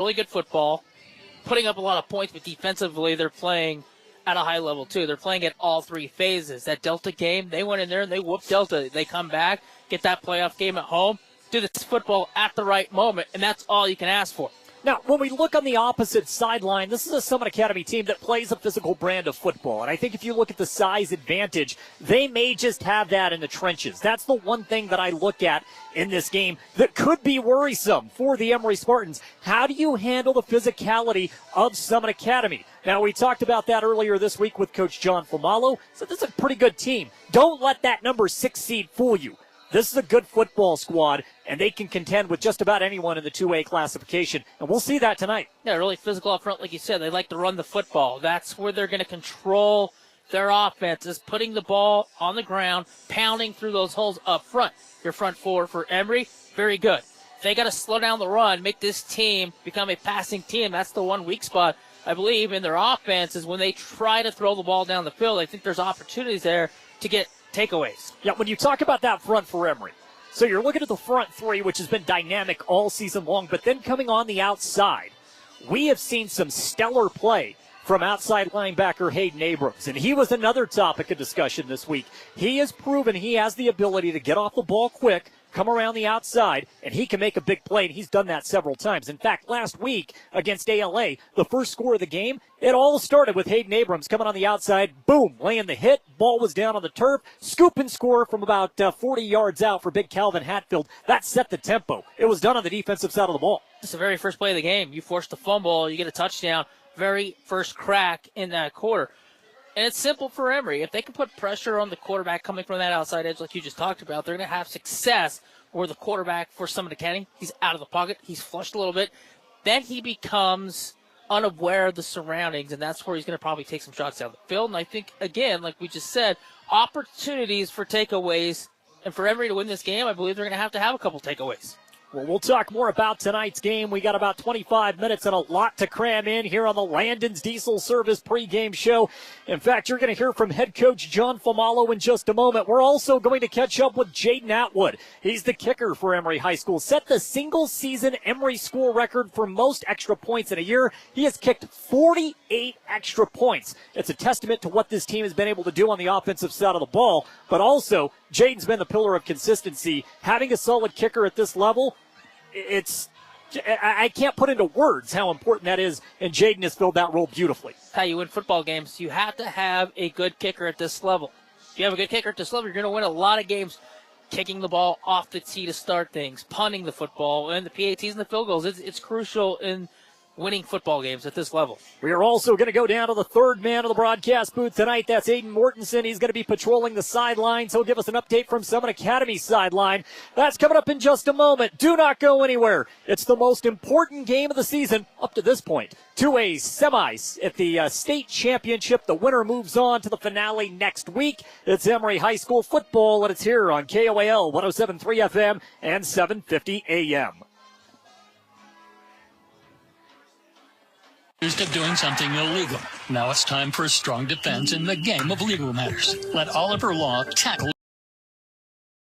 really good football, putting up a lot of points, but defensively they're playing at a high level too. They're playing at all three phases. That Delta game, they went in there and they whooped Delta. They come back, get that playoff game at home, do this football at the right moment, and that's all you can ask for. Now, when we look on the opposite sideline, this is a Summit Academy team that plays a physical brand of football. And I think if you look at the size advantage, they may just have that in the trenches. That's the one thing that I look at in this game that could be worrisome for the Emery Spartans. How do you handle the physicality of Summit Academy? Now, we talked about that earlier this week with Coach John Falo. So this is a pretty good team. Don't let that number 6 seed fool you. This is a good football squad, and they can contend with just about anyone in the 2A classification, and we'll see that tonight. Yeah, really physical up front, like you said. They like to run the football. That's where they're going to control their offense, is putting the ball on the ground, pounding through those holes up front. Your front four for Emery, very good. They got to slow down the run, make this team become a passing team. That's the one weak spot, I believe, in their offense is when they try to throw the ball down the field. I think there's opportunities there to get takeaways. Yeah, when you talk about that front for Emery, so you're looking at the front three, which has been dynamic all season long, but then coming on the outside, we have seen some stellar play from outside linebacker Hayden Abrams, and he was another topic of discussion this week. He has proven he has the ability to get off the ball quick, come around the outside, and he can make a big play, and he's done that several times. In fact, last week against ALA, the first score of the game, it all started with Hayden Abrams coming on the outside, boom, laying the hit, ball was down on the turf, scoop and score from about 40 yards out for big Calvin Hatfield. That set the tempo. It was done on the defensive side of the ball. It's the very first play of the game. You force the fumble, you get a touchdown, very first crack in that quarter. And it's simple for Emery. If they can put pressure on the quarterback coming from that outside edge like you just talked about, they're going to have success where the quarterback for Summit Academy, he's out of the pocket, he's flushed a little bit. Then he becomes unaware of the surroundings, and that's where he's going to probably take some shots down the field. And I think, again, like we just said, opportunities for takeaways. And for Emery to win this game, I believe they're going to have a couple takeaways. Well, we'll talk more about tonight's game. We got about 25 minutes and a lot to cram in here on the Landon's Diesel Service pregame show. In fact, you're going to hear from head coach John Falo in just a moment. We're also going to catch up with Jaden Atwood. He's the kicker for Emery High School. Set the single-season Emery school record for most extra points in a year. He has kicked 48 extra points. It's a testament to what this team has been able to do on the offensive side of the ball, but also Jaden's been the pillar of consistency. Having a solid kicker at this level, I can't put into words how important that is, and Jaden has filled that role beautifully. How you win football games, you have to have a good kicker at this level. If you have a good kicker at this level, you're going to win a lot of games kicking the ball off the tee to start things, punting the football, and the PATs and the field goals. It's crucial in winning football games at this level. We are also going to go down to the third man of the broadcast booth tonight. That's Aiden Mortensen. He's going to be patrolling the sidelines. He'll give us an update from Summit Academy's sideline. That's coming up in just a moment. Do not go anywhere. It's the most important game of the season up to this point. 2A semis at the state championship. The winner moves on to the finale next week. It's Emery High School football, and it's here on KOAL 107.3 FM and 750 AM. Accused of doing something illegal. Now it's time for a strong defense in the game of legal matters. Let Oliver Law tackle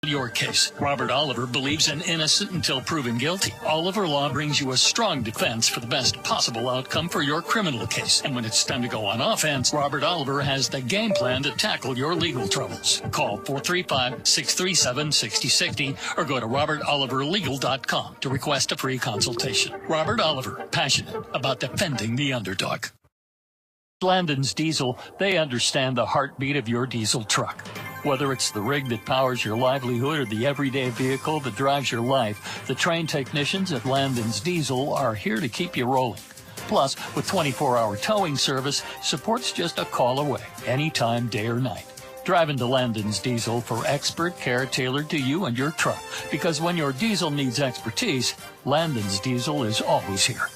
your case. Robert Oliver believes in innocent until proven guilty. Oliver Law brings you a strong defense for the best possible outcome for your criminal case. And when it's time to go on offense, Robert Oliver has the game plan to tackle your legal troubles. Call 435-637-6060 or go to robertoliverlegal.com to request a free consultation. Robert Oliver, passionate about defending the underdog. Landon's Diesel, they understand the heartbeat of your diesel truck. Whether it's the rig that powers your livelihood or the everyday vehicle that drives your life, the trained technicians at Landon's Diesel are here to keep you rolling. Plus, with 24-hour towing service, support's just a call away, anytime, day or night. Drive into Landon's Diesel for expert care tailored to you and your truck, because when your diesel needs expertise, Landon's Diesel is always here.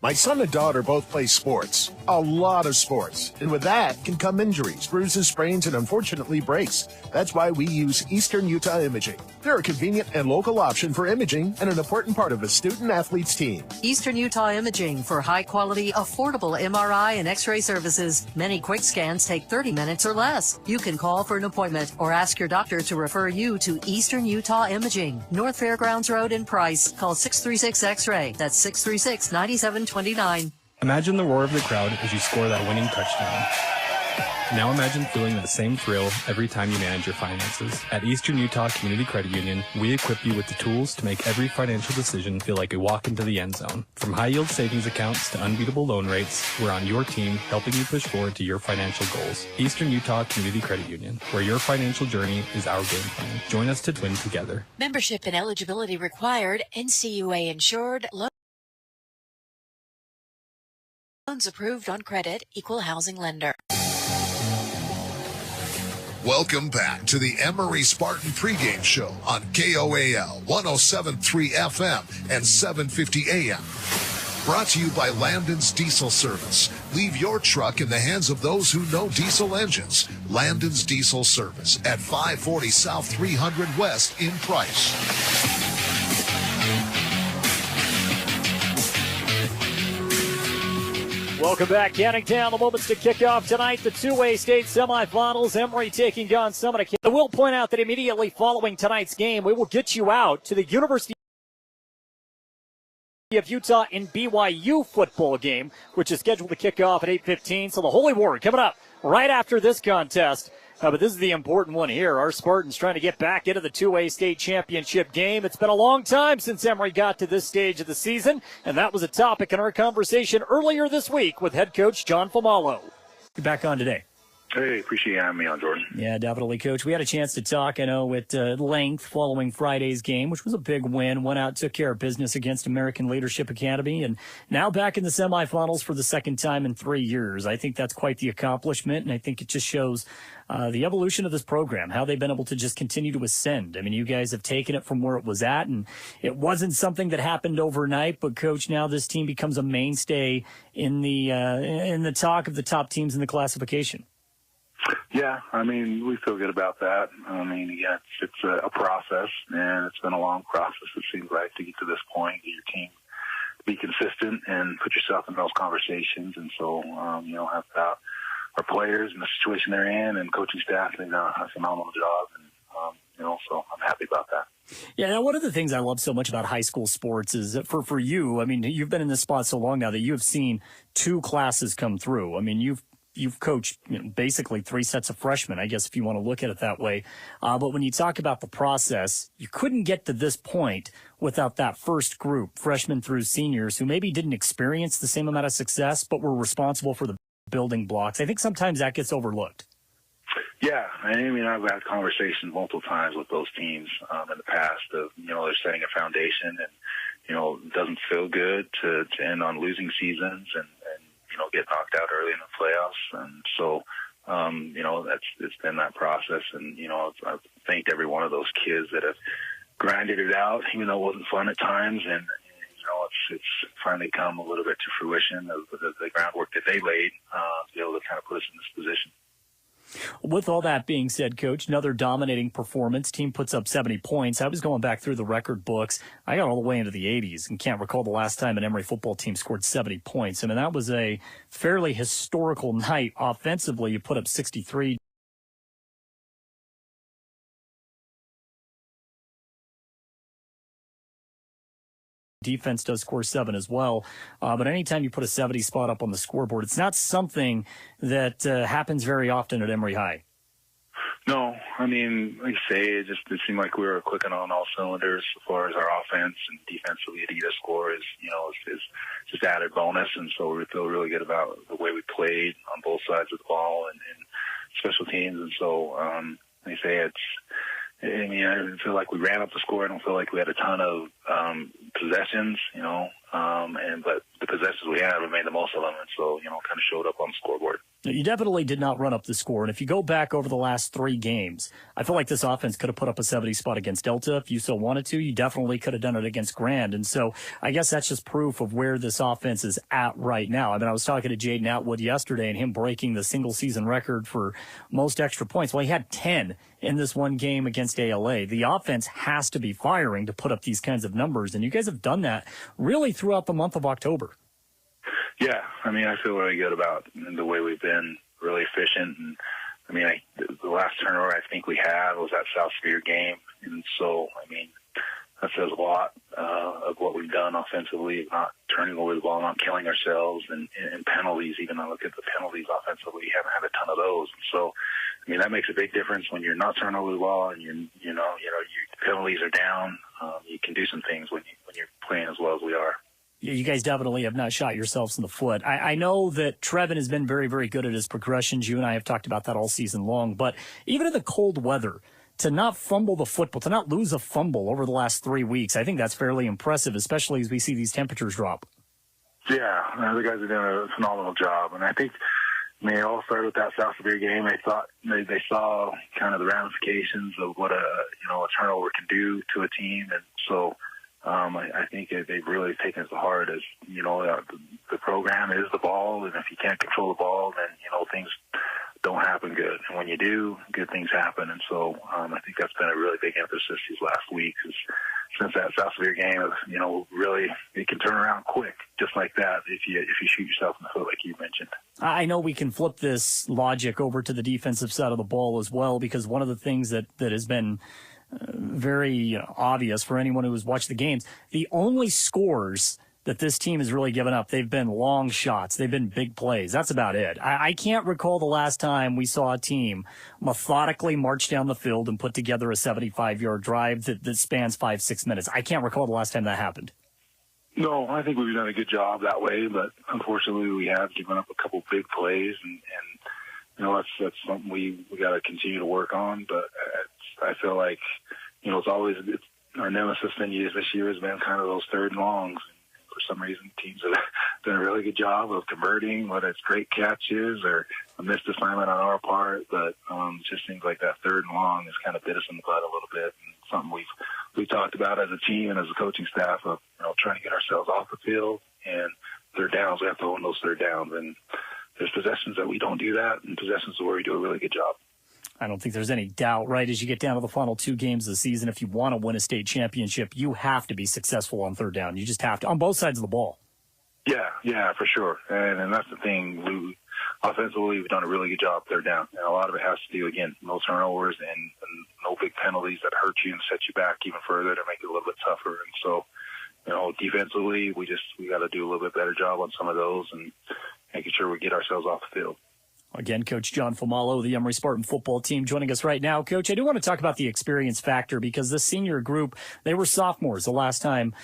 My son and daughter both play sports, a lot of sports, and with that can come injuries, bruises, sprains, and unfortunately breaks. That's why we use Eastern Utah Imaging. They're a convenient and local option for imaging and an important part of a student-athlete's team. Eastern Utah Imaging for high-quality, affordable MRI and X-ray services. Many quick scans take 30 minutes or less. You can call for an appointment or ask your doctor to refer you to Eastern Utah Imaging. North Fairgrounds Road in Price. Call 636 X-ray. That's 636-9729. Imagine the roar of the crowd as you score that winning touchdown. Now imagine feeling that same thrill every time you manage your finances. At Eastern Utah Community Credit Union, we equip you with the tools to make every financial decision feel like a walk into the end zone. From high-yield savings accounts to unbeatable loan rates, we're on your team helping you push forward to your financial goals. Eastern Utah Community Credit Union, where your financial journey is our game plan. Join us to win together. Membership and eligibility required. NCUA insured. Loans approved on credit. Equal housing lender. Welcome back to the Emery Spartan pregame show on KOAL 107.3 FM and 750 AM. Brought to you by Landon's Diesel Service. Leave your truck in the hands of those who know diesel engines. Landon's Diesel Service at 540 South 300 West in Price. Welcome back. Counting down the moments to kick off tonight, the two-way state semifinals. Emory taking on Summit. I will point out that immediately following tonight's game, we will get you out to the University of Utah and BYU football game, which is scheduled to kick off at 8:15. So the Holy War coming up right after this contest. But this is the important one here. Our Spartans trying to get back into the two-way state championship game. It's been a long time since Emory got to this stage of the season, and that was a topic in our conversation earlier this week with head coach John Famalo. You're back on today. Hey, appreciate you having me on, Jordan. Yeah, definitely, Coach. We had a chance to talk, I know, at length following Friday's game, which was a big win. Went out, took care of business against American Leadership Academy, and now back in the semifinals for the second time in 3 years. I think that's quite the accomplishment, and I think it just shows the evolution of this program, how they've been able to just continue to ascend. I mean, you guys have taken it from where it was at, and it wasn't something that happened overnight, but, Coach, now this team becomes a mainstay in the talk of the top teams in the classification. Yeah, I mean, we feel good about that. I mean, yeah, it's a process, and it's been a long process, it seems like, to get to this point, get your team to be consistent and put yourself in those conversations. And so, have our players and the situation they're in and coaching staff, they've done a phenomenal job. And, so I'm happy about that. Yeah, now one of the things I love so much about high school sports is that for you, I mean, you've been in this spot so long now that you have seen two classes come through. I mean, you've coached basically three sets of freshmen, I guess, if you want to look at it that way. But when you talk about the process, you couldn't get to this point without that first group, freshmen through seniors, who maybe didn't experience the same amount of success, but were responsible for the building blocks. I think sometimes that gets overlooked. Yeah, I mean, I've had conversations multiple times with those teams in the past of, they're setting a foundation and, it doesn't feel good to end on losing seasons and get knocked out early in the playoffs. And so, it's been that process. And, I've thanked every one of those kids that have grinded it out, even though it wasn't fun at times. And, it's finally come a little bit to fruition of the groundwork that they laid to be able to kind of put us in this position. With all that being said, Coach, another dominating performance. Team puts up 70 points. I was going back through the record books. I got all the way into the 80s and can't recall the last time an Emery football team scored 70 points. I mean, that was a fairly historical night. Offensively, you put up 63. Defense does score 7 as well. But anytime you put a 70 spot up on the scoreboard, it's not something that happens very often at Emery High. No, I mean, like you say, it seemed like we were clicking on all cylinders as far as our offense and defensively to get a score is just added bonus. And so we feel really good about the way we played on both sides of the ball and special teams. And so, like I say, I didn't feel like we ran up the score. I don't feel like we had a ton of possessions, but the possessions we had, we made the most of them, and so, kind of showed up on the scoreboard. You definitely did not run up the score. And if you go back over the last 3 games, I feel like this offense could have put up a 70 spot against Delta if you so wanted to. You definitely could have done it against Grand. And so I guess that's just proof of where this offense is at right now. I mean, I was talking to Jaden Atwood yesterday and him breaking the single season record for most extra points. Well, he had 10 in this one game against ALA. The offense has to be firing to put up these kinds of numbers. And you guys have done that really throughout the month of October. Yeah, I mean, I feel really good about the way we've been really efficient. And I mean, the last turnover I think we had was that South Sphere game. And so, I mean, that says a lot of what we've done offensively, not turning over the ball, not killing ourselves, and penalties. Even though I look at the penalties offensively, we haven't had a ton of those. And so, I mean, that makes a big difference when you're not turning over the ball and your penalties are down. You can do some things when you're playing as well as we are. You guys definitely have not shot yourselves in the foot. I know that Trevin has been very, very good at his progressions. You and I have talked about that all season long. But even in the cold weather, to not fumble the football, to not lose a fumble over the last 3 weeks, I think that's fairly impressive, especially as we see these temperatures drop. Yeah, the guys are doing a phenomenal job. And I think, I mean, it all started with that South Severe game. They saw kind of the ramifications of what a turnover can do to a team. And so, I think they've really taken it to heart as, the program is the ball, and if you can't control the ball, then, things don't happen good. And when you do, good things happen. And so I think that's been a really big emphasis these last weeks is since that South Severe game, really it can turn around quick, just like that, if you shoot yourself in the foot like you mentioned. I know we can flip this logic over to the defensive side of the ball as well, because one of the things that has been very obvious for anyone who has watched the games, the only scores that this team has really given up, they've been long shots. They've been big plays. That's about it. I can't recall the last time we saw a team methodically march down the field and put together a 75-yard drive that spans 5-6 minutes. I can't recall the last time that happened. No, I think we've done a good job that way, but unfortunately we have given up a couple big plays, and that's something we got to continue to work on. But I feel like, it's always our nemesis this year has been kind of those third and longs. And for some reason, teams have done a really good job of converting, whether it's great catches or a missed assignment on our part. But it just seems like that third and long has kind of bit us in the butt a little bit. And something we've talked about as a team and as a coaching staff of trying to get ourselves off the field, and third downs, we have to own those third downs. And there's possessions that we don't do that, and possessions where we do a really good job. I don't think there's any doubt, right? As you get down to the final 2 games of the season, if you want to win a state championship, you have to be successful on third down. You just have to, on both sides of the ball. Yeah, for sure. And that's the thing. Offensively, we've done a really good job third down. And a lot of it has to do, again, no turnovers and no big penalties that hurt you and set you back even further to make it a little bit tougher. And so, defensively, we got to do a little bit better job on some of those and making sure we get ourselves off the field. Again, Coach John Famalo, the Emery Spartan football team, joining us right now. Coach, I do want to talk about the experience factor because this senior group, they were sophomores the last time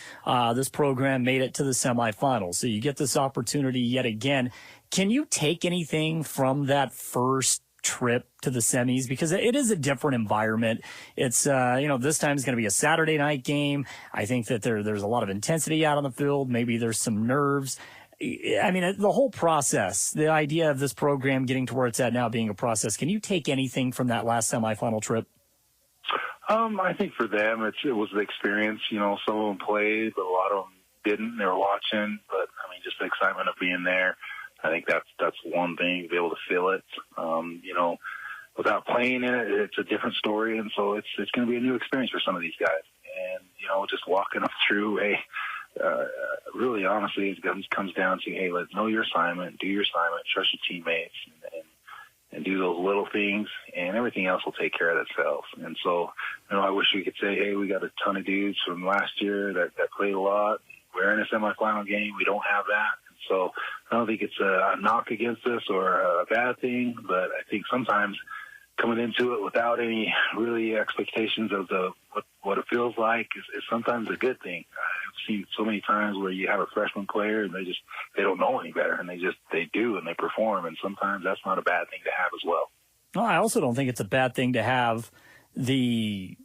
this program made it to the semifinals. So you get this opportunity yet again. Can you take anything from that first trip to the semis? Because it is a different environment. It's, this time is going to be a Saturday night game. I think that there's a lot of intensity out on the field. Maybe there's some nerves. I mean, the whole process, the idea of this program getting to where it's at now being a process, can you take anything from that last semifinal trip? I think for them, it was the experience. Some of them played, but a lot of them didn't. They were watching, but I mean, just the excitement of being there. I think that's one thing, to be able to feel it. Without playing in it, it's a different story, and so it's going to be a new experience for some of these guys. And just walking up through really honestly, it comes down to, hey, let's know your assignment, do your assignment, trust your teammates, and do those little things, and everything else will take care of itself. And so, I wish we could say, hey, we got a ton of dudes from last year that played a lot. We're in a semifinal game. We don't have that. And so I don't think it's a knock against us or a bad thing, but I think sometimes coming into it without any really expectations of what it feels like is sometimes a good thing. I've seen so many times where you have a freshman player and they don't know any better, and they do and they perform, and sometimes that's not a bad thing to have as well. No, I also don't think it's a bad thing to have the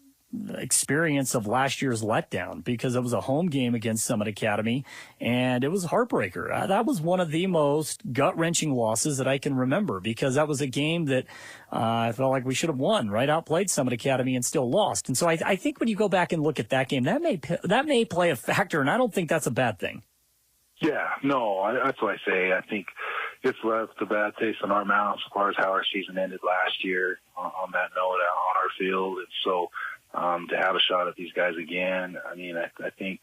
experience of last year's letdown, because it was a home game against Summit Academy, and it was a heartbreaker. That was one of the most gut-wrenching losses that I can remember, because that was a game that I felt like we should have won, right? Outplayed Summit Academy and still lost. And so I think when you go back and look at that game, that may play a factor, and I don't think that's a bad thing. Yeah, no, that's what I say. I think it's left a bad taste in our mouths as far as how our season ended last year on that note on our field. And so to have a shot at these guys again, I mean, I think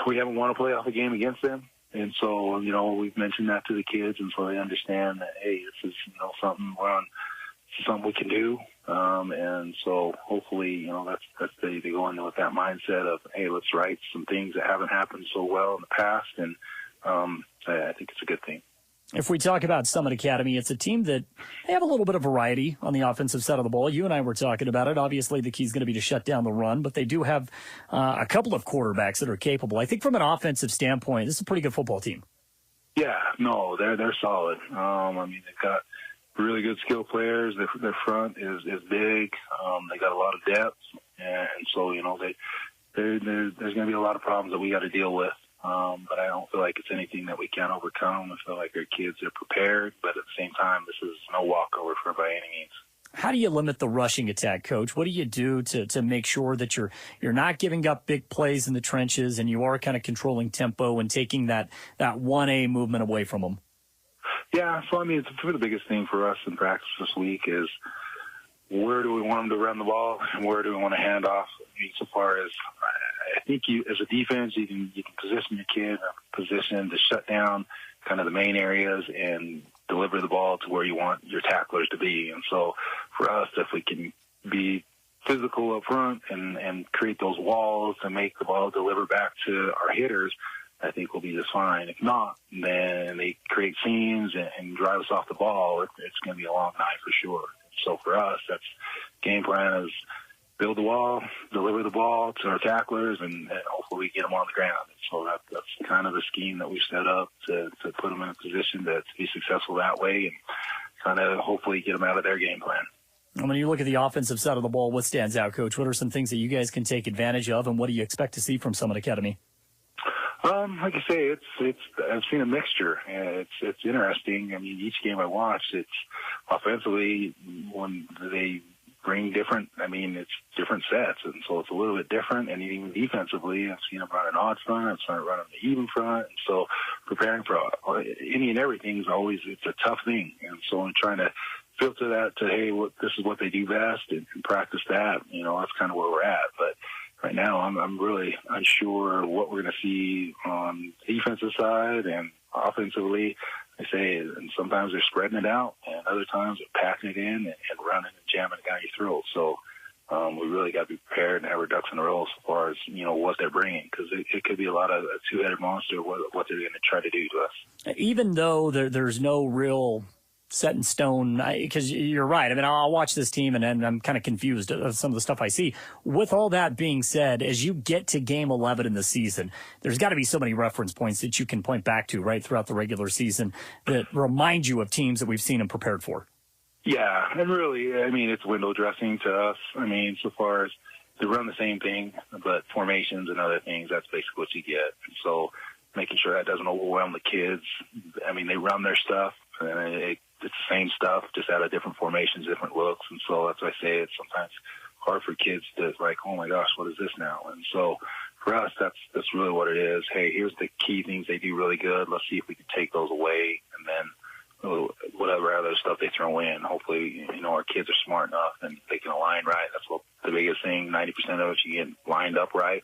we haven't won a playoff game against them. And so, we've mentioned that to the kids, and so they understand that, hey, this is, something we can do. And so hopefully, they go in with that mindset of, hey, let's right some things that haven't happened so well in the past. And I think it's a good thing. If we talk about Summit Academy, it's a team that they have a little bit of variety on the offensive side of the ball. You and I were talking about it. Obviously, the key is going to be to shut down the run, but they do have a couple of quarterbacks that are capable. I think from an offensive standpoint, this is a pretty good football team. Yeah, no, they're solid. They've got really good skill players. Their front is big. They got a lot of depth, and so there's going to be a lot of problems that we got to deal with. But I don't feel like it's anything that we can't overcome. I feel like our kids are prepared, but at the same time, this is no walkover for by any means. How do you limit the rushing attack, Coach? What do you do to make sure that you're not giving up big plays in the trenches, and you are kind of controlling tempo and taking that 1A movement away from them? Yeah, so it's the biggest thing for us in practice this week is where do we want them to run the ball and where do we want to hand off? So far as I think as a defense, you can position your kid in a position to shut down kind of the main areas and deliver the ball to where you want your tacklers to be. And so for us, if we can be physical up front and create those walls and make the ball deliver back to our hitters, I think we'll be just fine. If not, then they create seams and drive us off the ball. It's going to be a long night for sure. So for us, that's game plan is build the wall, deliver the ball to our tacklers, and hopefully get them on the ground. And so that's kind of the scheme that we've set up to put them in a position to be successful that way and kind of hopefully get them out of their game plan. When you look at the offensive side of the ball, what stands out, Coach? What are some things that you guys can take advantage of, and what do you expect to see from Summit Academy? Like I say, I've seen a mixture. It's interesting. I mean, each game I watch, it's offensively when they bring different. It's different sets, and so it's a little bit different. And even defensively, I've seen them run an odd front, I've seen them run an even front. And so preparing for any and everything is always it's a tough thing. And so I'm trying to filter that to this is what they do best and practice that. That's kind of where we're at, but. Right now, I'm really unsure what we're going to see on the defensive side and offensively. I say, and sometimes they're spreading it out, and other times they're packing it in and running and jamming it down your throat. So we really got to be prepared and have our ducks in a row as far as what they're bringing, because it could be a two-headed monster what they're going to try to do to us. Even though there's no real set in stone, because you're right. I'll watch this team and I'm kind of confused of some of the stuff I see. With all that being said, as you get to game 11 in the season, there's got to be so many reference points that you can point back to right throughout the regular season that remind you of teams that we've seen and prepared for. Yeah, and really, it's window dressing to us. So far as they run the same thing, but formations and other things, that's basically what you get. And so making sure that doesn't overwhelm the kids. They run their stuff, and it's the same stuff, just out of different formations, different looks. And so that's why I say it's sometimes hard for kids to like, oh my gosh, what is this now? And so for us, that's really what it is. Hey, here's the key things they do really good. Let's see if we can take those away, and then whatever other stuff they throw in. Hopefully, our kids are smart enough and they can align right. That's what the biggest thing. 90% of it, you get lined up right.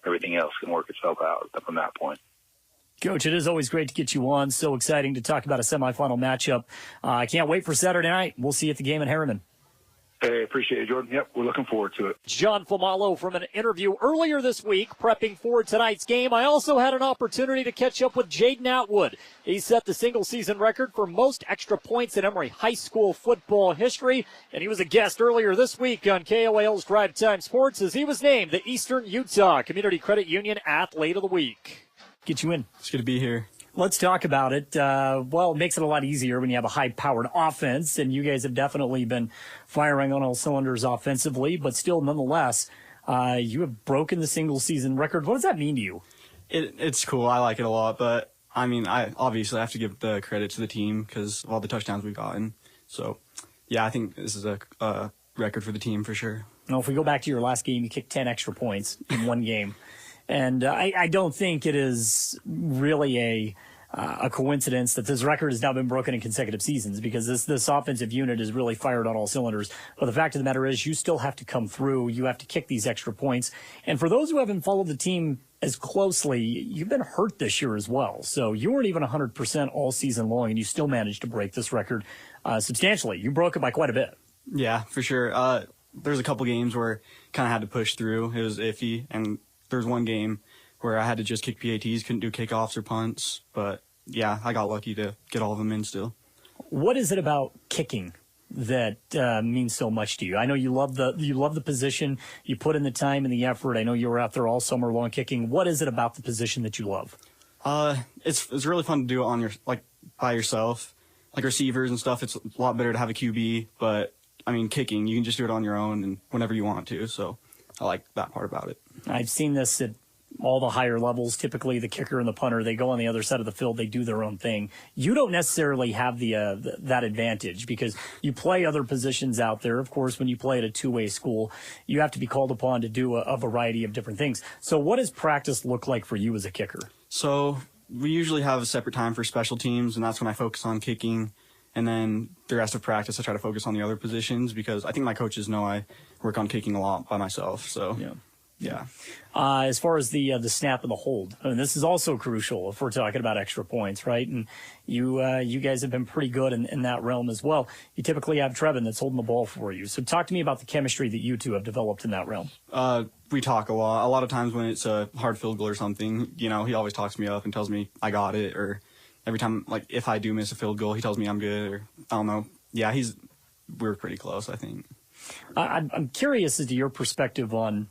Everything else can work itself out from that point. Coach, it is always great to get you on. So exciting to talk about a semifinal matchup. I can't wait for Saturday night. We'll see you at the game in Harriman. Hey, appreciate it, Jordan. Yep, we're looking forward to it. John Famalo from an interview earlier this week prepping for tonight's game. I also had an opportunity to catch up with Jaden Atwood. He set the single-season record for most extra points in Emery High School football history, and he was a guest earlier this week on KOAL's Drive Time Sports as he was named the Eastern Utah Community Credit Union Athlete of the Week. Get you in. It's good to be here. Let's talk about it. Well, it makes it a lot easier when you have a high-powered offense, and you guys have definitely been firing on all cylinders offensively, but still, nonetheless, you have broken the single-season record. What does that mean to you? It's cool. I like it a lot, but, I mean, I obviously have to give the credit to the team because of all the touchdowns we've gotten. So, yeah, I think this is a record for the team for sure. Now, if we go back to your last game, you kicked 10 extra points in one game. And I don't think it is really a coincidence that this record has now been broken in consecutive seasons, because this offensive unit is really fired on all cylinders. But the fact of the matter is you still have to come through. You have to kick these extra points. And for those who haven't followed the team as closely, you've been hurt this year as well. So you weren't even 100% all season long, and you still managed to break this record substantially. You broke it by quite a bit. Yeah, for sure. There's a couple games where kind of had to push through. It was iffy, and there's one game where I had to just kick PATs, couldn't do kickoffs or punts. But, yeah, I got lucky to get all of them in still. What is it about kicking that means so much to you? I know you love the position. You put in the time and the effort. I know you were out there all summer long kicking. What is it about the position that you love? It's really fun to do it by yourself. Like receivers and stuff, it's a lot better to have a QB. But, I mean, kicking, you can just do it on your own and whenever you want to. So I like that part about it. I've seen this at all the higher levels. Typically, the kicker and the punter, they go on the other side of the field. They do their own thing. You don't necessarily have that advantage because you play other positions out there. Of course, when you play at a two-way school, you have to be called upon to do a variety of different things. So what does practice look like for you as a kicker? So we usually have a separate time for special teams, and that's when I focus on kicking. And then the rest of practice, I try to focus on the other positions because I think my coaches know I work on kicking a lot by myself. So, yeah. As far as the snap and the hold, I mean, this is also crucial if we're talking about extra points, right? And you guys have been pretty good in that realm as well. You typically have Trevin that's holding the ball for you. So talk to me about the chemistry that you two have developed in that realm. We talk a lot. A lot of times when it's a hard field goal or something, he always talks me up and tells me I got it. Or every time, like, if I do miss a field goal, he tells me I'm good. Or I don't know. Yeah, we're pretty close, I think. I'm curious as to your perspective on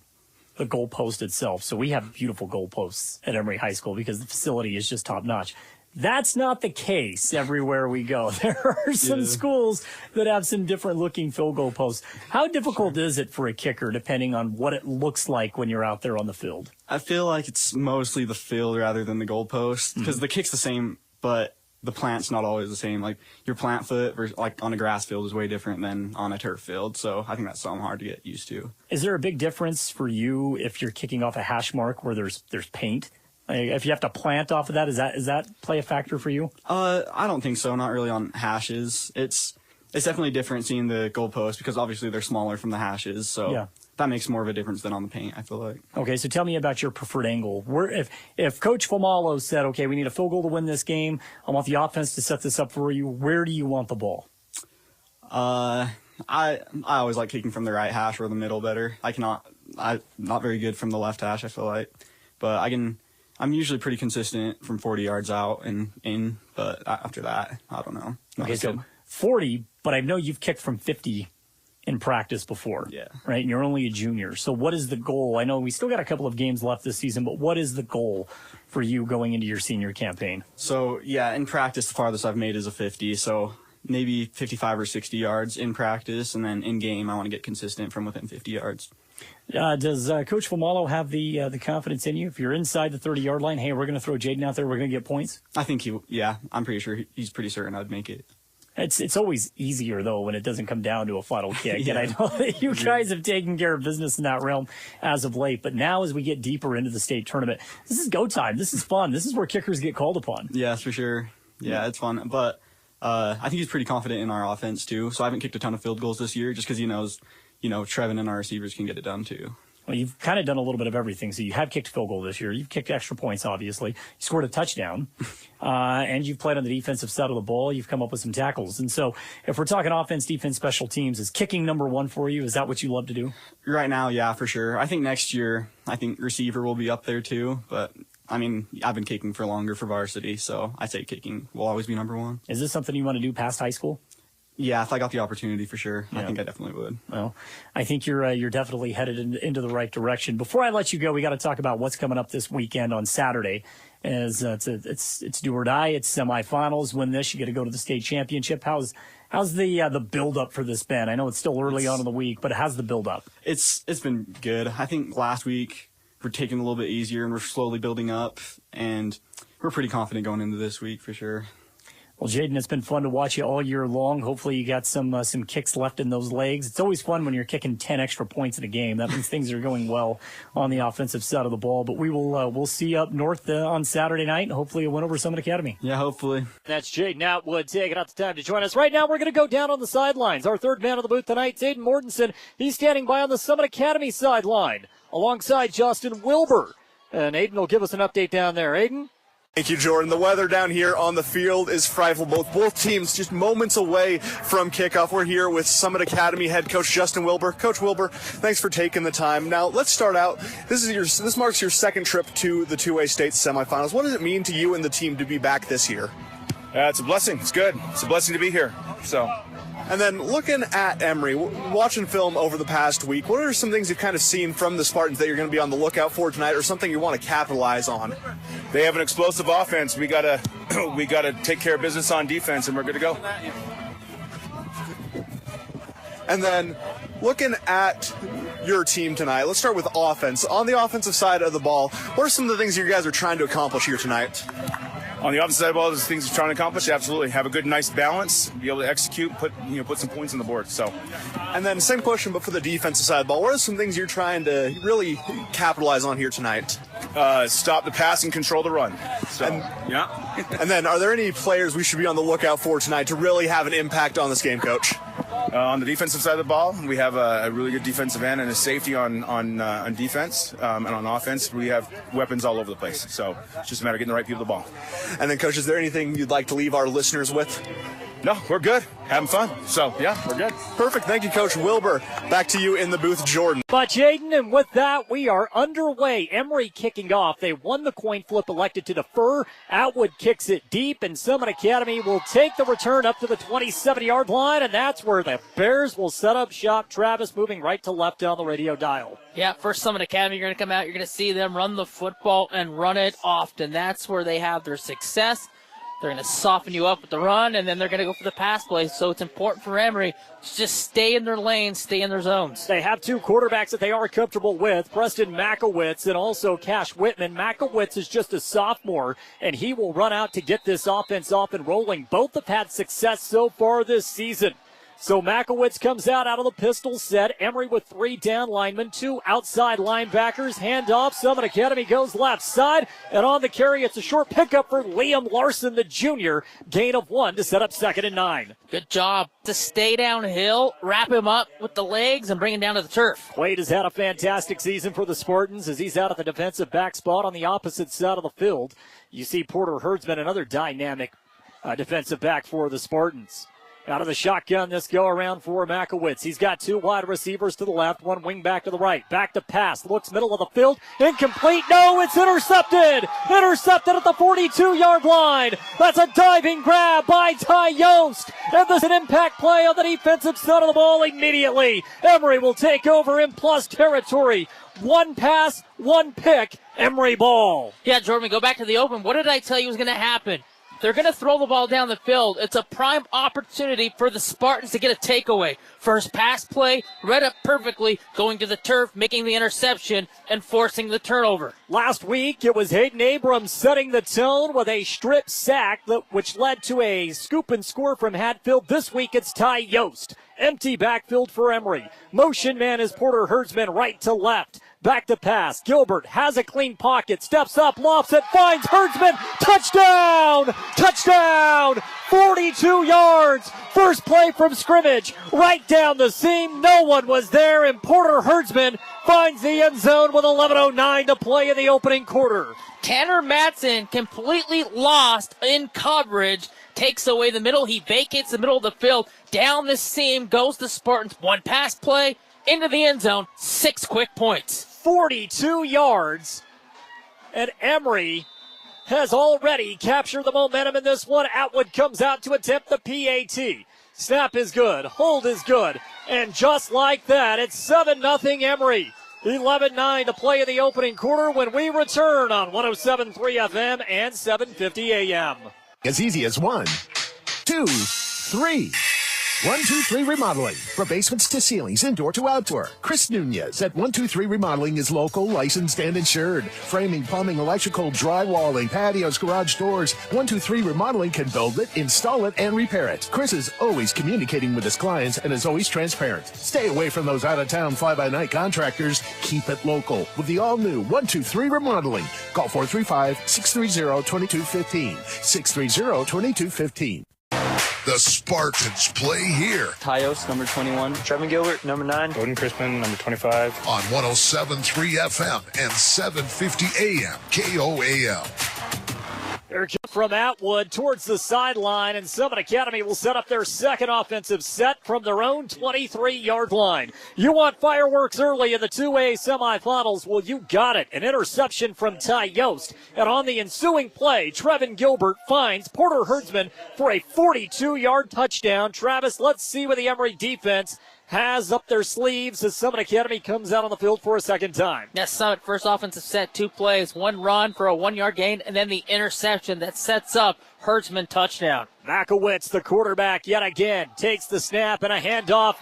the goalpost itself. So we have beautiful goalposts at Emery High School because the facility is just top notch. That's not the case everywhere we go. There are some schools that have some different looking field goal posts. How difficult is it for a kicker depending on what it looks like when you're out there on the field? I feel like it's mostly the field rather than the goalpost because the kick's the same, but the plant's not always the same. Like your plant foot versus, like, on a grass field is way different than on a turf field. So I think that's something hard to get used to. Is there a big difference for you if you're kicking off a hash mark where there's paint? If you have to plant off of that, does that play a factor for you? I don't think so. Not really on hashes. It's definitely different seeing the goalpost because obviously they're smaller from the hashes. So that makes more of a difference than on the paint, I feel like. Okay, so tell me about your preferred angle. If Coach Falo said, okay, we need a field goal to win this game, I want the offense to set this up for you, where do you want the ball? I always like kicking from the right hash or the middle better. I'm not very good from the left hash, I feel like. But I'm usually pretty consistent from 40 yards out and in, but after that, I don't know. Okay, so 40, but I know you've kicked from 50 in practice before. Yeah. Right? And you're only a junior. So what is the goal? I know we still got a couple of games left this season, but what is the goal for you going into your senior campaign? So, yeah, in practice, the farthest I've made is a 50. So maybe 55 or 60 yards in practice, and then in game, I want to get consistent from within 50 yards. Does Coach Falo have the confidence in you? If you're inside the 30-yard line, hey, we're going to throw Jaden out there, we're going to get points? I think I'm pretty sure he's pretty certain I'd make it. It's always easier, though, when it doesn't come down to a final kick. And I know that you guys have taken care of business in that realm as of late. But now as we get deeper into the state tournament, this is go time. This is fun. This is where kickers get called upon. Yeah, for sure. Yeah, it's fun. But I think he's pretty confident in our offense, too. So I haven't kicked a ton of field goals this year just because he knows, Trevin and our receivers can get it done, too. Well, you've kind of done a little bit of everything. So you have kicked field goal this year. You've kicked extra points, obviously. You scored a touchdown. And you've played on the defensive side of the ball. You've come up with some tackles. And so if we're talking offense, defense, special teams, is kicking number one for you? Is that what you love to do? Right now, yeah, for sure. I think next year, receiver will be up there, too. But, I've been kicking for longer for varsity. So I'd say kicking will always be number one. Is this something you want to do past high school? Yeah, if I got the opportunity for sure, Yeah. I think I definitely would. Well, I think you're definitely headed into the right direction. Before I let you go, we got to talk about what's coming up this weekend on Saturday. As it's do or die. It's semifinals. Win this, you get to go to the state championship. How's the build up for this been? I know it's still early on in the week, but how's the build up? It's been good. I think last week we're taking it a little bit easier and we're slowly building up, and we're pretty confident going into this week for sure. Well, Jaden, it's been fun to watch you all year long. Hopefully you got some kicks left in those legs. It's always fun when you're kicking 10 extra points in a game. That means things are going well on the offensive side of the ball. But we'll see you up north on Saturday night, and hopefully a win over Summit Academy. Yeah, hopefully. That's Jaden Atwood taking out the time to join us. Right now we're going to go down on the sidelines. Our third man of the booth tonight, Aiden Mortensen. He's standing by on the Summit Academy sideline alongside Justin Wilbur. And Aiden will give us an update down there. Aiden? Thank you, Jordan. The weather down here on the field is frightful. Both teams just moments away from kickoff. We're here with Summit Academy head coach Justin Wilbur. Coach Wilbur, thanks for taking the time. Now, let's start out. This marks your second trip to the 2A state semifinals. What does it mean to you and the team to be back this year? It's a blessing. It's good. It's a blessing to be here. And then looking at Emery, watching film over the past week, what are some things you've kind of seen from the Spartans that you're going to be on the lookout for tonight, or something you want to capitalize on? They have an explosive offense. We gotta take care of business on defense, and we're good to go. And then looking at your team tonight, let's start with offense. On the offensive side of the ball, what are some of the things you guys are trying to accomplish here tonight? On the offensive side of the ball, there's things we're trying to accomplish. Absolutely, have a good, nice balance, be able to execute, put some points on the board. And then same question, but for the defensive side of the ball, what are some things you're trying to really capitalize on here tonight? Stop the pass and control the run. And then, are there any players we should be on the lookout for tonight to really have an impact on this game, Coach? On the defensive side of the ball, we have a really good defensive end and a safety on defense, and on offense, we have weapons all over the place. So it's just a matter of getting the right people the ball. And then, Coach, is there anything you'd like to leave our listeners with? No, we're good. Having fun. So, yeah, we're good. Perfect. Thank you, Coach Wilbur. Back to you in the booth, Jordan. But, Jaden, and with that, we are underway. Emery kicking off. They won the coin flip, elected to defer. Atwood kicks it deep, and Summit Academy will take the return up to the 27-yard line, and that's where the Bears will set up shop. Travis moving right to left down the radio dial. Yeah, first Summit Academy, you're going to come out, you're going to see them run the football and run it often. That's where they have their success. They're going to soften you up with the run, and then they're going to go for the pass play. So it's important for Emery to just stay in their lanes, stay in their zones. They have two quarterbacks that they are comfortable with, Preston Makowitz and also Cash Whitman. Makowitz is just a sophomore, and he will run out to get this offense off and rolling. Both have had success so far this season. So Makowitz comes out of the pistol set. Emery with 3 down linemen, 2 outside linebackers. Handoff. Summit Academy goes left side. And on the carry, it's a short pickup for Liam Larson, the junior. Gain of 1 to set up 2nd and 9. Good job to stay downhill, wrap him up with the legs, and bring him down to the turf. Quaid has had a fantastic season for the Spartans as he's out at the defensive back spot on the opposite side of the field. You see Porter Herdsman, another dynamic defensive back for the Spartans. Out of the shotgun, this go around for Makowitz. He's got 2 wide receivers to the left, 1 wing back to the right. Back to pass, looks middle of the field, incomplete. No, it's intercepted. Intercepted at the 42-yard line. That's a diving grab by Ty Yost. And there's an impact play on the defensive side of the ball immediately. Emery will take over in plus territory. 1 pass, 1 pick, Emery ball. Yeah, Jordan, we go back to the open. What did I tell you was going to happen? They're going to throw the ball down the field. It's a prime opportunity for the Spartans to get a takeaway. First pass play, read it perfectly, going to the turf, making the interception, and forcing the turnover. Last week, it was Hayden Abrams setting the tone with a strip sack, which led to a scoop and score from Hatfield. This week, it's Ty Yost. Empty backfield for Emery. Motion man is Porter Herdsman right to left. Back to pass. Gilbert has a clean pocket. Steps up, lofts it, finds Herdsman. Touchdown! Touchdown! 42 yards. First play from scrimmage. Right down the seam. No one was there, and Porter Herdsman finds the end zone with 11:09 to play in the opening quarter. Tanner Matson completely lost in coverage. Takes away the middle. He vacates the middle of the field. Down the seam goes the Spartans. 1 pass play into the end zone. 6 quick points. 42 yards. And Emery has already captured the momentum in this one. Atwood comes out to attempt the PAT. Snap is good. Hold is good. And just like that, it's 7-0 Emery. 11-9 to play in the opening quarter when we return on 107.3 FM and 750 AM. As easy as 1, 2, 3. 123 Remodeling. From basements to ceilings, indoor to outdoor. Chris Nunez at 123 Remodeling is local, licensed, and insured. Framing, plumbing, electrical, drywalling, patios, garage doors. 123 Remodeling can build it, install it, and repair it. Chris is always communicating with his clients and is always transparent. Stay away from those out-of-town fly-by-night contractors. Keep it local with the all-new 123 Remodeling. Call 435-630-2215. 630-2215. The Spartans play here. Tyos, number 21. Trevin Gilbert, number 9. Gordon Crispin, number 25. On 107.3 FM and 750 AM KOAL. They're just from Atwood towards the sideline, and Summit Academy will set up their second offensive set from their own 23-yard line. You want fireworks early in the 2A semifinals? Well, you got it. An interception from Ty Yost. And on the ensuing play, Trevin Gilbert finds Porter Herdsman for a 42-yard touchdown. Travis, let's see what the Emery defense has up their sleeves as Summit Academy comes out on the field for a second time. Yes, Summit first offensive set, 2 plays, 1 run for a 1-yard gain, and then the interception that sets up Herdsman touchdown. Makowitz, the quarterback, yet again, takes the snap and a handoff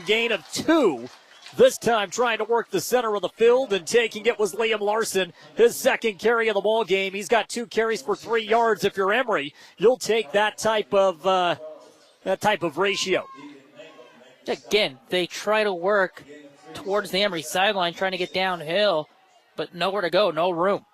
gain of 2. This time trying to work the center of the field, and taking it was Liam Larson, his second carry of the ball game. He's got 2 carries for 3 yards. If you're Emery, you'll take that type of ratio. Again, they try to work towards the Emery sideline, trying to get downhill, but nowhere to go, no room.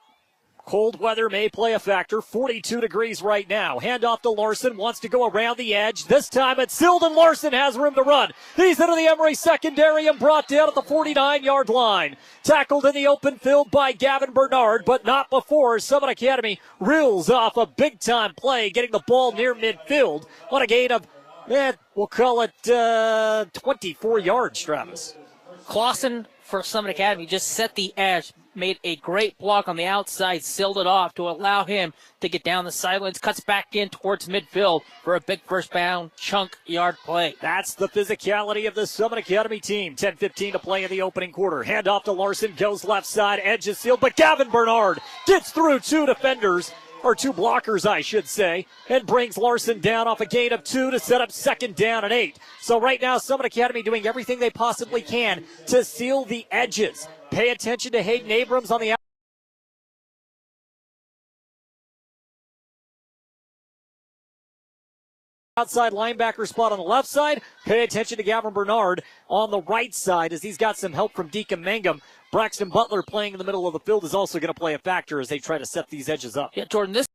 Cold weather may play a factor. 42 degrees right now. Handoff to Larson. Wants to go around the edge. This time it's Silden. Larson has room to run. He's into the Emery secondary and brought down at the 49-yard line. Tackled in the open field by Gavin Bernard, but not before Summit Academy reels off a big-time play, getting the ball near midfield on a gain of, we'll call it 24 yards, Travis. Clausen for Summit Academy just set the edge, made a great block on the outside, sealed it off to allow him to get down the sidelines, cuts back in towards midfield for a big first down chunk yard play. That's the physicality of the Summit Academy team. 10:15 to play in the opening quarter. Handoff to Larson, goes left side, edge is sealed, but Gavin Bernard gets through 2 defenders, or 2 blockers, I should say, and brings Larson down off a gain of 2 to set up second down and 8. So right now, Summit Academy doing everything they possibly can to seal the edges. Pay attention to Hayden Abrams on the outside linebacker spot on the left side. Pay attention to Gavin Bernard on the right side as he's got some help from Deacon Mangum. Braxton Butler playing in the middle of the field is also going to play a factor as they try to set these edges up. Yeah, Jordan, this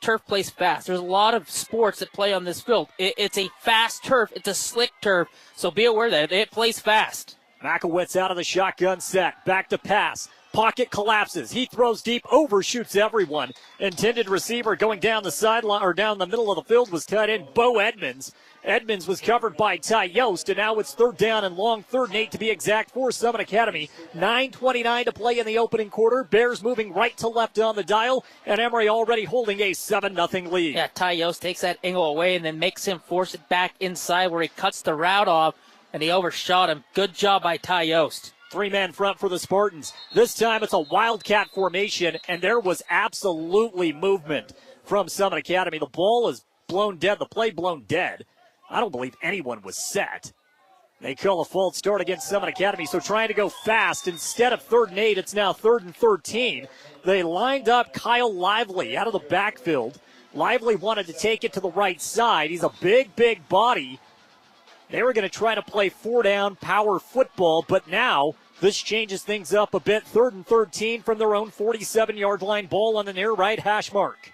turf plays fast. There's a lot of sports that play on this field. It's a fast turf. It's a slick turf, so be aware that it plays fast. Makowitz out of the shotgun set. Back to pass. Pocket collapses. He throws deep, overshoots everyone. Intended receiver going down the sideline or down the middle of the field was tight end Bo Edmonds. Edmonds was covered by Ty Yost, and now it's 3rd down and long, 3rd and 8 to be exact for Summit Academy. 9:29 to play in the opening quarter. Bears moving right to left on the dial, and Emery already holding a 7-0 lead. Yeah, Ty Yost takes that angle away and then makes him force it back inside where he cuts the route off, and he overshot him. Good job by Ty Yost. 3-man front for the Spartans. This time it's a wildcat formation, and there was absolutely movement from Summit Academy. The ball is blown dead, the play blown dead. I don't believe anyone was set. They call a false start against Summit Academy, so trying to go fast. Instead of 3rd and 8, it's now 3rd and 13. They lined up Kyle Lively out of the backfield. Lively wanted to take it to the right side. He's a big, big body. They were going to try to play 4-down power football, but now this changes things up a bit. 3rd and 13 from their own 47-yard line. Ball on the near right hash mark.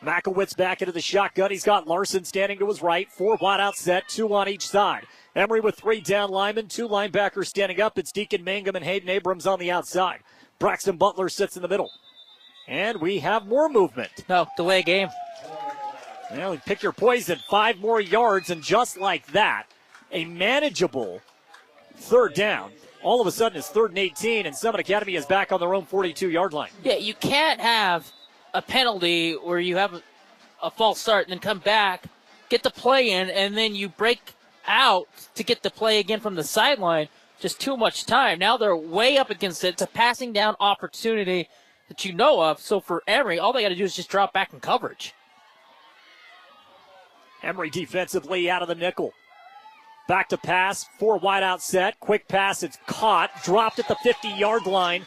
Makowitz back into the shotgun. He's got Larson standing to his right. 4 wide out set, 2 on each side. Emery with 3 down linemen, 2 linebackers standing up. It's Deacon Mangum and Hayden Abrams on the outside. Braxton Butler sits in the middle. And we have more movement. No, delay game. Well, pick your poison. 5 more yards, and just like that, a manageable 3rd down. All of a sudden, it's 3rd and 18, and Summit Academy is back on their own 42-yard line. Yeah, you can't have a penalty where you have a false start and then come back, get the play in, and then you break out to get the play again from the sideline. Just too much time. Now they're way up against it. It's a passing down opportunity that you know of. So for Emery, all they got to do is just drop back in coverage. Emery defensively out of the nickel. Back to pass, 4 wide out set. Quick pass, it's caught. Dropped at the 50-yard line.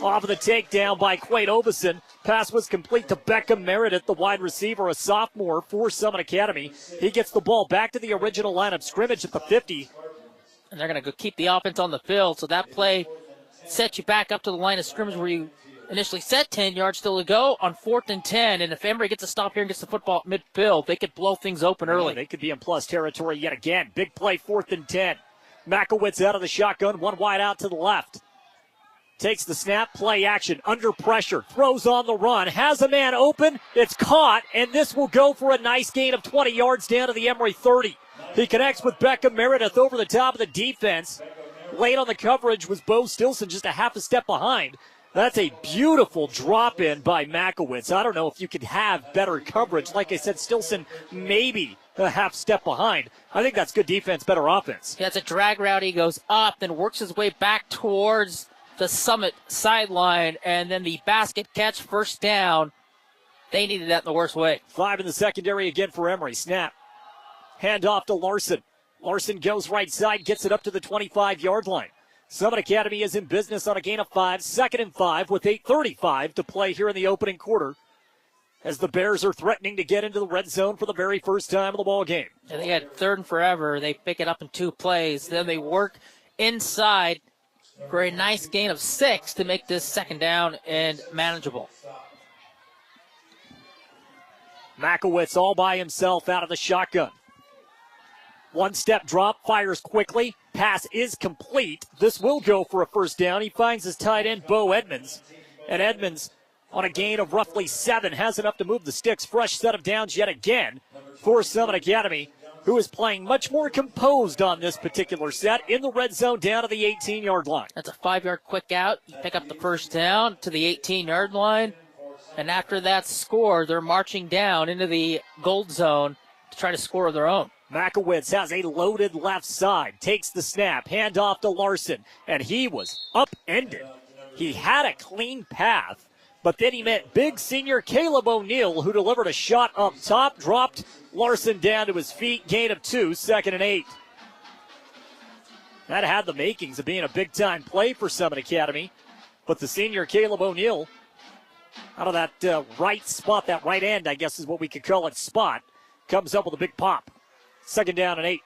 Off of the takedown by Quade Obeson. Pass was complete to Beckham Meredith, the wide receiver, a sophomore for Summit Academy. He gets the ball back to the original line of scrimmage at the 50. And they're going to go keep the offense on the field. So that play sets you back up to the line of scrimmage where you initially set 10 yards still to go on 4th and 10. And if Emery gets a stop here and gets the football at midfield, they could blow things open early. They could be in plus territory yet again. Big play, 4th and 10. Makowitz out of the shotgun, 1 wide out to the left. Takes the snap, play action, under pressure, throws on the run, has a man open, it's caught, and this will go for a nice gain of 20 yards down to the Emery 30. He connects with Beckham Meredith over the top of the defense. Late on the coverage was Bo Stilson, just a half a step behind. That's a beautiful drop in by Makowitz. I don't know if you could have better coverage. Like I said, Stilson maybe a half step behind. I think that's good defense, better offense. Yeah, it's a drag route. He goes up, then works his way back towards the Summit sideline, and then the basket catch, first down. They needed that in the worst way. 5 in the secondary again for Emery. Snap. Hand off to Larson. Larson goes right side, gets it up to the 25-yard line. Summit Academy is in business on a gain of 5, 2nd and 5 with 8:35 to play here in the opening quarter as the Bears are threatening to get into the red zone for the very first time of the ball game. And they had 3rd and forever. They pick it up in 2 plays. Then they work inside for a nice gain of 6 to make this 2nd down and manageable. Makowitz all by himself out of the shotgun. 1-step drop, fires quickly. Pass is complete. This will go for a first down. He finds his tight end, Bo Edmonds. And Edmonds, on a gain of roughly 7, has enough to move the sticks. Fresh set of downs yet again for Summit Academy, who is playing much more composed on this particular set in the red zone down to the 18-yard line. That's a 5-yard quick out. You pick up the first down to the 18-yard line. And after that score, they're marching down into the gold zone to try to score of their own. Makowitz has a loaded left side, takes the snap, hand off to Larson, and he was upended. He had a clean path, but then he met big senior Caleb O'Neal, who delivered a shot up top, dropped Larson down to his feet, gain of 2, 2nd and 8. That had the makings of being a big-time play for Summit Academy, but the senior Caleb O'Neal, out of that right spot, that right end, I guess is what we could call it, spot, comes up with a big pop. 2nd down and 8.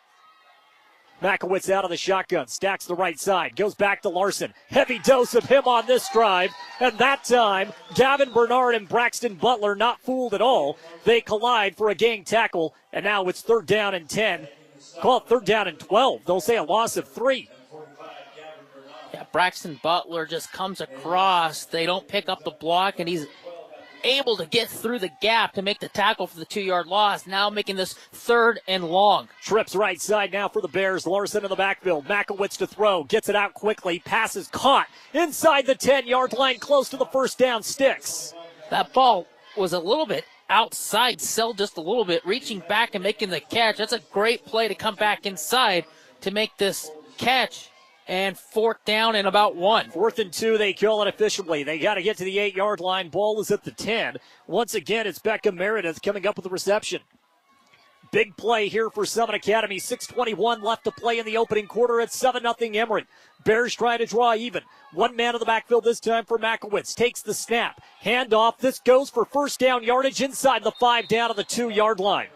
Makowitz out of the shotgun, stacks the right side, goes back to Larson. Heavy dose of him on this drive, and that time, Gavin Bernard and Braxton Butler not fooled at all. They collide for a gang tackle, and now it's 3rd down and 10. Call it 3rd down and 12. They'll say a loss of 3. Yeah, Braxton Butler just comes across. They don't pick up the block, and he's able to get through the gap to make the tackle for the 2-yard loss, now making this 3rd and long. Trips right side now for the Bears. Larson in the backfield. Makowitz to throw. Gets it out quickly. Pass is caught inside the 10-yard line, close to the first down sticks. That ball was a little bit outside, Sell just a little bit, reaching back and making the catch. That's a great play to come back inside to make this catch. And 4th down and about 1. 4th and 2, they call it officially. They got to get to the 8-yard line. Ball is at the 10. Once again, it's Beckham Meredith coming up with the reception. Big play here for Summit Academy. 6:21 left to play in the opening quarter. It's 7-0 Emery. Bears trying to draw even. One man in the backfield this time for Makowitz. Takes the snap. Hand off. This goes for first down yardage inside the 5 down to the 2-yard line.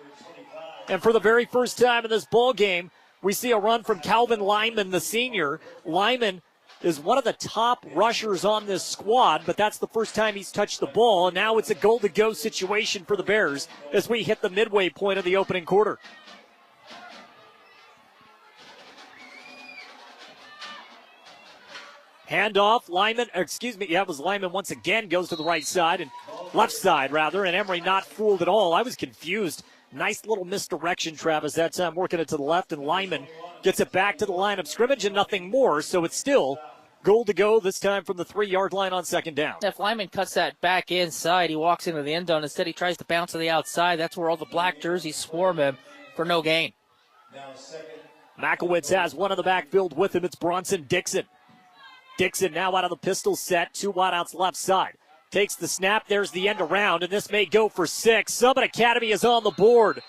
And for the very first time in this ball game, we see a run from Calvin Lyman, the senior. Lyman is one of the top rushers on this squad, but that's the first time he's touched the ball. And now it's a goal-to-go situation for the Bears as we hit the midway point of the opening quarter. Handoff, Lyman, it was Lyman once again, goes to the right side, and left side, rather, and Emery not fooled at all. I was confused. Nice little misdirection, Travis, that time working it to the left, and Lyman gets it back to the line of scrimmage and nothing more, so it's still Goal to go, this time from the 3-yard line on second down. If Lyman cuts that back inside, he walks into the end zone. Instead, he tries to bounce to the outside. That's where all the black jerseys swarm him for no gain. Makowitz has one in the backfield with him. It's Bronson Dixon. Dixon now out of the pistol set. 2 wideouts left side. Takes the snap. There's the end around, and this may go for 6. Summit Academy is on the board.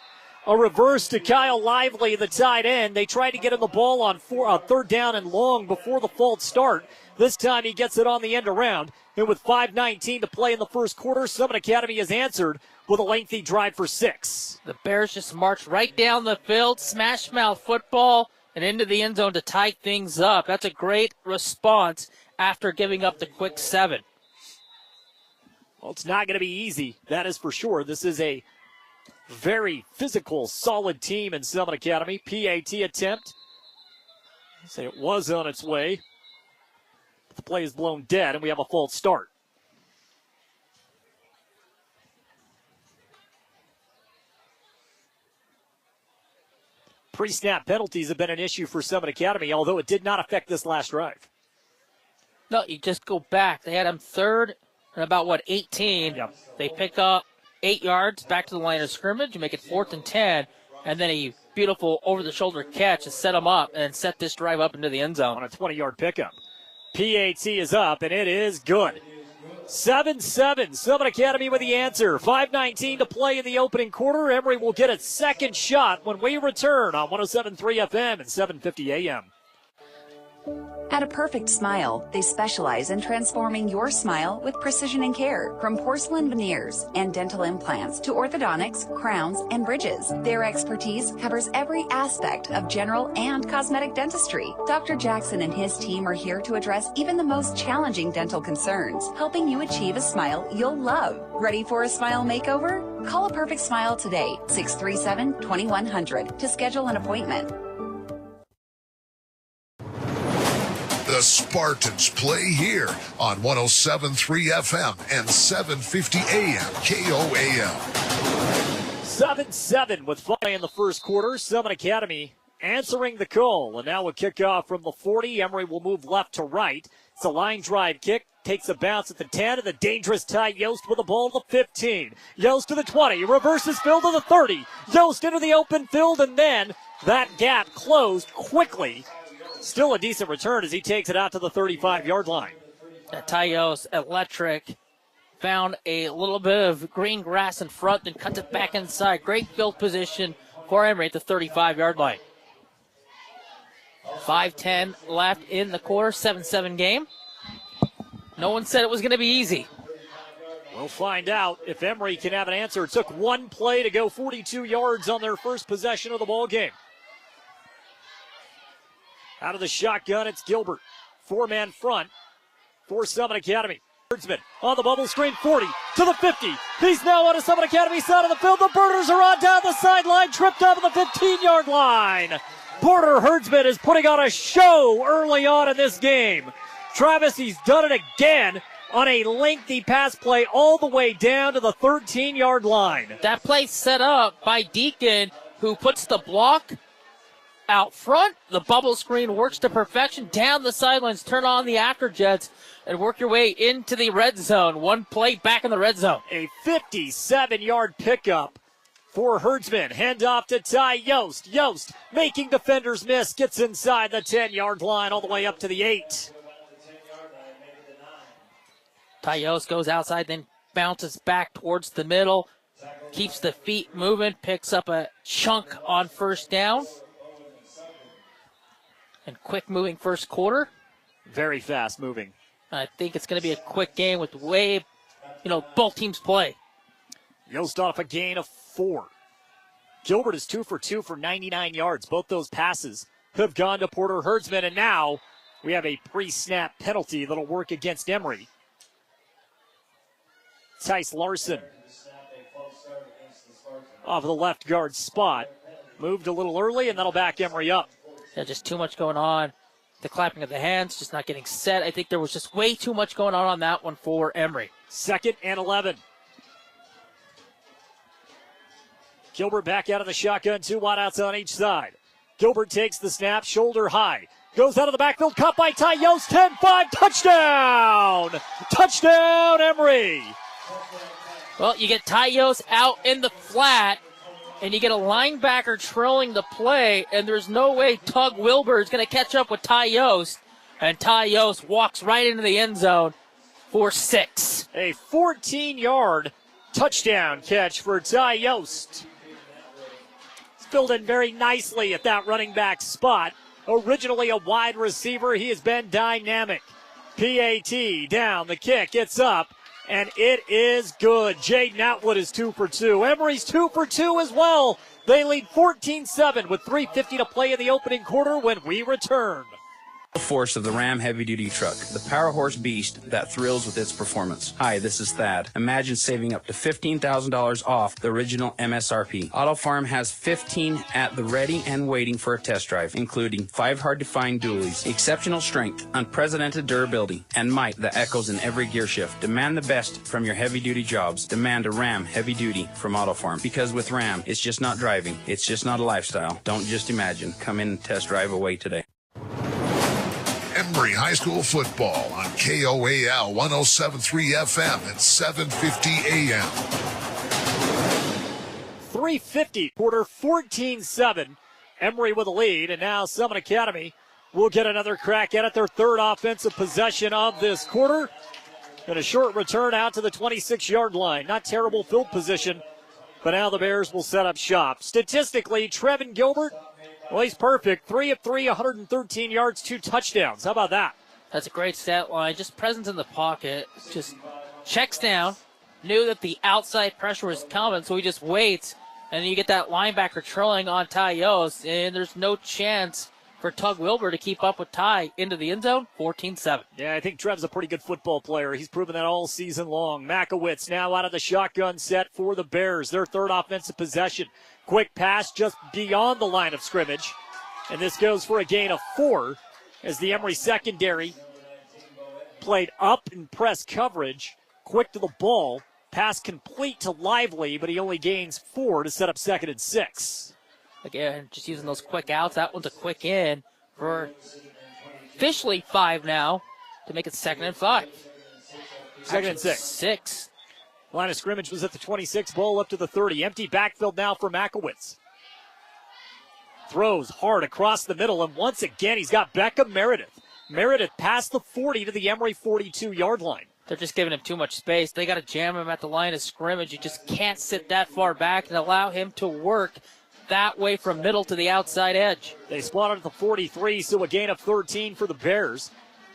A reverse to Kyle Lively, the tight end. They tried to get him the ball on 3rd down and long before the false start. This time he gets it on the end around. And with 5:19 to play in the first quarter, Summit Academy has answered with a lengthy drive for 6. The Bears just marched right down the field, smash mouth football, and into the end zone to tie things up. That's a great response after giving up the quick 7. Well, it's not going to be easy, that is for sure. This is a very physical, solid team in Summit Academy. PAT attempt. Say it was on its way. But the play is blown dead, and we have a false start. Pre-snap penalties have been an issue for Summit Academy, although it did not affect this last drive. No, you just go back. They had him 3rd and about, 18. Yep. They pick up 8 yards back to the line of scrimmage. You make it 4th and 10. And then a beautiful over-the-shoulder catch to set them up and set this drive up into the end zone. On a 20-yard pickup. PAT is up, and it is good. 7-7. Summit Academy with the answer. 5:19 to play in the opening quarter. Emery will get its second shot when we return on 107.3 FM and 750 AM. At A Perfect Smile, they specialize in transforming your smile with precision and care. From porcelain veneers and dental implants to orthodontics, crowns, and bridges, their expertise covers every aspect of general and cosmetic dentistry. Dr. Jackson and his team are here to address even the most challenging dental concerns, helping you achieve a smile you'll love. Ready for a smile makeover? Call A Perfect Smile today, 637-2100, to schedule an appointment. The Spartans play here on 107.3 FM and 750 AM KOAL. 7-7 with 5 in the first quarter. Summit Academy answering the call. And now a kickoff from the 40. Emery will move left to right. It's a line drive kick. Takes a bounce at the 10, and the dangerous Ty Yost with the ball at the 15. Yost to the 20. Reverses field to the 30. Yost into the open field, and then that gap closed quickly. Still a decent return as he takes it out to the 35-yard line. Ty Yost, electric. Found a little bit of green grass in front, then cuts it back inside. Great field position for Emery at the 35-yard line. 5:10 left in the quarter, 7-7 game. No one said it was going to be easy. We'll find out if Emery can have an answer. It took one play to go 42 yards on their first possession of the ball game. Out of the shotgun, it's Gilbert. 4-man front for Summit Academy. Herdsman on the bubble screen, 40 to the 50. He's now on the Summit Academy side of the field. The Birders are on down the sideline, tripped up at the 15-yard line. Porter Herdsman is putting on a show early on in this game. Travis, he's done it again on a lengthy pass play all the way down to the 13-yard line. That play set up by Deacon, who puts the block out front. The bubble screen works to perfection. Down the sidelines, turn on the afterjets, and work your way into the red zone. One play back in the red zone. A 57-yard pickup for Herdsman. Handoff to Ty Yost. Yost making defenders miss. Gets inside the 10-yard line all the way up to the 8. Ty Yost goes outside, then bounces back towards the middle. Keeps the feet moving. Picks up a chunk on first down. And quick moving first quarter. Very fast moving. I think it's going to be a quick game with both teams play. Yost off a gain of 4. Gilbert is 2 for 2 for 99 yards. Both those passes have gone to Porter Herdsman, and now we have a pre-snap penalty that'll work against Emery. Tice Larson off of the left guard spot. Moved a little early, and that'll back Emery up. Yeah, just too much going on. The clapping of the hands, just not getting set. I think there was just way too much going on that one for Emery. 2nd and 11. Gilbert back out of the shotgun, 2 wideouts on each side. Gilbert takes the snap, shoulder high. Goes out of the backfield, caught by Ty Yost, 10-5, touchdown! Touchdown, Emery! Well, you get Ty Yost out in the flat, and you get a linebacker trailing the play, and there's no way Tug Wilbur is going to catch up with Ty Yost, and Ty Yost walks right into the end zone for 6. A 14-yard touchdown catch for Ty Yost. He's filled in very nicely at that running back spot. Originally a wide receiver, he has been dynamic. PAT down, the kick, it's up, and it is good. Jaden Atwood is 2 for 2. Emery's 2 for 2 as well. They lead 14-7 with 3:50 to play in the opening quarter when we return. The force of the Ram heavy-duty truck, the power horse beast that thrills with its performance. Hi, this is Thad. Imagine saving up to $15,000 off the original MSRP. Auto Farm has 15 at the ready and waiting for a test drive, including 5 hard-to-find dualies, exceptional strength, unprecedented durability, and might that echoes in every gear shift. Demand the best from your heavy-duty jobs. Demand a Ram heavy-duty from Auto Farm. Because with Ram, it's just not driving. It's just not a lifestyle. Don't just imagine. Come in and test drive away today. Emery High School football on KOAL 107.3 FM at 750 AM. 3:50, quarter 14-7. Emery with a lead, and now Summit Academy will get another crack at it, their third offensive possession of this quarter. And a short return out to the 26-yard line. Not terrible field position, but now the Bears will set up shop. Statistically, Trevin Gilbert, well, he's perfect. 3 of 3, 113 yards, 2 touchdowns. How about that? That's a great stat line. Just presence in the pocket. Just checks down. Knew that the outside pressure was coming, so he just waits. And you get that linebacker trailing on Ty Yost, and there's no chance for Tug Wilbur to keep up with Ty into the end zone. 14-7. Yeah, I think Trev's a pretty good football player. He's proven that all season long. Makowitz now out of the shotgun set for the Bears. Their third offensive possession. Quick pass just beyond the line of scrimmage. And this goes for a gain of 4 as the Emery secondary played up in press coverage. Quick to the ball. Pass complete to Lively, but he only gains 4 to set up 2nd and 6. Again, just using those quick outs. That one's a quick in for officially 5 now to make it 2nd and 5. 2nd and 6. 6. Line of scrimmage was at the 26, ball up to the 30. Empty backfield now for Makowitz. Throws hard across the middle, and once again he's got Beckham Meredith. Meredith past the 40 to the Emery 42-yard line. They're just giving him too much space. They got to jam him at the line of scrimmage. You just can't sit that far back and allow him to work that way from middle to the outside edge. They spotted at the 43, so a gain of 13 for the Bears.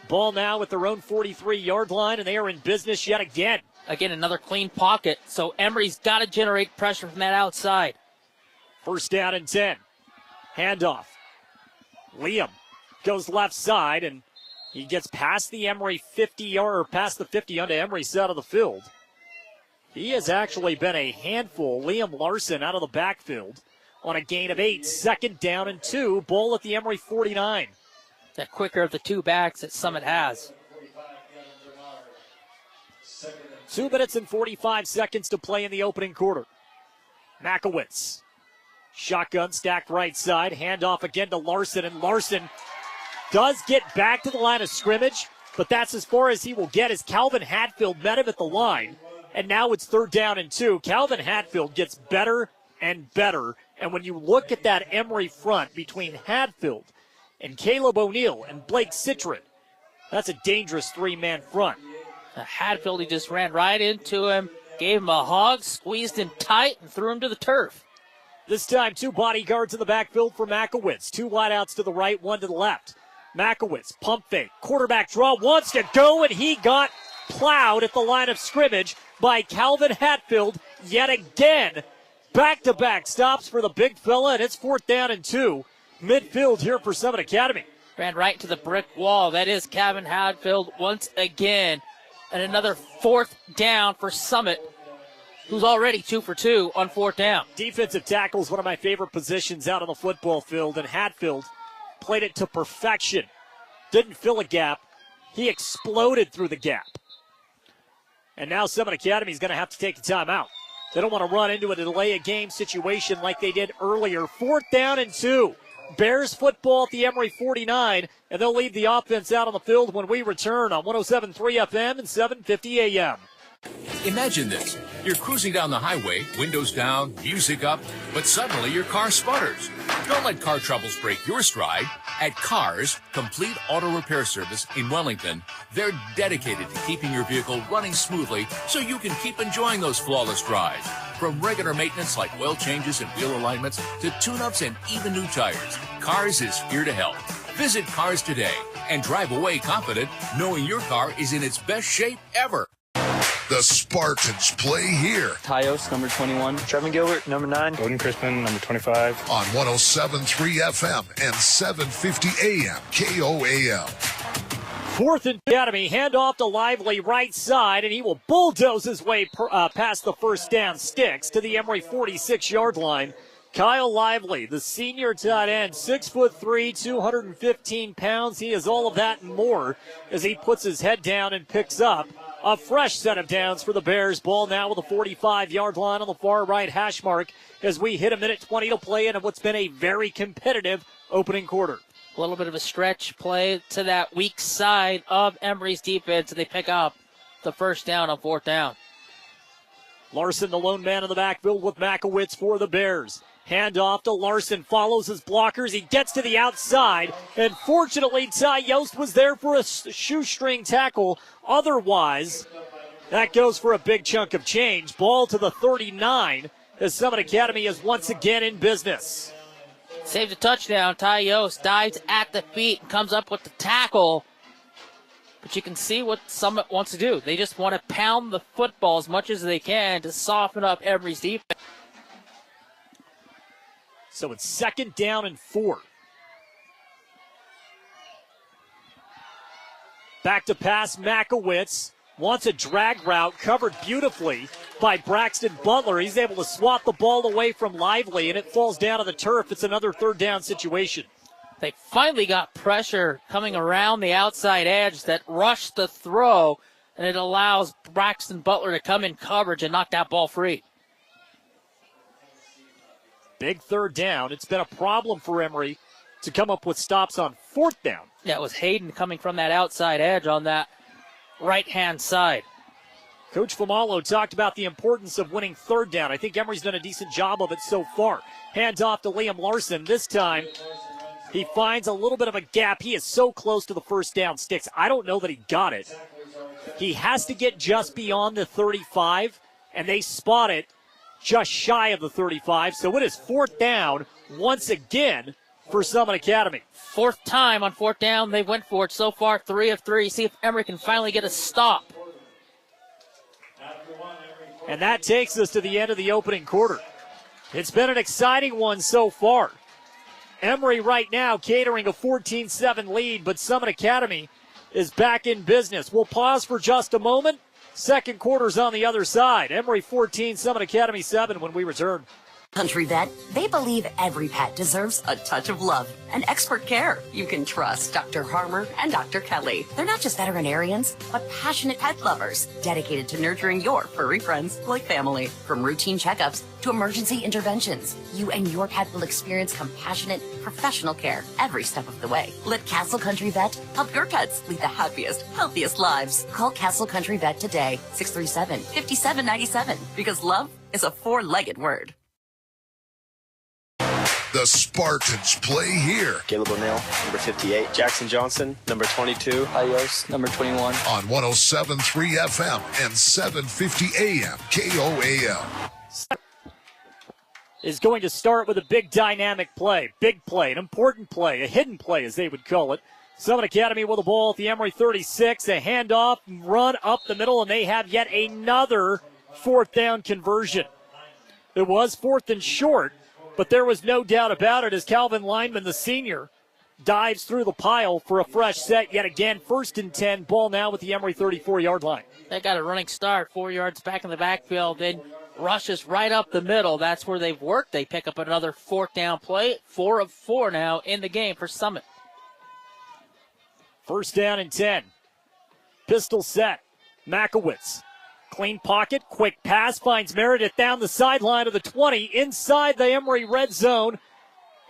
Ball now at their own 43-yard line, and they are in business yet again. Again, another clean pocket, so Emery's got to generate pressure from that outside. 1st down and 10. Handoff. Liam goes left side, and he gets past the Emery 50-yard, or past the 50 onto Emery's side of the field. He has actually been a handful. Liam Larson out of the backfield on a gain of 8. 2nd down and 2. Ball at the Emery 49. The quicker of the 2 backs that Summit has. 2 minutes and 45 seconds to play in the opening quarter. Makowitz. Shotgun stacked right side. Handoff again to Larson, and Larson does get back to the line of scrimmage, but that's as far as he will get as Calvin Hatfield met him at the line. And now it's 3rd down and 2. Calvin Hatfield gets better and better. And when you look at that Emery front between Hatfield and Caleb O'Neill and Blake Citron, that's a dangerous 3-man front. Hatfield, he just ran right into him, gave him a hug, squeezed him tight, and threw him to the turf. This time, 2 bodyguards in the backfield for Makowitz. 2 wideouts to the right, 1 to the left. Makowitz, pump fake, quarterback draw, wants to go, and he got plowed at the line of scrimmage by Calvin Hatfield yet again. Back-to-back stops for the big fella, and it's 4th down and 2. Midfield here for Summit Academy. Ran right into the brick wall. That is Calvin Hatfield once again. And another 4th down for Summit, who's already 2 for 2 on 4th down. Defensive tackle is one of my favorite positions out on the football field, and Hatfield played it to perfection. Didn't fill a gap. He exploded through the gap. And now Summit Academy is going to have to take a timeout. They don't want to run into a delay a game situation like they did earlier. 4th down and 2. Bears football at the Emery 49, and they'll leave the offense out on the field when we return on 107.3 FM and 750 AM. Imagine this. You're cruising down the highway, windows down, music up, but suddenly your car sputters. Don't let car troubles break your stride. At Cars, Complete Auto Repair Service in Wellington, they're dedicated to keeping your vehicle running smoothly so you can keep enjoying those flawless drives. From regular maintenance like oil changes and wheel alignments to tune-ups and even new tires, Cars is here to help. Visit Cars today and drive away confident knowing your car is in its best shape ever. The Spartans play here. Tyos, number 21. Trevin Gilbert, number 9. Gordon Crispin, number 25. On 107.3 FM and 750 AM KOAL. 4th and Academy, handoff to Lively right side, and he will bulldoze his way past the first down sticks to the Emery 46-yard line. Kyle Lively, the senior tight end, 6'3", 215 pounds. He is all of that and more as he puts his head down and picks up a fresh set of downs for the Bears. Ball now with a 45-yard line on the far right hash mark as we hit a minute 20 to play in what's been a very competitive opening quarter. A little bit of a stretch play to that weak side of Emery's defense, and they pick up the first down on 4th down. Larson, the lone man in the backfield with Makowitz for the Bears. Handoff to Larson, follows his blockers. He gets to the outside, and fortunately, Ty Yost was there for a shoestring tackle. Otherwise, that goes for a big chunk of change. Ball to the 39 as Summit Academy is once again in business. Saves a touchdown. Ty Yost dives at the feet and comes up with the tackle. But you can see what Summit wants to do. They just want to pound the football as much as they can to soften up Emery's defense. So it's 2nd down and 4. Back to pass, Makowitz wants a drag route covered beautifully by Braxton Butler. He's able to swat the ball away from Lively, and it falls down to the turf. It's another 3rd down situation. They finally got pressure coming around the outside edge that rushed the throw, and it allows Braxton Butler to come in coverage and knock that ball free. Big 3rd down. It's been a problem for Emery to come up with stops on 4th down. Yeah, it was Hayden coming from that outside edge on that right-hand side. Coach Famalo talked about the importance of winning 3rd down. I think Emery's done a decent job of it so far. Hands off to Liam Larson. This time, he finds a little bit of a gap. He is so close to the first down sticks. I don't know that he got it. He has to get just beyond the 35, and they spot it just shy of the 35. So it is 4th down once again for Summit Academy. 4th time on 4th down. They went for it so far, 3 of 3. See if Emery can finally get a stop. And that takes us to the end of the opening quarter. It's been an exciting one so far. Emery right now catering a 14-7 lead, but Summit Academy is back in business. We'll pause for just a moment. Second quarter's on the other side. Emery 14, Summit Academy 7 when we return. Country Vet, they believe every pet deserves a touch of love and expert care. You can trust Dr. Harmer and Dr. Kelly. They're not just veterinarians, but passionate pet lovers, dedicated to nurturing your furry friends like family. From routine checkups to emergency interventions, you and your pet will experience compassionate, professional care every step of the way. Let Castle Country Vet help your pets lead the happiest, healthiest lives. Call Castle Country Vet today, 637-5797, because love is a 4-legged word. The Spartans play here. Caleb O'Neill, number 58. Jackson Johnson, number 22. Ayos, number 21. On 107.3 FM and 750 AM KOAL. Is going to start with a big dynamic play. Big play, an important play, a hidden play as they would call it. Summit Academy with the ball at the Emery 36. A handoff, run up the middle, and they have yet another 4th down conversion. It was 4th and short, but there was no doubt about it as Calvin Lineman, the senior, dives through the pile for a fresh set yet again. 1st and 10, ball now with the Emery 34-yard line. They got a running start, 4 yards back in the backfield, then rushes right up the middle. That's where they've worked. They pick up another 4th down play. 4 of 4 now in the game for Summit. 1st down and 10. Pistol set. Makowitz. Clean pocket, quick pass, finds Meredith down the sideline of the 20, inside the Emery red zone.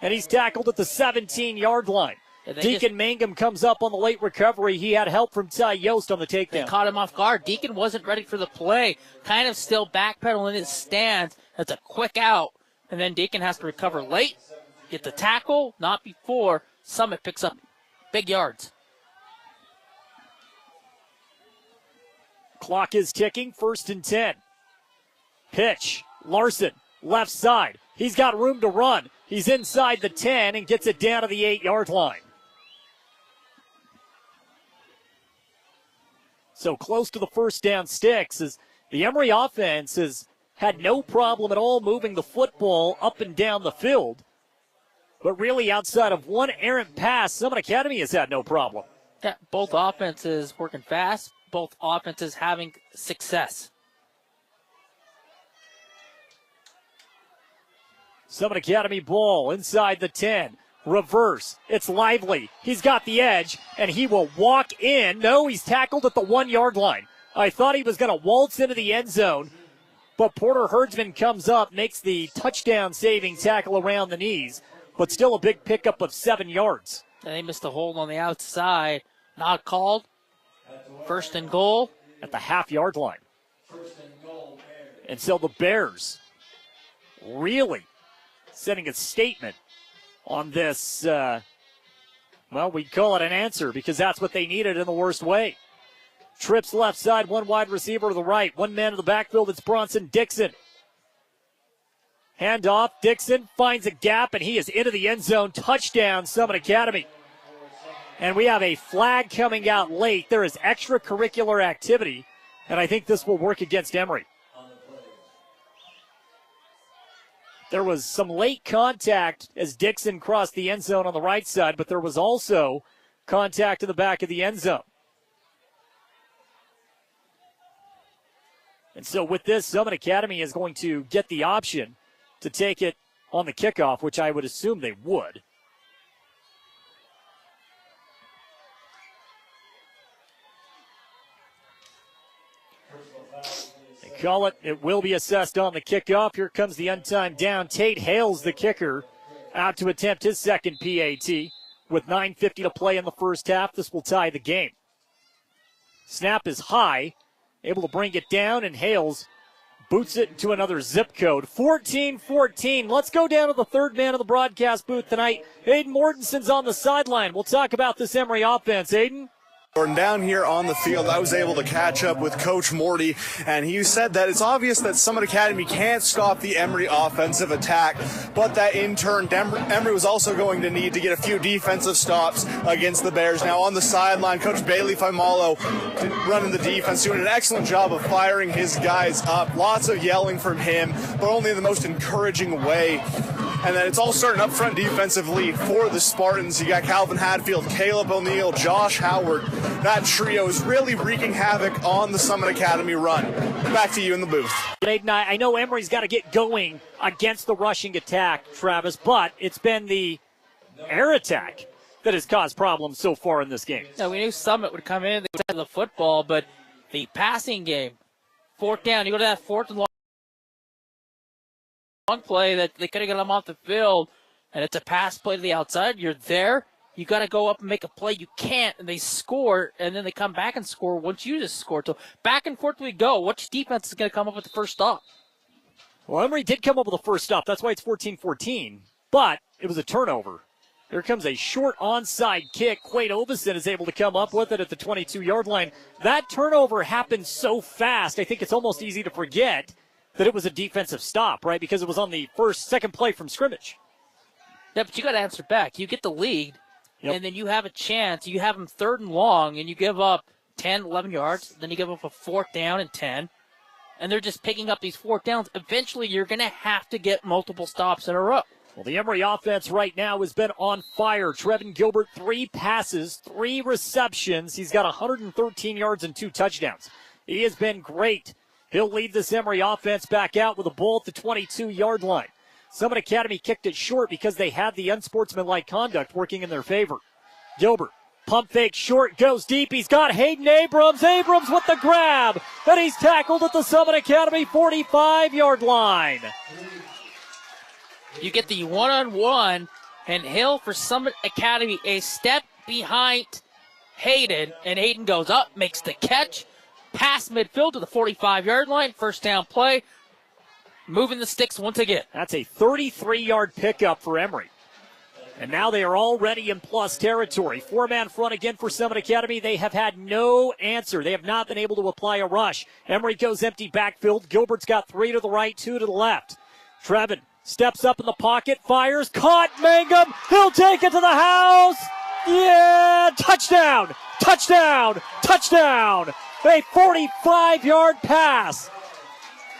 and he's tackled at the 17-yard line. Deacon Mangum comes up on the late recovery. He had help from Ty Yost on the takedown. They caught him off guard. Deacon wasn't ready for the play, kind of still backpedaling in his stance. That's a quick out, and then Deacon has to recover late, get the tackle, not before. Summit picks up big yards. Clock is ticking, 1st and 10. Pitch, Larson, left side. He's got room to run. He's inside the 10 and gets it down to the 8-yard line. So close to the first down sticks as the Emery offense has had no problem at all moving the football up and down the field. But really outside of one errant pass, Summit Academy has had no problem. Yeah, both offenses working fast, both offenses having success. Summit Academy ball inside the 10. Reverse. It's Lively. He's got the edge, and he will walk in. No, he's tackled at the 1-yard line. I thought he was going to waltz into the end zone, but Porter Herdsman comes up, makes the touchdown-saving tackle around the knees, but still a big pickup of 7 yards. And they missed a hold on the outside. Not called. 1st and goal. At the half-yard line. And so the Bears really setting a statement on this, well, we'd call it an answer because that's what they needed in the worst way. Trips left side, one wide receiver to the right. One man in the backfield, it's Bronson Dixon. Handoff, Dixon finds a gap, and he is into the end zone. Touchdown, Summit Academy. And we have a flag coming out late. There is extracurricular activity, and I think this will work against Emery. There was some late contact as Dixon crossed the end zone on the right side, but there was also contact in the back of the end zone. And so with this, Summit Academy is going to get the option to take it on the kickoff, which I would assume they would. Call it. It will be assessed on the kickoff. Here comes the untimed down. Tate Hales, the kicker, out to attempt his second PAT with 9:50 to play in the first half. This will tie the game. Snap is high, able to bring it down, and Hales boots it into another zip code. 14-14. Let's go down to the third man of the broadcast booth tonight. Aiden Mortenson's on the sideline. We'll talk about this Emery offense. Aiden? Down here on the field, I was able to catch up with Coach Morty, and he said that it's obvious that Summit Academy can't stop the Emery offensive attack, but that in turn, Emery was also going to need to get a few defensive stops against the Bears. Now on the sideline, Coach Bailey Faimalo running the defense, doing an excellent job of firing his guys up. Lots of yelling from him, but only in the most encouraging way. And then it's all starting up front defensively for the Spartans. You got Calvin Hadfield, Caleb O'Neill, Josh Howard. That trio is really wreaking havoc on the Summit Academy run. Back to you in the booth. Aiden, I know Emery's got to get going against the rushing attack, Travis, but it's been the air attack that has caused problems so far in this game. Yeah, we knew Summit would come in, they would have the football, but the passing game, 4th down, you go to that 4th and long play that they could have got them off the field, and it's a pass play to the outside. You're there. You got to go up and make a play. You can't, and they score, and then they come back and score once you just scored. So back and forth we go. Which defense is going to come up with the first stop? Well, Emery did come up with the first stop. That's why it's 14-14, but it was a turnover. Here comes a short onside kick. Quade Oveson is able to come up with it at the 22-yard line. That turnover happened so fast, I think it's almost easy to forget that it was a defensive stop, right? Because it was on the second play from scrimmage. Yeah, but you got to answer back. You get the lead, and then you have a chance. You have them 3rd and long, and you give up 10, 11 yards. Then you give up a 4th down and 10. And they're just picking up these 4th downs. Eventually, you're going to have to get multiple stops in a row. Well, the Emery offense right now has been on fire. Trevin Gilbert, 3 passes, 3 receptions. He's got 113 yards and 2 touchdowns. He has been great. He'll lead this Emery offense back out with a ball at the 22-yard line. Summit Academy kicked it short because they had the unsportsmanlike conduct working in their favor. Gilbert, pump fake short, goes deep. He's got Hayden Abrams. Abrams with the grab. And he's tackled at the Summit Academy 45-yard line. You get the one-on-one And Hill for Summit Academy, a step behind Hayden. And Hayden goes up, makes the catch, past midfield to the 45-yard line. First down play. Moving the sticks once again. That's a 33-yard pickup for Emery. And now they are already in plus territory. Four-man front again for Summit Academy. They have had no answer. They have not been able to apply a rush. Emery goes empty backfield. Gilbert's got 3 to the right, 2 to the left. Trevin steps up in the pocket, fires, caught, Mangum. He'll take it to the house. Yeah, touchdown, touchdown, touchdown. A 45-yard pass.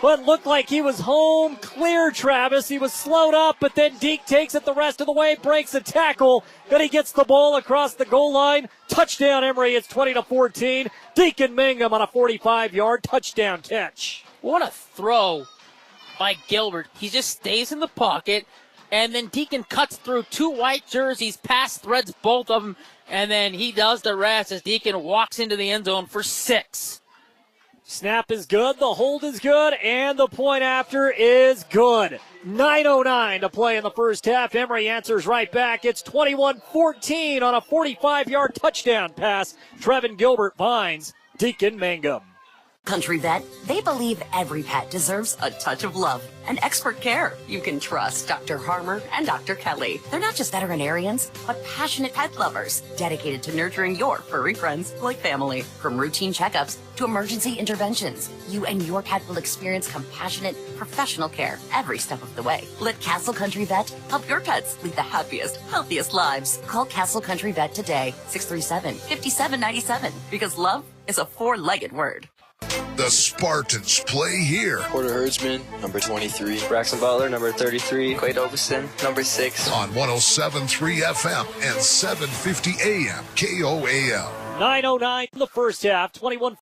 But looked like he was home clear, Travis. He was slowed up, but then Deke takes it the rest of the way, breaks a tackle, then he gets the ball across the goal line. Touchdown, Emery. It's 20-14. Deacon Mangum on a 45-yard touchdown catch. What a throw by Gilbert. He just stays in the pocket, and then Deacon cuts through 2 white jerseys, pass threads both of them, and then he does the rest as Deacon walks into the end zone for 6. Snap is good, the hold is good, and the point after is good. 9:09 to play in the first half. Emery answers right back. It's 21-14 on a 45-yard touchdown pass. Trevin Gilbert finds Deacon Mangum. Country Vet, they believe every pet deserves a touch of love and expert care. You can trust Dr. Harmer and Dr. Kelly. They're not just veterinarians, but passionate pet lovers, dedicated to nurturing your furry friends like family. From routine checkups to emergency interventions, you and your pet will experience compassionate, professional care every step of the way. Let Castle Country Vet help your pets lead the happiest, healthiest lives. Call Castle Country Vet today, 637-5797, because love is a 4-legged word. The Spartans play here. Porter Herdsman, number 23. Braxton Butler, number 33. Quade Oveson, number 6. On 107.3 FM and 750 AM KOAL. 9:09 in the first half. 21-14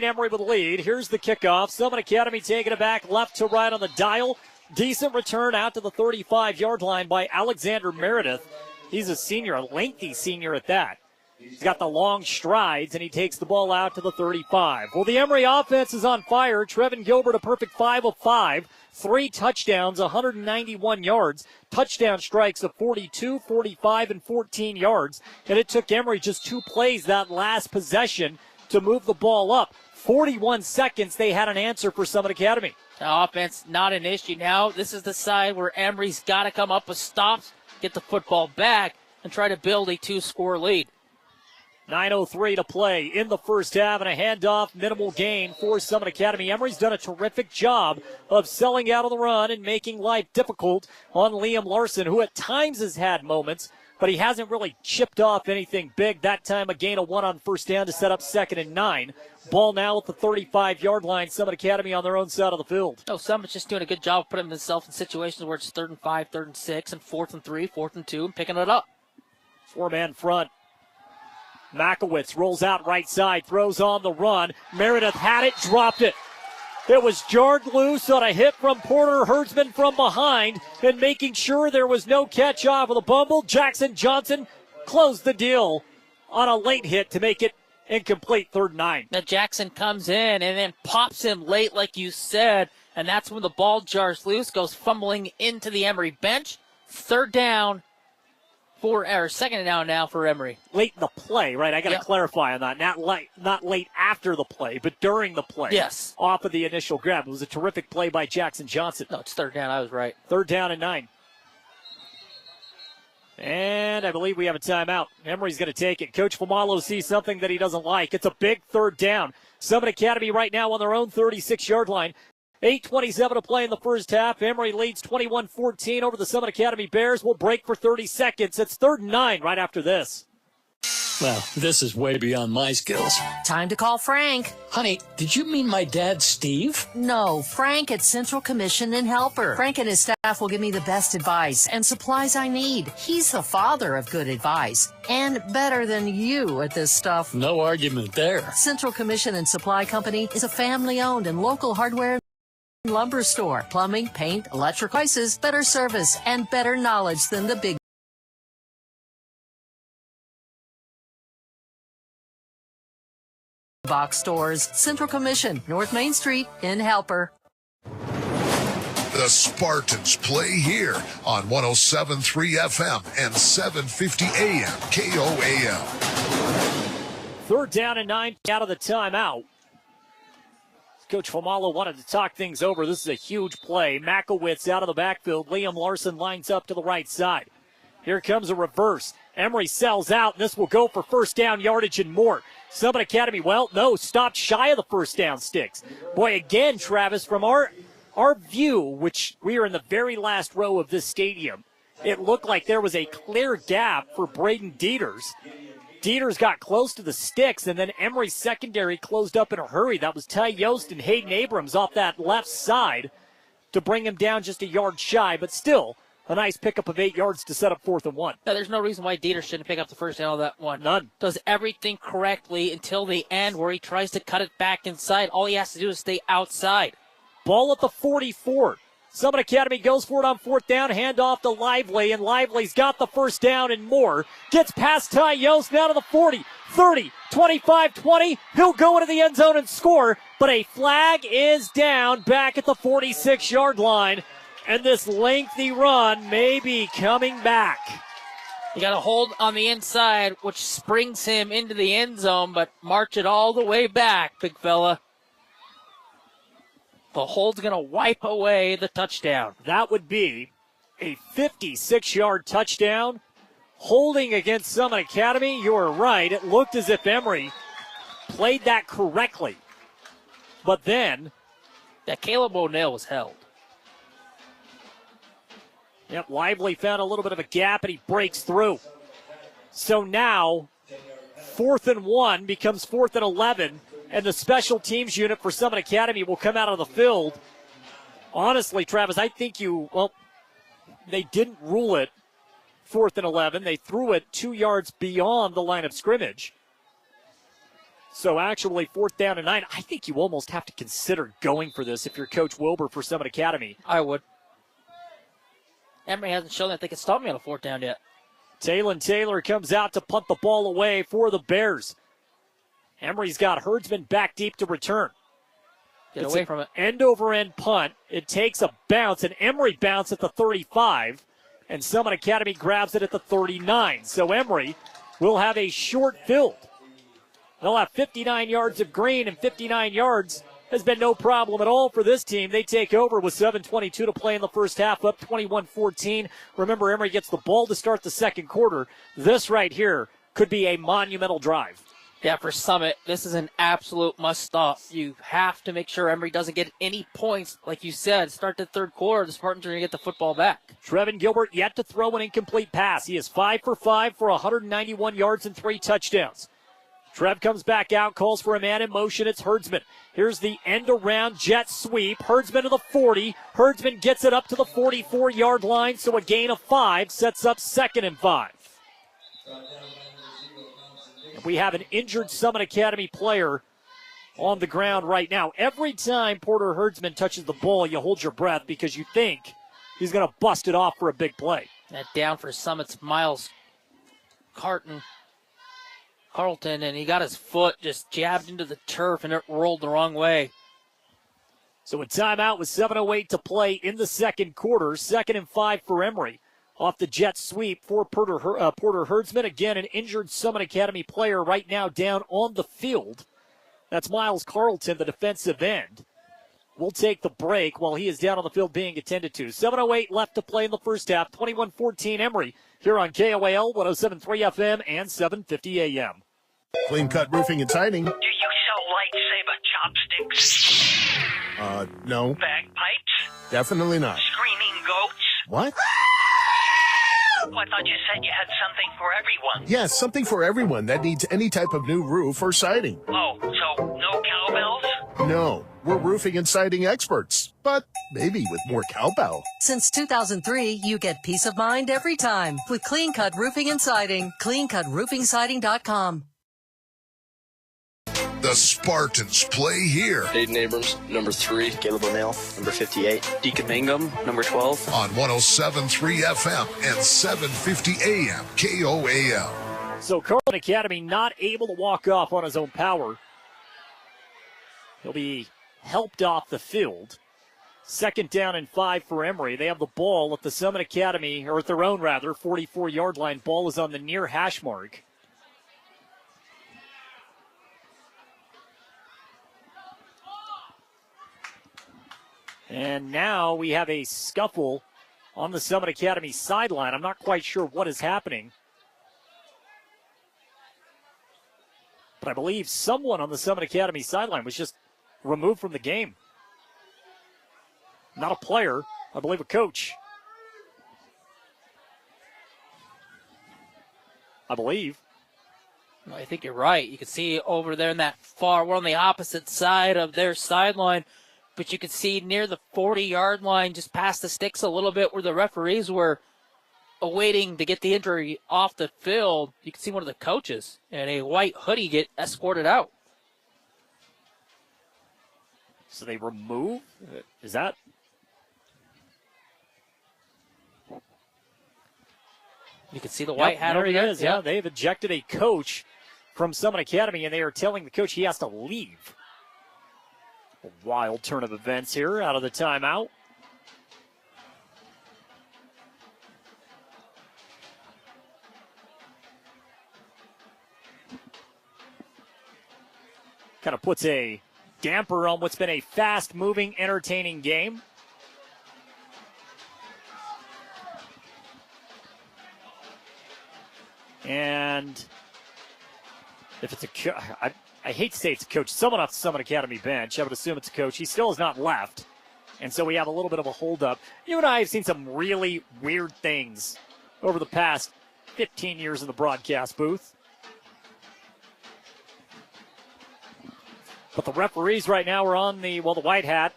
Emery with the lead. Here's the kickoff. Summit Academy taking it back left to right on the dial. Decent return out to the 35-yard line by Alexander Meredith. He's a senior, a lengthy senior at that. He's got the long strides, and he takes the ball out to the 35. Well, the Emery offense is on fire. Trevin Gilbert, a perfect 5 of 5. 3 touchdowns, 191 yards. Touchdown strikes of 42, 45, and 14 yards. And it took Emery just 2 plays that last possession to move the ball up. 41 seconds, they had an answer for Summit Academy. The offense, not an issue now. This is the side where Emery's got to come up with stops, get the football back, and try to build a 2-score lead. 9:03 to play in the first half, and a handoff, minimal gain for Summit Academy. Emery's done a terrific job of selling out on the run and making life difficult on Liam Larson, who at times has had moments, but he hasn't really chipped off anything big. That time a gain of 1 on first down to set up 2nd and 9. Ball now at the 35-yard line. Summit Academy on their own side of the field. Oh, Summit's just doing a good job of putting himself in situations where it's 3rd and 5, 3rd and 6, and 4th and 3, 4th and 2, and picking it up. 4-man front. Makowitz rolls out right side, throws on the run. Meredith had it, dropped it. It was jarred loose on a hit from Porter Herdsman from behind, and making sure there was no catch off of the bumble. Jackson Johnson closed the deal on a late hit to make it incomplete, 3rd and 9. Now Jackson comes in and then pops him late, like you said, and that's when the ball jars loose, goes fumbling into the Emery bench. 2nd down now for Emery. Late in the play, right? I got to clarify on that. Not late after the play, but during the play. Yes. Off of the initial grab. It was a terrific play by Jackson Johnson. No, it's 3rd down. I was right. 3rd down and 9. And I believe we have a timeout. Emery's going to take it. Coach Famalo sees something that he doesn't like. It's a big 3rd down. Summit Academy right now on their own 36-yard line. 8:27 to play in the first half. Emery leads 21-14 over the Summit Academy Bears. We'll break for 30 seconds. It's 3rd and 9 right after this. Well, this is way beyond my skills. Time to call Frank. Honey, did you mean my dad, Steve? No, Frank at Central Commission and Helper. Frank and his staff will give me the best advice and supplies I need. He's the father of good advice and better than you at this stuff. No argument there. Central Commission and Supply Company is a family-owned and local hardware lumber store. Plumbing, paint, electric prices, better service, and better knowledge than the big box stores. Central Commission, North Main Street in Helper. The The Spartans play here on 107.3 FM and 750 AM KOAL. 3rd down and 9 out of the timeout. Coach Famalo wanted to talk things over. This is a huge play. Makowitz out of the backfield. Liam Larson lines up to the right side. Here comes a reverse. Emery sells out, and this will go for first down yardage and more. Summit Academy, well, no, stopped shy of the first down sticks. Boy, again, Travis, from our view, which we are in the very last row of this stadium, it looked like there was a clear gap for Braden Dieters. Dieters got close to the sticks, and then Emery's secondary closed up in a hurry. That was Ty Yost and Hayden Abrams off that left side to bring him down just a yard shy, but still a nice pickup of 8 yards to set up 4th and 1. No, there's no reason why Dieters shouldn't pick up the first down on that one. None. Does everything correctly until the end where he tries to cut it back inside. All he has to do is stay outside. Ball at the 44. Summit Academy goes for it on 4th down, hand off to Lively, and Lively's got the first down and more. Gets past Ty Yost, now to the 40, 30, 25, 20. He'll go into the end zone and score, but a flag is down back at the 46-yard line, and this lengthy run may be coming back. You got a hold on the inside, which springs him into the end zone, but march it all the way back, big fella. The hold's going to wipe away the touchdown. That would be a 56-yard touchdown. Holding against Summit Academy, you're right. It looked as if Emery played that correctly. But then, that Caleb O'Neill was held. Yep, Lively found a little bit of a gap, and he breaks through. So now, 4th and 1 becomes 4th and 11. And the special teams unit for Summit Academy will come out of the field. Honestly, Travis, I think they didn't rule it 4th and 11. They threw it 2 yards beyond the line of scrimmage. So actually, 4th down and 9. I think you almost have to consider going for this if you're Coach Wilbur for Summit Academy. I would. Emery hasn't shown that they can stop me on a 4th down yet. Taylon Taylor comes out to punt the ball away for the Bears. Emery's got Herdsman back deep to return. Get away from it. End-over-end punt. It takes a bounce, an Emery bounce at the 35, and Summit Academy grabs it at the 39. So Emery will have a short field. They'll have 59 yards of green, and 59 yards has been no problem at all for this team. They take over with 7:22 to play in the first half, up 21-14. Remember, Emery gets the ball to start the second quarter. This right here could be a monumental drive. Yeah, for Summit, this is an absolute must-stop. You have to make sure Emery doesn't get any points. Like you said, start the third quarter, the Spartans are going to get the football back. Trevin Gilbert yet to throw an incomplete pass. He is 5 for 5 for 191 yards and 3 touchdowns. Trev comes back out, calls for a man in motion. It's Herdsman. Here's the end-around jet sweep. Herdsman to the 40. Herdsman gets it up to the 44-yard line, so a gain of 5 sets up 2nd and 5. We have an injured Summit Academy player on the ground right now. Every time Porter Herdsman touches the ball, you hold your breath because you think he's going to bust it off for a big play. That down for Summit's Miles Carlton, and he got his foot just jabbed into the turf, and it rolled the wrong way. So a timeout with 7:08 to play in the second quarter. 2nd and 5 for Emery. Off the jet sweep for Porter Herdsman. Again, an injured Summit Academy player right now down on the field. That's Miles Carlton, the defensive end. We'll take the break while he is down on the field being attended to. 7:08 left to play in the first half. 21-14 Emery here on KOAL 107.3 FM and 750 AM. Clean Cut Roofing and Siding. Do you sell lightsaber chopsticks? No. Bagpipes? Definitely not. Screaming goats? What? Oh, I thought you said you had something for everyone. Yes, something for everyone that needs any type of new roof or siding. Oh, so no cowbells? No, we're roofing and siding experts, but maybe with more cowbell. Since 2003, you get peace of mind every time with Clean Cut Roofing and Siding. CleanCutRoofingSiding.com. The Spartans play here. Jaden Abrams, number 3. Caleb O'Neill, number 58. Deacon Mangum, number 12. On 107.3 FM and 750 AM KOAL. So Carlton Academy not able to walk off on his own power. He'll be helped off the field. Second down and 5 for Emery. They have the ball at the Summit Academy, or at their own, 44-yard line. Ball is on the near hash mark. And now we have a scuffle on the Summit Academy sideline. I'm not quite sure what is happening, but I believe someone on the Summit Academy sideline was just removed from the game. Not a player, I believe a coach. I believe. I think you're right. You can see over there in that far, we're on the opposite side of their sideline, but you can see near the 40-yard line, just past the sticks a little bit where the referees were awaiting to get the injury off the field. You can see one of the coaches in a white hoodie get escorted out. So they remove? Is that? You can see the white hat over there. There he is. Yeah, they've ejected a coach from Summit Academy, and they are telling the coach he has to leave. A wild turn of events here out of the timeout. Kind of puts a damper on what's been a fast-moving, entertaining game. And if it's I hate to say it's a coach, someone off the Summit Academy bench, I would assume it's a coach. He still has not left. And so we have a little bit of a holdup. You and I have seen some really weird things over the past 15 years in the broadcast booth. But the referees right now are on the white hat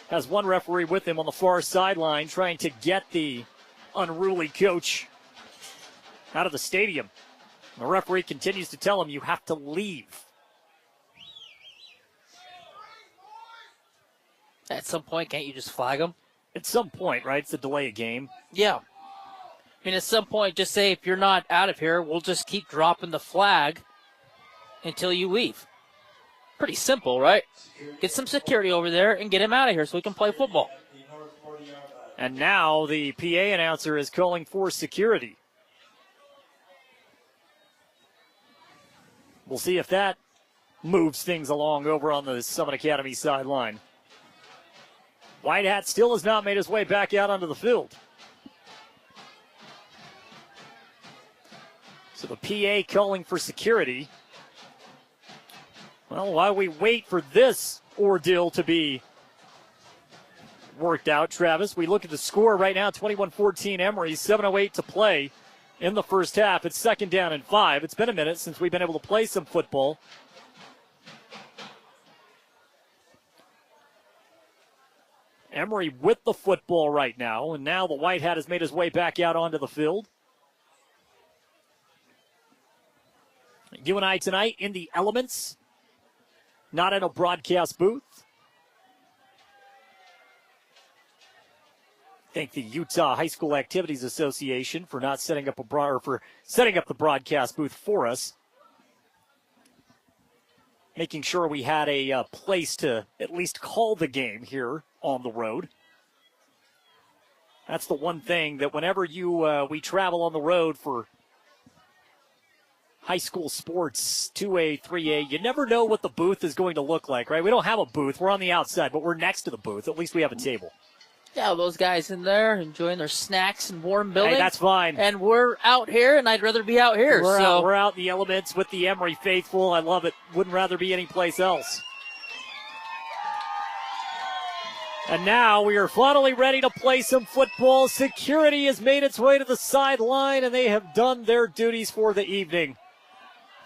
has one referee with him on the far sideline trying to get the unruly coach out of the stadium. The referee continues to tell him, you have to leave. At some point, can't you just flag him? At some point, right? It's a delay of game. Yeah. I mean, at some point, just say, if you're not out of here, we'll just keep dropping the flag until you leave. Pretty simple, right? Get some security over there and get him out of here so we can play football. And now the PA announcer is calling for security. We'll see if that moves things along over on the Summit Academy sideline. White Hat still has not made his way back out onto the field. So the PA calling for security. Well, while we wait for this ordeal to be worked out, Travis, we look at the score right now, 21-14 Emery, 7:08 to play in the first half. It's second down and 5. It's been a minute since we've been able to play some football. Emery with the football right now, and now the White Hat has made his way back out onto the field. You and I tonight in the elements, not in a broadcast booth. Thank the Utah High School Activities Association for not setting up setting up the broadcast booth for us. Making sure we had a place to at least call the game here on the road. That's the one thing that whenever we travel on the road for high school sports, 2A, 3A, you never know what the booth is going to look like, right? We don't have a booth. We're on the outside, but we're next to the booth. At least we have a table. Yeah, those guys in there enjoying their snacks and warm buildings. Hey, that's fine. And we're out here, and I'd rather be out here. We're out in the elements with the Emery faithful. I love it. Wouldn't rather be anyplace else. And now we are finally ready to play some football. Security has made its way to the sideline, and they have done their duties for the evening.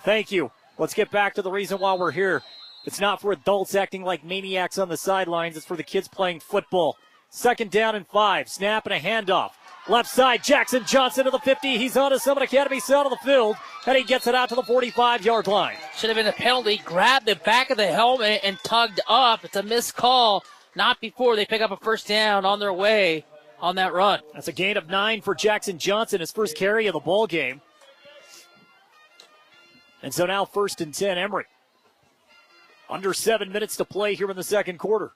Thank you. Let's get back to the reason why we're here. It's not for adults acting like maniacs on the sidelines. It's for the kids playing football. Second down and 5. Snap and a handoff. Left side, Jackson Johnson to the 50. He's on to Summit Academy side of the field, and he gets it out to the 45-yard line. Should have been a penalty. Grabbed the back of the helmet and tugged up. It's a missed call. Not before they pick up a first down on their way on that run. That's a gain of 9 for Jackson Johnson, his first carry of the ball game. And so now 1st and 10, Emery. Under 7 minutes to play here in the second quarter.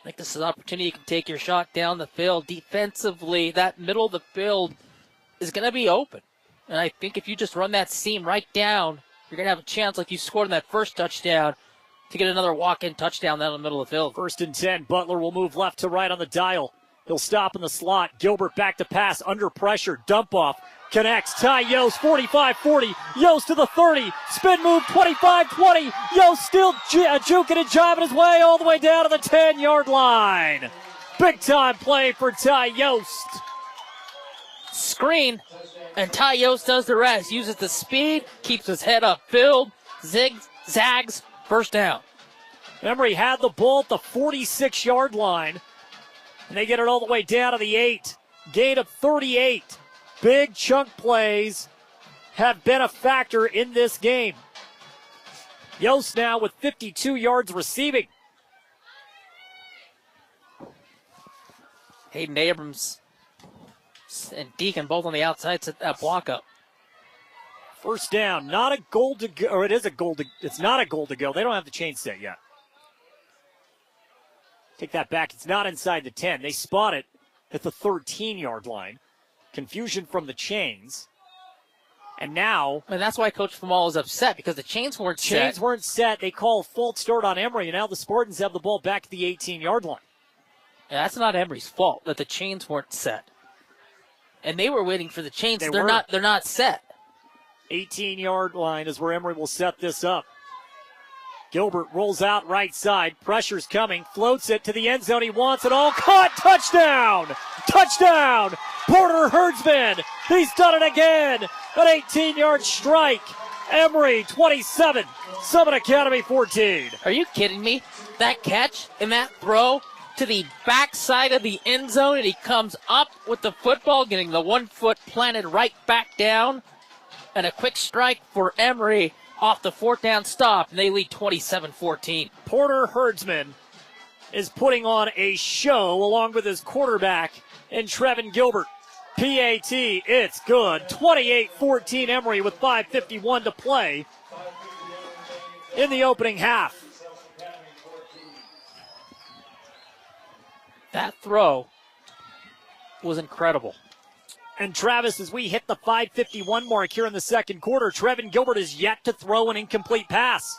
think this is an opportunity you can take your shot down the field. Defensively, that middle of the field is going to be open. And I think if you just run that seam right down, you're going to have a chance like you scored in that first touchdown to get another walk-in touchdown down in the middle of the field. 1st and 10. Butler will move left to right on the dial. He'll stop in the slot. Gilbert back to pass, under pressure. Dump off. Connects. Ty Yost, 45-40. Yost to the 30. Spin move, 25-20. Yost still juking and jiving his way all the way down to the 10-yard line. Big-time play for Ty Yost. Screen, and Ty Yost does the rest. Uses the speed, keeps his head upfield, zags, first down. Emery had the ball at the 46-yard line, and they get it all the way down to the 8. Gain of 38. Big chunk plays have been a factor in this game. Yost now with 52 yards receiving. Hayden Abrams and Deacon both on the outside set that block up. First down, not a goal to go, or it is a goal to, it's not a goal to go. They don't have the chain set yet. Take that back, it's not inside the 10. They spot it at the 13-yard line. Confusion from the chains. And now... And that's why Coach Famal is upset, because the chains weren't set. Chains weren't set. They call a false start on Emery, and now the Spartans have the ball back at the 18-yard line. Yeah, that's not Emery's fault that the chains weren't set. And they were waiting for the chains. They're not set. 18-yard line is where Emery will set this up. Gilbert rolls out right side. Pressure's coming. Floats it to the end zone. He wants it all. Caught. Touchdown. Touchdown. Porter Herdsman. He's done it again. An 18-yard strike. Emery 27. Summit Academy 14. Are you kidding me? That catch and that throw to the backside of the end zone, and he comes up with the football, getting the 1 foot planted right back down. And a quick strike for Emery off the 4th down stop, and they lead 27-14. Porter Herdsman is putting on a show along with his quarterback and Trevin Gilbert. PAT, it's good. 28-14 Emery with 5:51 to play in the opening half. That throw was incredible. And Travis, as we hit the 5:51 mark here in the second quarter, Trevin Gilbert is yet to throw an incomplete pass.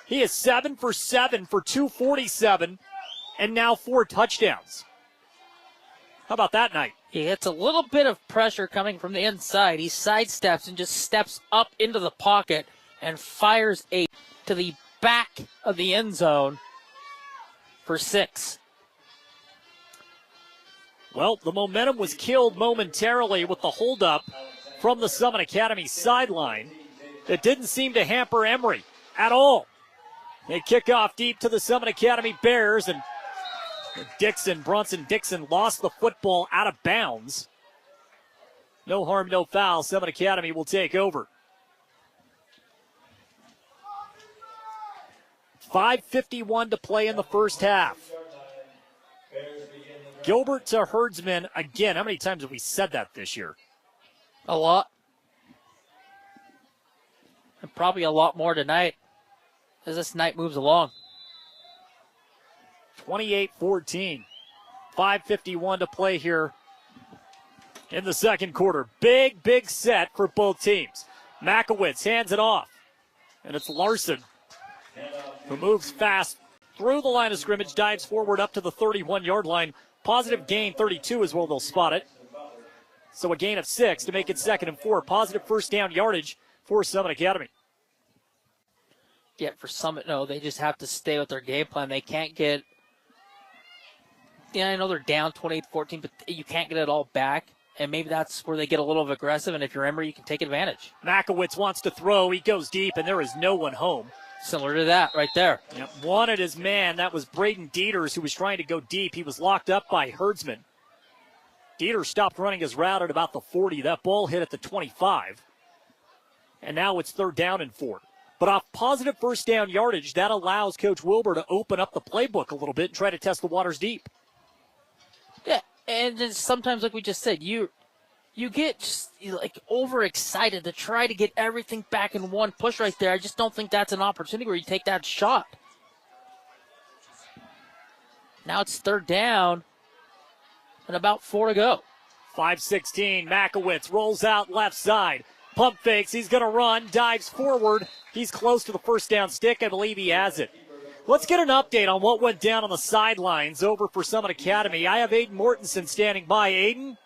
He is 7 for 7 for 247 and now 4 touchdowns. How about that night? He gets a little bit of pressure coming from the inside. He sidesteps and just steps up into the pocket and fires a to the back of the end zone for 6. Well, the momentum was killed momentarily with the holdup from the Summit Academy sideline. It didn't seem to hamper Emery at all. They kick off deep to the Summit Academy Bears, and Bronson Dixon lost the football out of bounds. No harm, no foul. Summit Academy will take over. 5:51 to play in the first half. Gilbert to Herdsman again. How many times have we said that this year? A lot. And probably a lot more tonight as this night moves along. 28-14. 5:51 to play here in the second quarter. Big set for both teams. Makowitz hands it off. And it's Larson who moves fast through the line of scrimmage, dives forward up to the 31-yard line. Positive gain 32 is where they'll spot it. So a gain of 6 to make it 2nd and 4. Positive first down yardage for Summit Academy. Yeah, for Summit, no, they just have to stay with their game plan. They can't get... Yeah, I know they're down 28-14, but you can't get it all back. And maybe that's where they get a little aggressive, and if you're Emery, you can take advantage. Makowitz wants to throw. He goes deep, and there is no one home. Similar to that right there. Yep. Wanted his man. That was Braden Dieters, who was trying to go deep. He was locked up by Herdsman. Dieters stopped running his route at about the 40. That ball hit at the 25. And now it's 3rd down and 4. But off positive first down yardage, that allows Coach Wilbur to open up the playbook a little bit and try to test the waters deep. Yeah, and then sometimes, like we just said, you get just like overexcited to try to get everything back in one push right there. I just don't think that's an opportunity where you take that shot. Now it's 3rd down and about 4 to go. 5:16, Makowitz rolls out left side. Pump fakes, he's going to run, dives forward. He's close to the first down stick. I believe he has it. Let's get an update on what went down on the sidelines over for Summit Academy. I have Aiden Mortensen standing by. Aiden?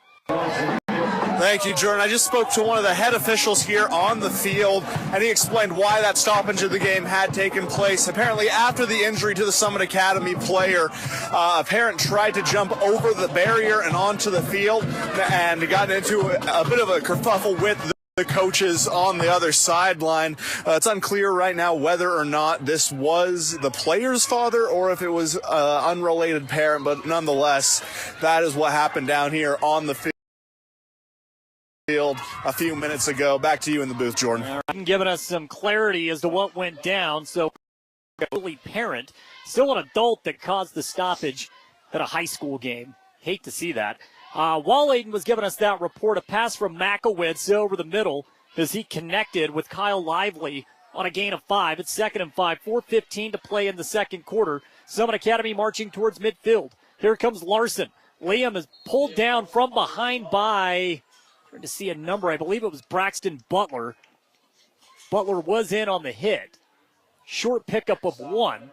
Thank you, Jordan. I just spoke to one of the head officials here on the field, and he explained why that stoppage of the game had taken place. Apparently, after the injury to the Summit Academy player, a parent tried to jump over the barrier and onto the field and got into a bit of a kerfuffle with the coaches on the other sideline. It's unclear right now whether or not this was the player's father or if it was an unrelated parent, but nonetheless, that is what happened down here on the field a few minutes ago. Back to you in the booth, Jordan. Giving us some clarity as to what went down. So, parent, still an adult that caused the stoppage at a high school game. Hate to see that. While Aiden was giving us that report, a pass from Makowitz over the middle as he connected with Kyle Lively on a gain of 5. It's 2nd and 5. 4:15 to play in the second quarter. Summit Academy marching towards midfield. Here comes Larson. Liam is pulled down from behind by, trying to see a number, I believe it was Braxton Butler. Butler was in on the hit. Short pickup of 1.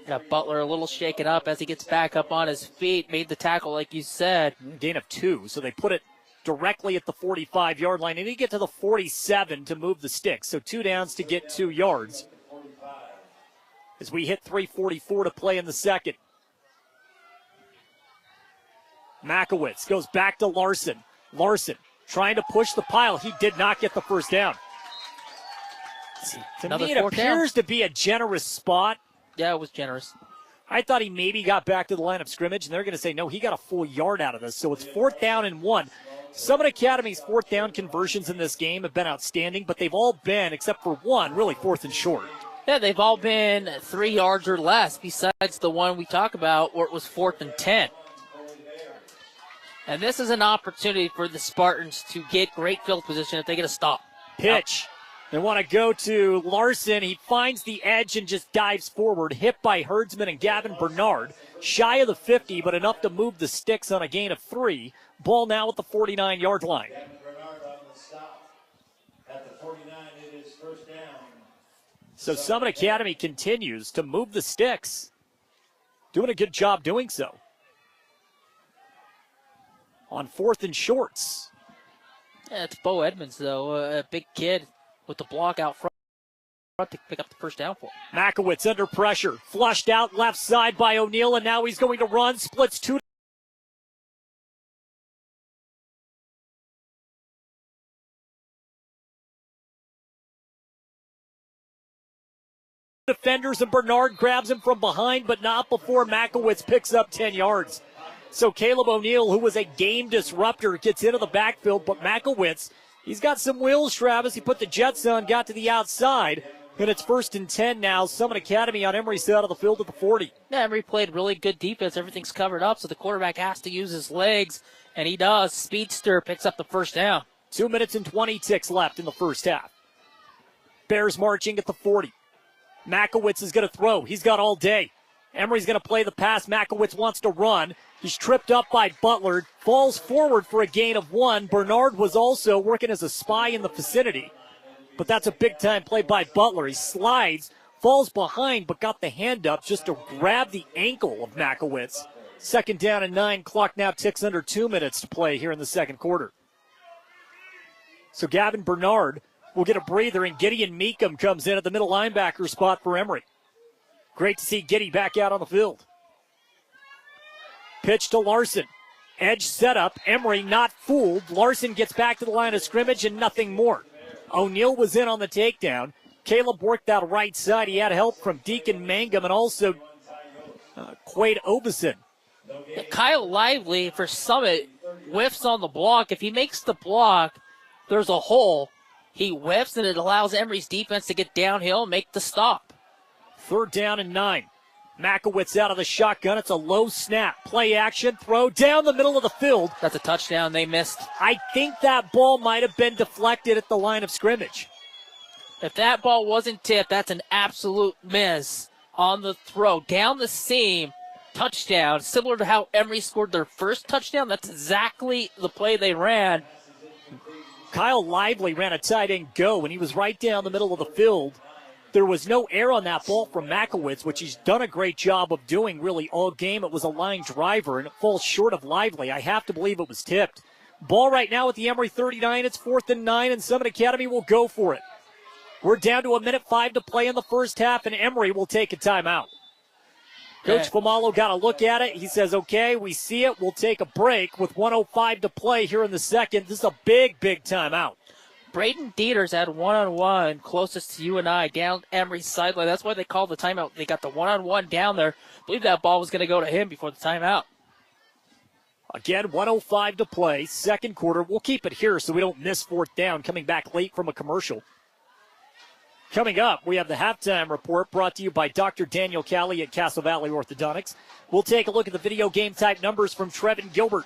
Yeah, Butler a little shaken up as he gets back up on his feet. Made the tackle, like you said. Gain of 2, so they put it directly at the 45-yard line. And he get to the 47 to move the sticks. So 2 downs to get 2 yards. As we hit 3:44 to play in the second. Makowitz goes back to Larson. Larson trying to push the pile. He did not get the first down. To me, it appears to be a generous spot. Yeah, it was generous. I thought he maybe got back to the line of scrimmage, and they're going to say, no, he got a full yard out of this. So it's 4th down and 1. Summit Academy's 4th down conversions in this game have been outstanding, but they've all been, except for one, really 4th and short. Yeah, they've all been 3 yards or less, besides the one we talk about where it was 4th and 10. And this is an opportunity for the Spartans to get great field position if they get a stop. Pitch. They want to go to Larson. He finds the edge and just dives forward. Hit by Herdsman and Gavin Bernard. Shy of the 50, but enough to move the sticks on a gain of 3. Ball now at the 49-yard line. So Summit Academy continues to move the sticks. Doing a good job doing so. On 4th and shorts. Yeah, it's Bo Edmonds, though, a big kid with the block out front to pick up the first down for him. Makowitz under pressure. Flushed out left side by O'Neal, and now he's going to run. Splits 2 defenders, and Bernard grabs him from behind, but not before Makowitz picks up 10 yards. So Caleb O'Neal, who was a game disruptor, gets into the backfield, but Makowitz, he's got some wheels, Travis. He put the Jets on, got to the outside, and it's 1st and 10 now. Summit Academy on Emery's side of the field at the 40. Yeah, Emery played really good defense. Everything's covered up, so the quarterback has to use his legs, and he does. Speedster picks up the first down. 2 minutes and 20 ticks left in the first half. Bears marching at the 40. Makowitz is going to throw. He's got all day. Emery's going to play the pass. Makowitz wants to run. He's tripped up by Butler. Falls forward for a gain of 1. Bernard was also working as a spy in the vicinity. But that's a big-time play by Butler. He slides, falls behind, but got the hand up just to grab the ankle of Makowitz. 2nd down and 9. Clock now ticks under 2 minutes to play here in the second quarter. So Gavin Bernard will get a breather, and Gideon Meekum comes in at the middle linebacker spot for Emery. Great to see Giddy back out on the field. Pitch to Larson. Edge setup. Emery not fooled. Larson gets back to the line of scrimmage and nothing more. O'Neal was in on the takedown. Caleb worked out right side. He had help from Deacon Mangum and also Quaid Obeson. Kyle Lively for Summit whiffs on the block. If he makes the block, there's a hole. He whiffs, and it allows Emery's defense to get downhill and make the stop. 3rd down and 9. Makowitz out of the shotgun. It's a low snap. Play action. Throw down the middle of the field. That's a touchdown they missed. I think that ball might have been deflected at the line of scrimmage. If that ball wasn't tipped, that's an absolute miss on the throw. Down the seam. touchdown, similar to how Emery scored their first touchdown. That's exactly the play they ran. Kyle Lively ran a tight end go, and he was right down the middle of the field. There was no air on that ball from Makowitz, which he's done a great job of doing really all game. It was a line driver, and it falls short of Lively. I have to believe it was tipped. Ball right now at the Emery 39. It's 4th and 9, and Summit Academy will go for it. We're down to 1:05 to play in the first half, and Emery will take a timeout. Coach Famalo got a look at it. He says, okay, we see it. We'll take a break with 1:05 to play here in the second. This is a big, big timeout. Braden Dieters had one-on-one closest to you and I down Emery's sideline. That's why they called the timeout. They got the one-on-one down there. I believe that ball was going to go to him before the timeout. Again, 1:05 to play, second quarter. We'll keep it here so we don't miss fourth down, coming back late from a commercial. Coming up, we have the halftime report brought to you by Dr. Daniel Callie at Castle Valley Orthodontics. We'll take a look at the video game type numbers from Trevin Gilbert,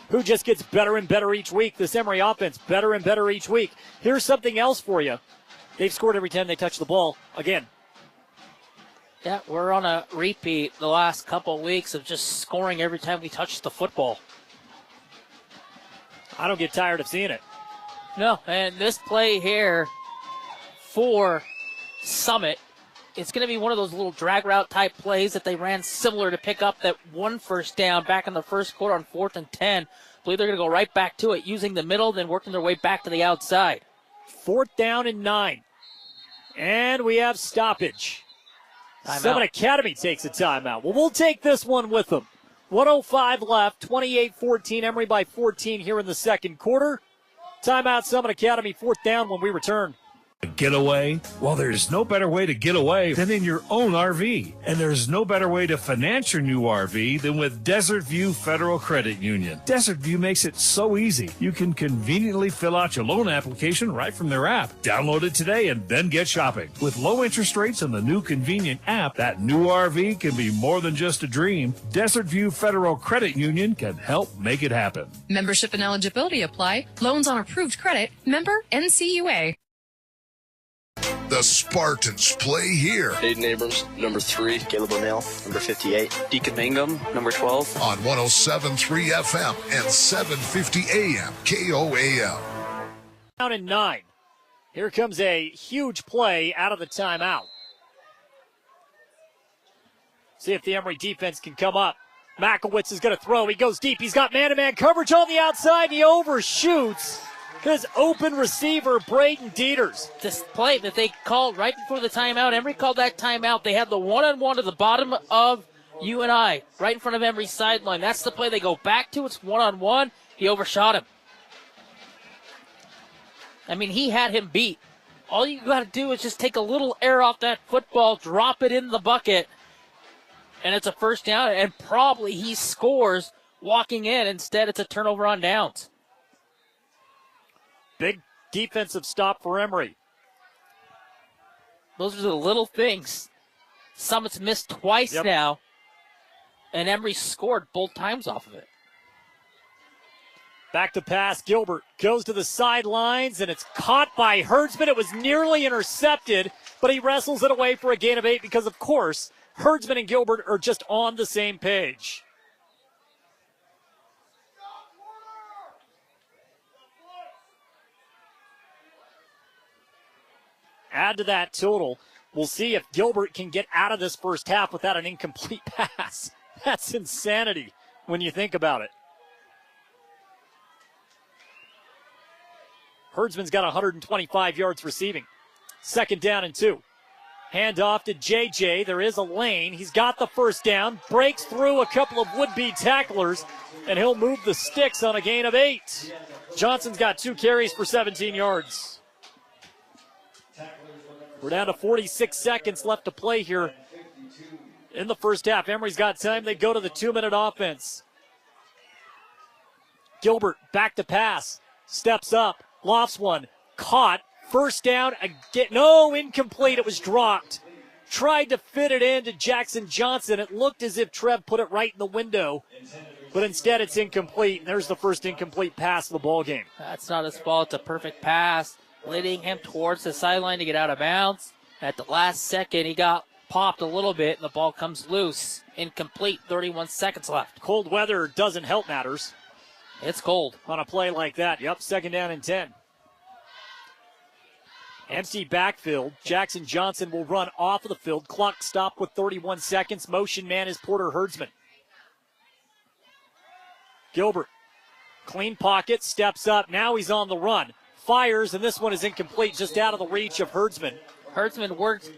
who just gets better and better each week. This Emery offense, better and better each week. Here's something else for you. They've scored every time they touch the ball. Again. Yeah, we're on a repeat the last couple of weeks of just scoring every time we touch the football. I don't get tired of seeing it. No, and this play here for Summit, it's going to be one of those little drag route type plays that they ran similar to pick up that one first down back in the first quarter on 4th and 10. I believe they're going to go right back to it, using the middle, then working their way back to the outside. 4th down and 9. And we have stoppage. Summit Academy takes a timeout. Well, we'll take this one with them. 1:05 left, 28-14, Emery by 14 here in the second quarter. Timeout, Summit Academy, 4th down when we return. Getaway? Well, there's no better way to get away than in your own RV. And there's no better way to finance your new RV than with Desert View Federal Credit Union. Desert View makes it so easy. You can conveniently fill out your loan application right from their app. Download it today and then get shopping. With low interest rates and the new convenient app, that new RV can be more than just a dream. Desert View Federal Credit Union can help make it happen. Membership and eligibility apply. Loans on approved credit. Member NCUA. The Spartans play here. Jaden Abrams, number 3. Caleb O'Neill, number 58. Deacon Mangum, number 12. On 107.3 FM and 750 AM KOAL. Down in 9. Here comes a huge play out of the timeout. See if the Emery defense can come up. Makowitz is going to throw. He goes deep. He's got man-to-man coverage on the outside. He overshoots his open receiver, Braden Dieters. This play that they called right before the timeout, Emery called that timeout. They had the one-on-one to the bottom of you and I, right in front of Emery's sideline. That's the play they go back to. It's one-on-one. He overshot him. I mean, he had him beat. All you got to do is just take a little air off that football, drop it in the bucket, and it's a first down, and probably he scores walking in. Instead, it's a turnover on downs. Big defensive stop for Emery. Those are the little things. Summit's missed twice now, and Emery scored both times off of it. Back to pass. Gilbert goes to the sidelines, and it's caught by Herdsman. It was nearly intercepted, but he wrestles it away for a gain of 8 because, of course, Herdsman and Gilbert are just on the same page. Add to that total. We'll see if Gilbert can get out of this first half without an incomplete pass. That's insanity when you think about it. Herdsman's got 125 yards receiving. 2nd down and 2. Hand off to JJ. There is a lane. He's got the first down. Breaks through a couple of would-be tacklers, and he'll move the sticks on a gain of 8. Johnson's got 2 carries for 17 yards. We're down to 46 seconds left to play here in the first half. Emery's got time. They go to the 2-minute offense. Gilbert back to pass. Steps up. Lofts one. Caught. First down. Again. No, incomplete. It was dropped. Tried to fit it into Jackson Johnson. It looked as if Trev put it right in the window, but instead it's incomplete. There's the first incomplete pass of the ball game. That's not his fault. It's a perfect pass, leading him towards the sideline to get out of bounds. At the last second, he got popped a little bit, and the ball comes loose. Incomplete, 31 seconds left. Cold weather doesn't help matters. It's cold. On a play like that. Yep, 2nd down and 10. Empty backfield. Jackson Johnson will run off of the field. Clock stopped with 31 seconds. Motion man is Porter Herdsman. Gilbert. Clean pocket, steps up. Now he's on the run. Fires, and this one is incomplete, just out of the reach of Herdsman. Herdsman works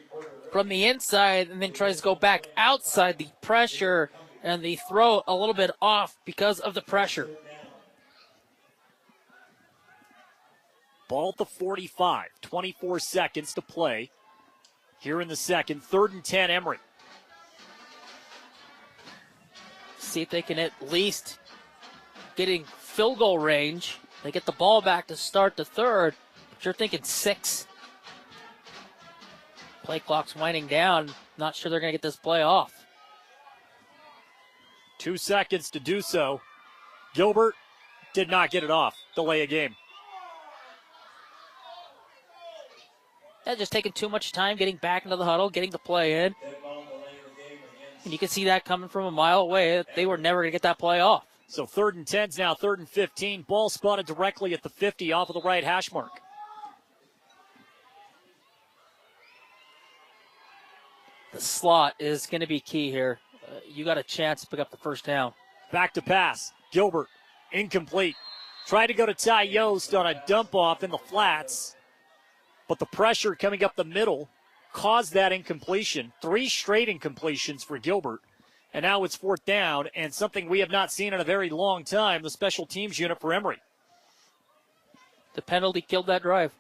from the inside and then tries to go back outside. The pressure and the throw a little bit off because of the pressure. Ball at the 45. 24 seconds to play here in the second. 3rd and 10, Emery. See if they can at least get in field goal range. They get the ball back to start the third, but you're thinking 6. Play clock's winding down. Not sure they're going to get this play off. 2 seconds to do so. Gilbert did not get it off. Delay a game. That's just taking too much time getting back into the huddle, getting the play in. And you can see that coming from a mile away. They were never going to get that play off. So 3rd and 10's now 3rd and 15. Ball spotted directly at the 50 off of the right hash mark. The slot is going to be key here. You got a chance to pick up the 1st down. Back to pass. Gilbert, incomplete. Tried to go to Ty Yost on a dump off in the flats, but the pressure coming up the middle caused that incompletion. 3 straight incompletions for Gilbert. And now it's 4th down, and something we have not seen in a very long time, the special teams unit for Emery. The penalty killed that drive.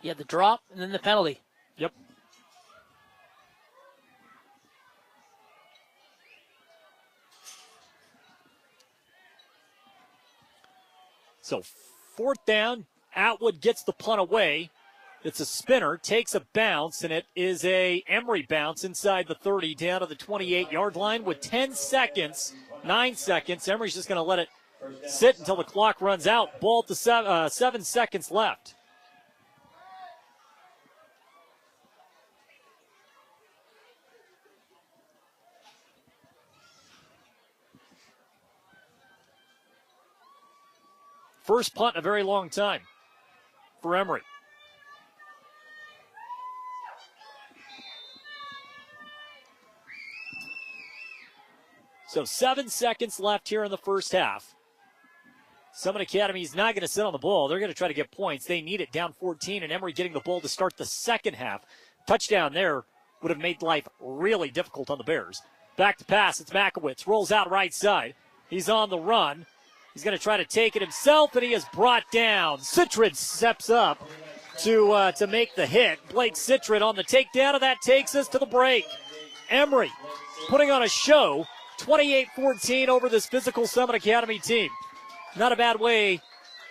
Yeah, the drop and then the penalty. Yep. So 4th down, Atwood gets the punt away. It's a spinner, takes a bounce, and it is a Emery bounce inside the 30 down to the 28-yard line with 10 seconds, 9 seconds. Emery's just going to let it sit until the clock runs out. Ball to 7 seconds left. First punt in a very long time for Emery. So 7 seconds left here in the first half. Summit Academy is not going to sit on the ball. They're going to try to get points. They need it down 14, and Emery getting the ball to start the second half. Touchdown there would have made life really difficult on the Bears. Back to pass. It's Makowitz. Rolls out right side. He's on the run. He's going to try to take it himself, and he is brought down. Citrid steps up to make the hit. Blake Citrid on the takedown, and that takes us to the break. Emery putting on a show. 28-14 over this physical Summit Academy team. Not a bad way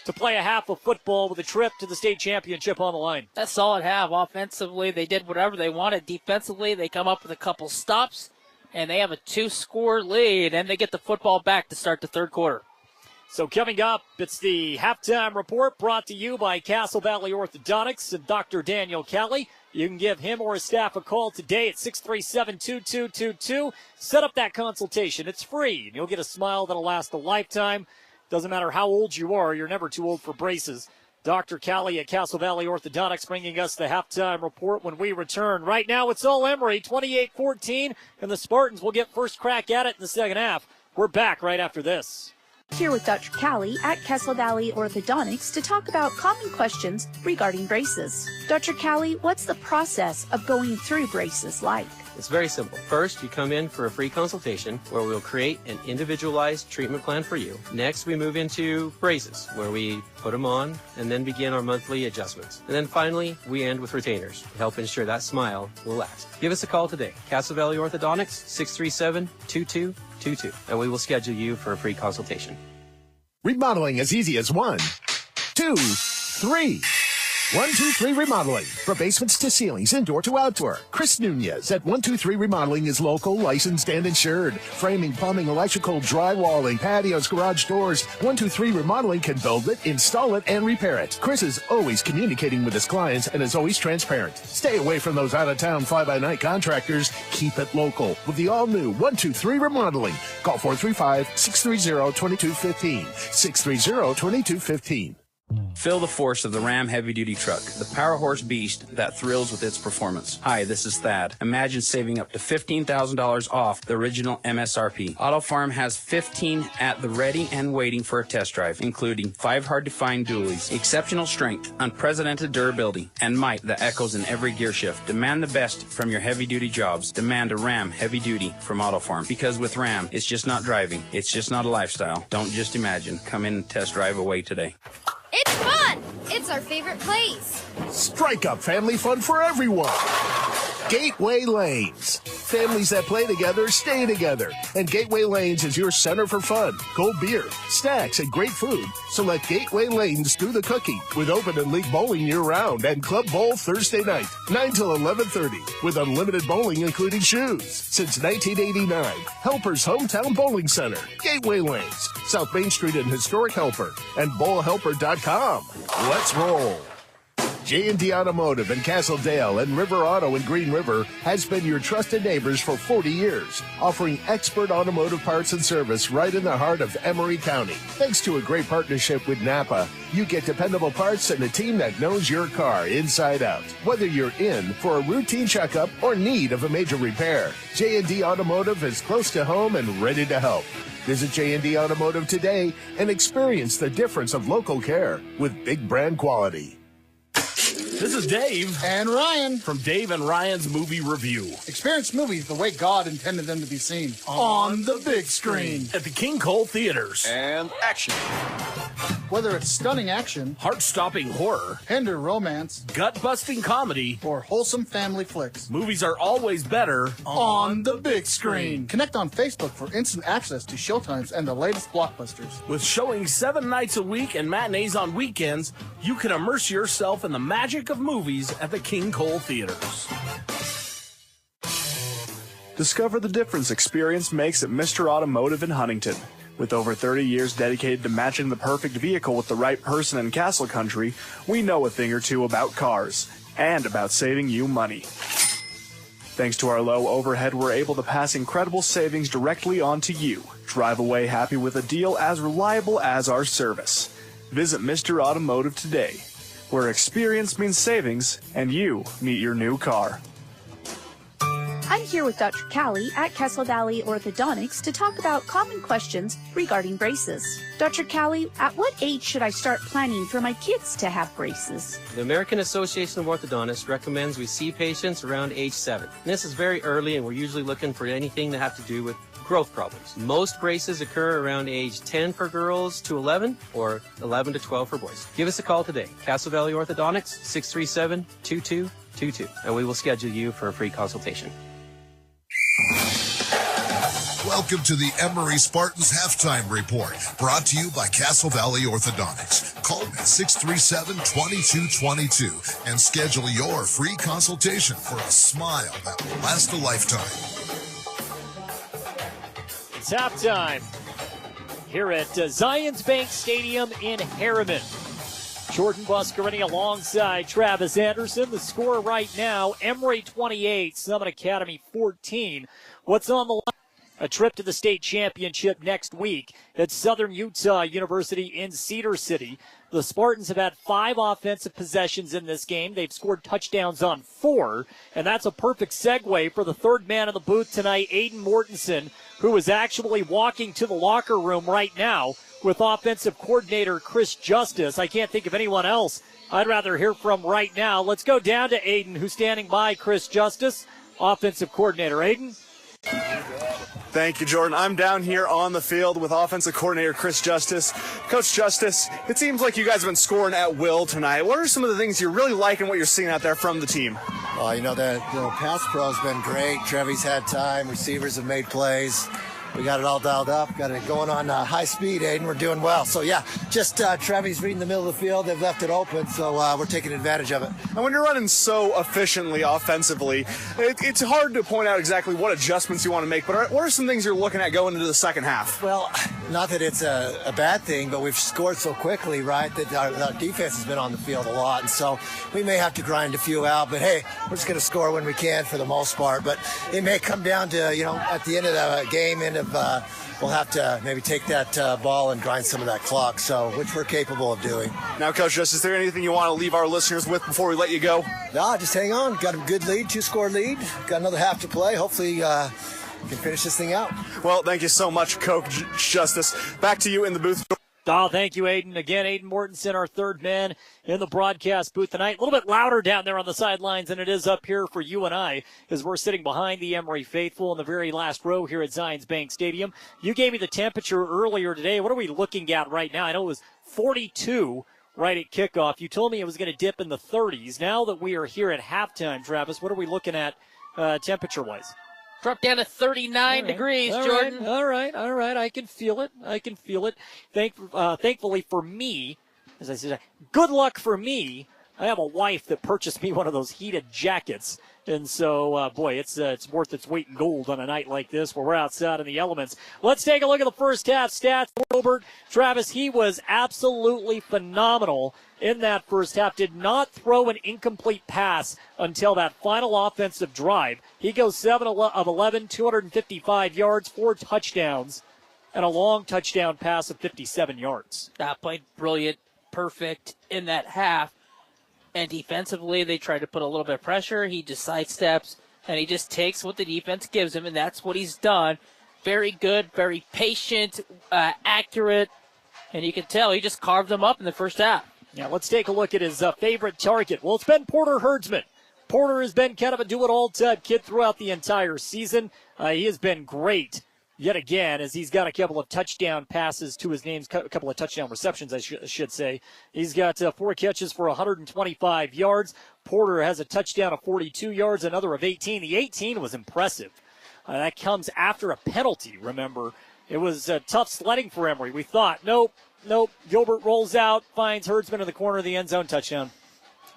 to play a half of football with a trip to the state championship on the line. That's solid half. Offensively, they did whatever they wanted. Defensively, they come up with a couple stops, and they have a 2-score lead, and they get the football back to start the third quarter. So coming up, it's the halftime report brought to you by Castle Valley Orthodontics and Dr. Daniel Kelly. You can give him or his staff a call today at 637-2222. Set up that consultation. It's free, and you'll get a smile that'll last a lifetime. Doesn't matter how old you are, you're never too old for braces. Dr. Kelly at Castle Valley Orthodontics bringing us the halftime report when we return. Right now, it's all Emery, 28-14, and the Spartans will get first crack at it in the second half. We're back right after this. Here with Dr. Callie at Castle Valley Orthodontics to talk about common questions regarding braces. Dr. Callie, what's the process of going through braces like? It's very simple. First, you come in for a free consultation where we'll create an individualized treatment plan for you. Next, we move into braces where we put them on and then begin our monthly adjustments. And then finally, we end with retainers to help ensure that smile will last. Give us a call today. Castle Valley Orthodontics, 637-2222, and we will schedule you for a free consultation. Remodeling is easy as 1, 2, 3. 123 Remodeling. From basements to ceilings, indoor to outdoor. Chris Nunez at 123 Remodeling is local, licensed, and insured. Framing, plumbing, electrical, drywalling, patios, garage doors. 123 Remodeling can build it, install it, and repair it. Chris is always communicating with his clients and is always transparent. Stay away from those out-of-town fly-by-night contractors. Keep it local with the all-new 123 Remodeling. Call 435-630-2215. 630-2215. Feel the force of the Ram heavy-duty truck, the power horse beast that thrills with its performance. Hi, this is Thad. Imagine saving up to $15,000 off the original MSRP. Auto Farm has 15 at the ready and waiting for a test drive, including 5 hard-to-find dualies, exceptional strength, unprecedented durability, and might that echoes in every gear shift. Demand the best from your heavy-duty jobs. Demand a Ram heavy-duty from Auto Farm. Because with Ram, it's just not driving. It's just not a lifestyle. Don't just imagine. Come in and test drive away today. It's fun! It's our favorite place. Strike up family fun for everyone. Gateway Lanes. Families that play together stay together. And Gateway Lanes is your center for fun, cold beer, snacks, and great food. So let Gateway Lanes do the cooking with open and league bowling year-round and Club Bowl Thursday night, 9 till 11:30, with unlimited bowling including shoes. Since 1989, Helper's Hometown Bowling Center, Gateway Lanes, South Main Street in historic Helper, and bowlhelper.com. Let's roll. J&D Automotive in Castledale and River Auto in Green River has been your trusted neighbors for 40 years, offering expert automotive parts and service right in the heart of Emery County. Thanks to a great partnership with Napa, you get dependable parts and a team that knows your car inside out. Whether you're in for a routine checkup or need of a major repair, J&D Automotive is close to home and ready to help. Visit J&D Automotive today and experience the difference of local care with big brand quality. This is Dave. And Ryan. From Dave and Ryan's Movie Review. Experience movies the way God intended them to be seen. On the big screen. At the King Cole Theaters. And action. Whether it's stunning action, heart-stopping horror, tender romance, gut-busting comedy, or wholesome family flicks, movies are always better on the big screen. Connect on Facebook for instant access to showtimes and the latest blockbusters. With showing 7 nights a week and matinees on weekends, you can immerse yourself in the magic of movies at the King Cole Theaters. Discover the difference experience makes at Mr. Automotive in Huntington. With over 30 years dedicated to matching the perfect vehicle with the right person in Castle Country, we know a thing or two about cars and about saving you money. Thanks to our low overhead, we're able to pass incredible savings directly on to you. Drive away happy with a deal as reliable as our service. Visit Mr. Automotive today, where experience means savings and you meet your new car. I'm here with Dr. Callie at Castle Valley Orthodontics to talk about common questions regarding braces. Dr. Callie, at what age should I start planning for my kids to have braces? The American Association of Orthodontists recommends we see patients around age 7. And this is very early, and we're usually looking for anything that have to do with growth problems. Most braces occur around age 10 for girls to 11 or 11 to 12 for boys. Give us a call today. Castle Valley Orthodontics, 637-2222, and we will schedule you for a free consultation. Welcome to the Emery Spartans Halftime Report, brought to you by Castle Valley Orthodontics. Call them at 637-2222 and schedule your free consultation for a smile that will last a lifetime. It's halftime here at Zions Bank Stadium in Harriman. Jordan Buscarini alongside Travis Anderson. The score right now, Emery 28, Summit Academy 14. What's on the line? A trip to the state championship next week at Southern Utah University in Cedar City. The Spartans have had 5 offensive possessions in this game. They've scored touchdowns on 4, and that's a perfect segue for the third man in the booth tonight, Aiden Mortensen, who is actually walking to the locker room right now with offensive coordinator Chris Justice. I can't think of anyone else I'd rather hear from right now. Let's go down to Aiden, who's standing by Chris Justice, offensive coordinator. Aiden? Thank you, Jordan. I'm down here on the field with offensive coordinator Chris Justice. Coach Justice, it seems like you guys have been scoring at will tonight. What are some of the things you're really liking what you're seeing out there from the team? Well, the pass pro has been great. Trevi's had time. Receivers have made plays. We got it all dialed up, got it going on high speed, Aiden. We're doing well. So, yeah, just Trevi's reading the middle of the field. They've left it open, so we're taking advantage of it. And when you're running so efficiently offensively, it's hard to point out exactly what adjustments you want to make, but what are some things you're looking at going into the second half? Well, not that it's a bad thing, but we've scored so quickly, right, that our defense has been on the field a lot, and so we may have to grind a few out, but hey, we're just going to score when we can for the most part. But it may come down to, at the end of the game, we'll have to maybe take that ball and grind some of that clock, which we're capable of doing. Now, Coach Just, is there anything you want to leave our listeners with before we let you go? No, just hang on. Got a good lead, 2-score lead. Got another half to play. Hopefully, can finish this thing out. Well, thank you so much, Coach Justice. Back to you in the booth. Oh, thank you, Aiden. Again, Aiden Mortensen, our third man in the broadcast booth tonight. A little bit louder down there on the sidelines than it is up here for you and I, as we're sitting behind the Emery faithful in the very last row here at Zions Bank Stadium. You gave me the temperature earlier today. What are we looking at right now? I know it was 42 right at kickoff. You told me it was going to dip in the 30s. Now that we are here at halftime, Travis, what are we looking at temperature-wise? Drop down to 39 degrees, Jordan. All right. I can feel it. Thankfully for me, as I said, good luck for me. I have a wife that purchased me one of those heated jackets. And so, it's worth its weight in gold on a night like this where we're outside in the elements. Let's take a look at the first half stats. Robert, Travis, he was absolutely phenomenal in that first half. Did not throw an incomplete pass until that final offensive drive. He goes 7 of 11, 255 yards, 4 touchdowns, and a long touchdown pass of 57 yards. Played brilliant, perfect in that half. And defensively, they tried to put a little bit of pressure. He just sidesteps, and he just takes what the defense gives him, and that's what he's done. Very good, very patient, accurate, and you can tell he just carved them up in the first half. Yeah, let's take a look at his favorite target. Well, it's been Porter Herdsman. Porter has been kind of a do-it-all type kid throughout the entire season. He has been great yet again, as he's got a couple of touchdown passes to his name, a couple of touchdown receptions, I should say. He's got 4 catches for 125 yards. Porter has a touchdown of 42 yards, another of 18. The 18 was impressive. That comes after a penalty, remember. It was tough sledding for Emery. We thought, nope. Gilbert rolls out, finds Herdsman in the corner of the end zone, touchdown.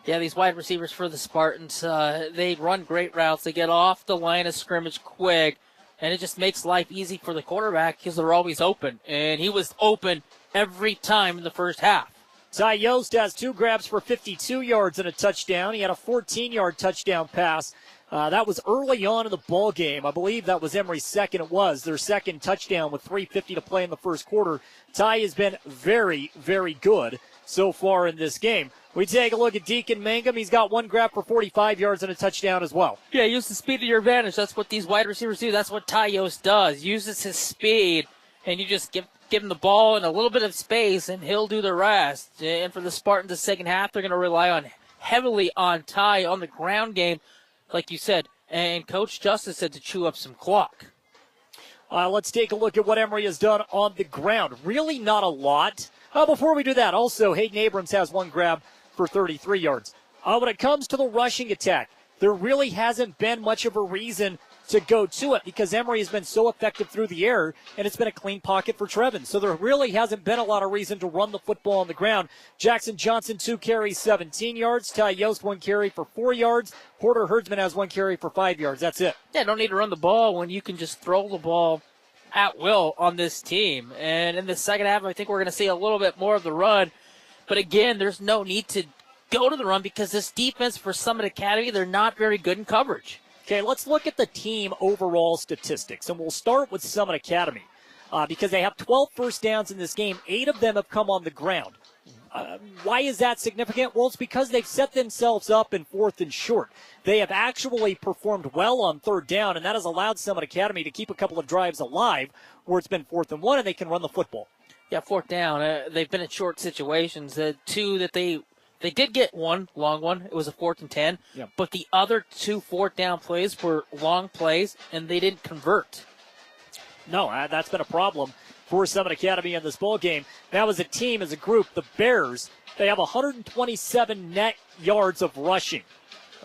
Yeah, these wide receivers for the Spartans, they run great routes. They get off the line of scrimmage quick. And it just makes life easy for the quarterback because they're always open. And he was open every time in the first half. Ty Yost has 2 grabs for 52 yards and a touchdown. He had a 14-yard touchdown pass. That was early on in the ball game. I believe that was Emery's second. It was their second touchdown with 3:50 to play in the first quarter. Ty has been very, very good so far in this game. We take a look at Deacon Mangum. He's got 1 grab for 45 yards and a touchdown as well. Yeah, use the speed to your advantage. That's what these wide receivers do. That's what Ty Yost does. Uses his speed, and you just give him the ball and a little bit of space, and he'll do the rest. And for the Spartans, the second half, they're going to rely heavily on Ty on the ground game, like you said. And Coach Justice said to chew up some clock. Let's take a look at what Emery has done on the ground. Really not a lot. Before we do that, also, Hayden Abrams has 1 grab for 33 yards. When it comes to the rushing attack, there really hasn't been much of a reason to go to it because Emery has been so effective through the air, and it's been a clean pocket for Trevin. So there really hasn't been a lot of reason to run the football on the ground. Jackson Johnson, 2 carries, 17 yards. Ty Yost, 1 carry for 4 yards. Porter Herdsman has 1 carry for 5 yards. That's it. Yeah, don't need to run the ball when you can just throw the ball at will on this team. And in the second half, I think we're going to see a little bit more of the run. But again, there's no need to go to the run because this defense for Summit Academy, they're not very good in coverage. Okay, let's look at the team overall statistics, and we'll start with Summit Academy because they have 12 first downs in this game. 8 of them have come on the ground. Why is that significant? Well, it's because they've set themselves up in 4th and short. They have actually performed well on 3rd down, and that has allowed Summit Academy to keep a couple of drives alive where it's been 4th and 1, and they can run the football. Yeah, 4th down. They've been in short situations. 2 that they did get 1 long one. It was a 4th and 10. Yep. But the other 2 4th down plays were long plays, and they didn't convert. No, that's been a problem for Summit Academy in this ball game. Now as a team, as a group, the Bears, they have 127 net yards of rushing.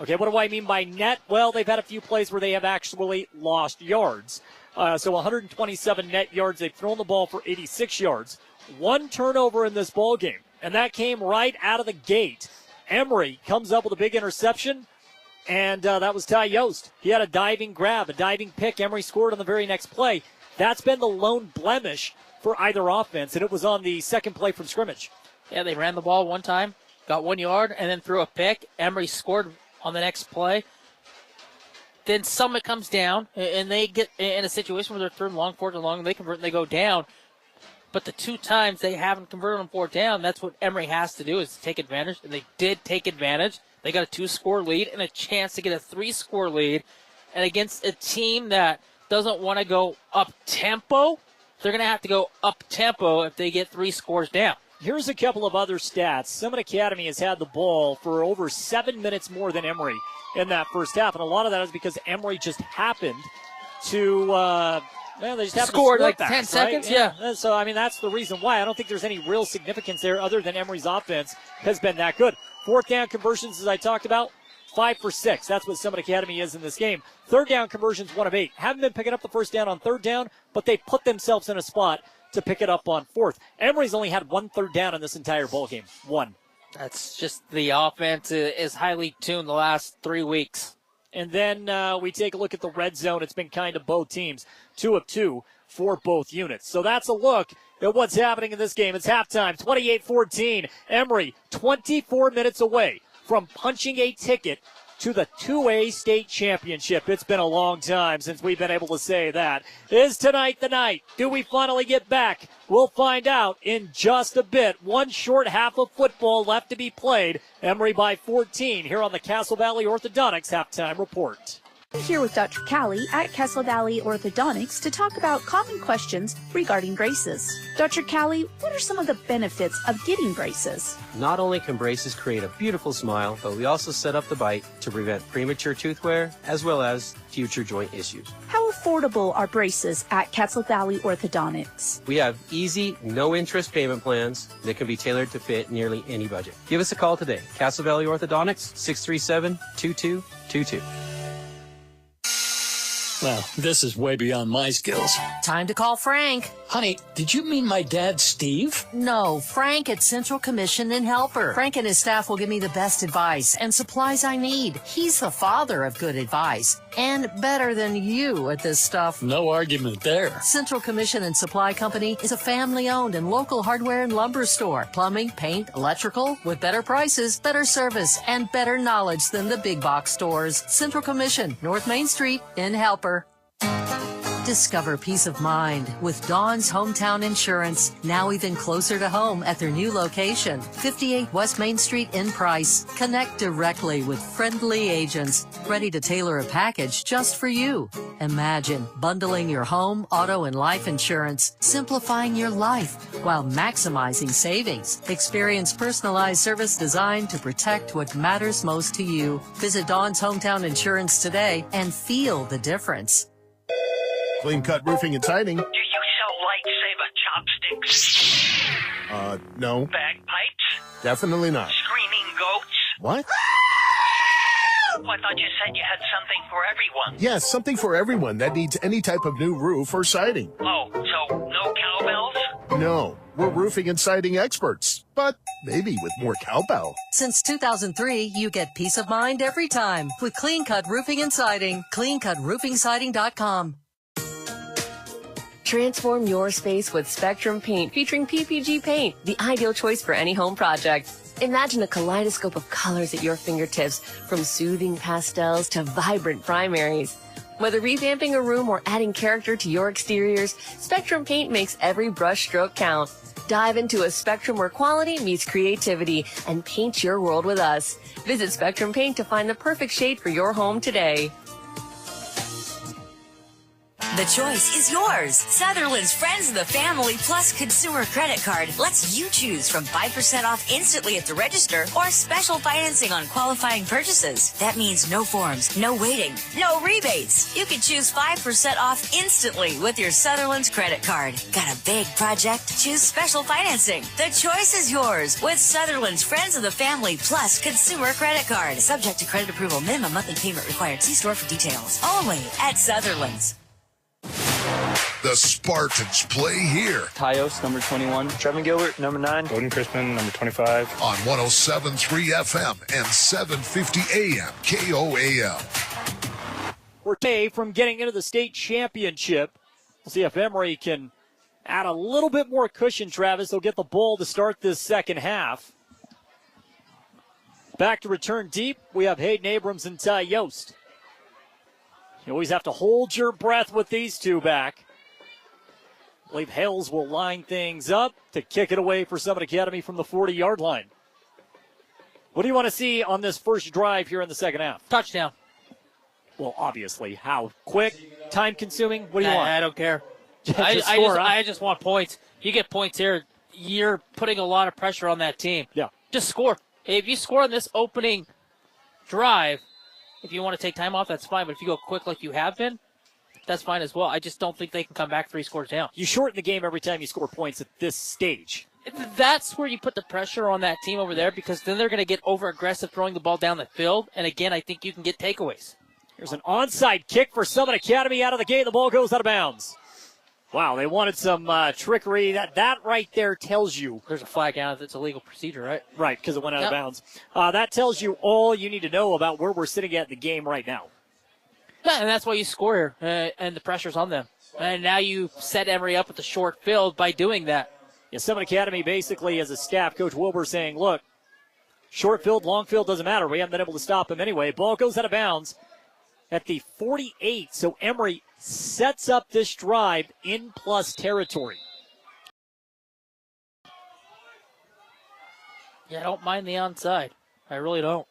Okay, what do I mean by net? Well, they've had a few plays where they have actually lost yards. So 127 net yards. They've thrown the ball for 86 yards. One turnover in this ball game, and that came right out of the gate. Emery comes up with a big interception, and that was Ty Yost. He had a diving grab, a diving pick. Emery scored on the very next play. That's been the lone blemish for either offense, and it was on the second play from scrimmage. Yeah, they ran the ball one time, got 1 yard, and then threw a pick. Emery scored on the next play. Then Summit comes down, and they get in a situation where they're third and long, fourth and long, and they convert and they go down. But the two times they haven't converted on fourth down, that's what Emery has to do, is to take advantage. And they did take advantage. They got a 2-score lead and a chance to get a 3-score lead. And against a team that doesn't want to go up-tempo, they're going to have to go up-tempo if they get 3 scores down. Here's a couple of other stats. Summit Academy has had the ball for over 7 minutes more than Emery in that first half. And a lot of that is because Emery just happened to... they just scored like fast, 10 seconds, right? Yeah. So, I mean, that's the reason why. I don't think there's any real significance there other than Emery's offense has been that good. Fourth down conversions, as I talked about, 5 for 6. That's what Summit Academy is in this game. Third down conversions, 1 of 8. Haven't been picking up the first down on third down, but they put themselves in a spot to pick it up on fourth. Emery's only had 1 third down in this entire ball game. 1. That's just the offense is highly tuned the last 3 weeks. And then we take a look at the red zone. It's been kind of both teams. 2 of 2 for both units. So that's a look at what's happening in this game. It's halftime, 28-14. Emery, 24 minutes away from punching a ticket to the 2A state championship. It's been a long time since we've been able to say that. Is tonight the night? Do we finally get back? We'll find out in just a bit. One short half of football left to be played. Emery by 14 here on the Castle Valley Orthodontics Halftime Report. I'm here with Dr. Callie at Castle Valley Orthodontics to talk about common questions regarding braces. Dr. Callie, what are some of the benefits of getting braces? Not only can braces create a beautiful smile, but we also set up the bite to prevent premature tooth wear as well as future joint issues. How affordable are braces at Castle Valley Orthodontics? We have easy, no-interest payment plans that can be tailored to fit nearly any budget. Give us a call today. Castle Valley Orthodontics, 637-2222. Well, this is way beyond my skills. Time to call Frank. Honey, did you mean my dad, Steve? No, Frank at Central Commission and Helper. Frank and his staff will give me the best advice and supplies I need. He's the father of good advice and better than you at this stuff. No argument there. Central Commission and Supply Company is a family-owned and local hardware and lumber store. Plumbing, paint, electrical, with better prices, better service, and better knowledge than the big box stores. Central Commission, North Main Street in Helper. Discover peace of mind with Dawn's Hometown Insurance, now even closer to home at their new location, 58 West Main Street in Price. Connect directly with friendly agents, ready to tailor a package just for you. Imagine bundling your home, auto, and life insurance, simplifying your life while maximizing savings. Experience personalized service designed to protect what matters most to you. Visit Dawn's Hometown Insurance today and feel the difference. Clean Cut Roofing and Siding. Do you sell lightsaber chopsticks? No. Bagpipes? Definitely not. Screaming goats? What? Oh, I thought you said you had something for everyone. Yes, something for everyone that needs any type of new roof or siding. Oh, so no cowbells? No, we're roofing and siding experts, but maybe with more cowbell. Since 2003, you get peace of mind every time with Clean Cut Roofing and Siding. CleanCutRoofingSiding.com. Transform your space with Spectrum Paint featuring PPG paint, the ideal choice for any home project. Imagine a kaleidoscope of colors at your fingertips, from soothing pastels to vibrant primaries. Whether revamping a room or adding character to your exteriors, Spectrum Paint makes every brush stroke count. Dive into a spectrum where quality meets creativity and paint your world with us. Visit Spectrum Paint to find the perfect shade for your home today. The choice is yours. Sutherland's Friends of the Family Plus Consumer Credit Card lets you choose from 5% off instantly at the register or special financing on qualifying purchases. That means no forms, no waiting, no rebates. You can choose 5% off instantly with your Sutherland's credit card. Got a big project? Choose special financing. The choice is yours with Sutherland's Friends of the Family Plus Consumer Credit Card. Subject to credit approval. Minimum monthly payment required. See store for details. Only at Sutherland's. The Spartans play here. Tyos, number 21. Trevin Gilbert, number 9. Odin Crispin, number 25. On 107.3 FM and 750 AM KOAL. We're away from getting into the state championship. We'll see if Emery can add a little bit more cushion, Travis. They'll get the ball to start this second half. Back to return deep, we have Hayden Abrams and Ty Yost. You always have to hold your breath with these two back. I believe Hales will line things up to kick it away for Summit Academy from the 40-yard line. What do you want to see on this first drive here in the second half? Touchdown. Well, obviously. How quick? Time-consuming? What do you want? I don't care. I just want points. You get points here, you're putting a lot of pressure on that team. Yeah. Just score. If you score on this opening drive, if you want to take time off, that's fine. But if you go quick like you have been, that's fine as well. I just don't think they can come back 3 scores down. You shorten the game every time you score points at this stage. That's where you put the pressure on that team over there, because then they're going to get over-aggressive throwing the ball down the field. And, again, I think you can get takeaways. Here's an onside kick for Summit Academy out of the gate. The ball goes out of bounds. Wow, they wanted some trickery. That right there tells you. There's a flag down if it's a legal procedure, right? Right, because it went out of bounds. That tells you all you need to know about where we're sitting at in the game right now. Yeah, and that's why you score here, and the pressure's on them. And now you set Emery up with the short field by doing that. Yeah, Summit Academy basically as a staff, Coach Wilbur saying, look, short field, long field, doesn't matter. We haven't been able to stop him anyway. Ball goes out of bounds at the 48. So Emery sets up this drive in plus territory. Yeah, I don't mind the onside. I really don't.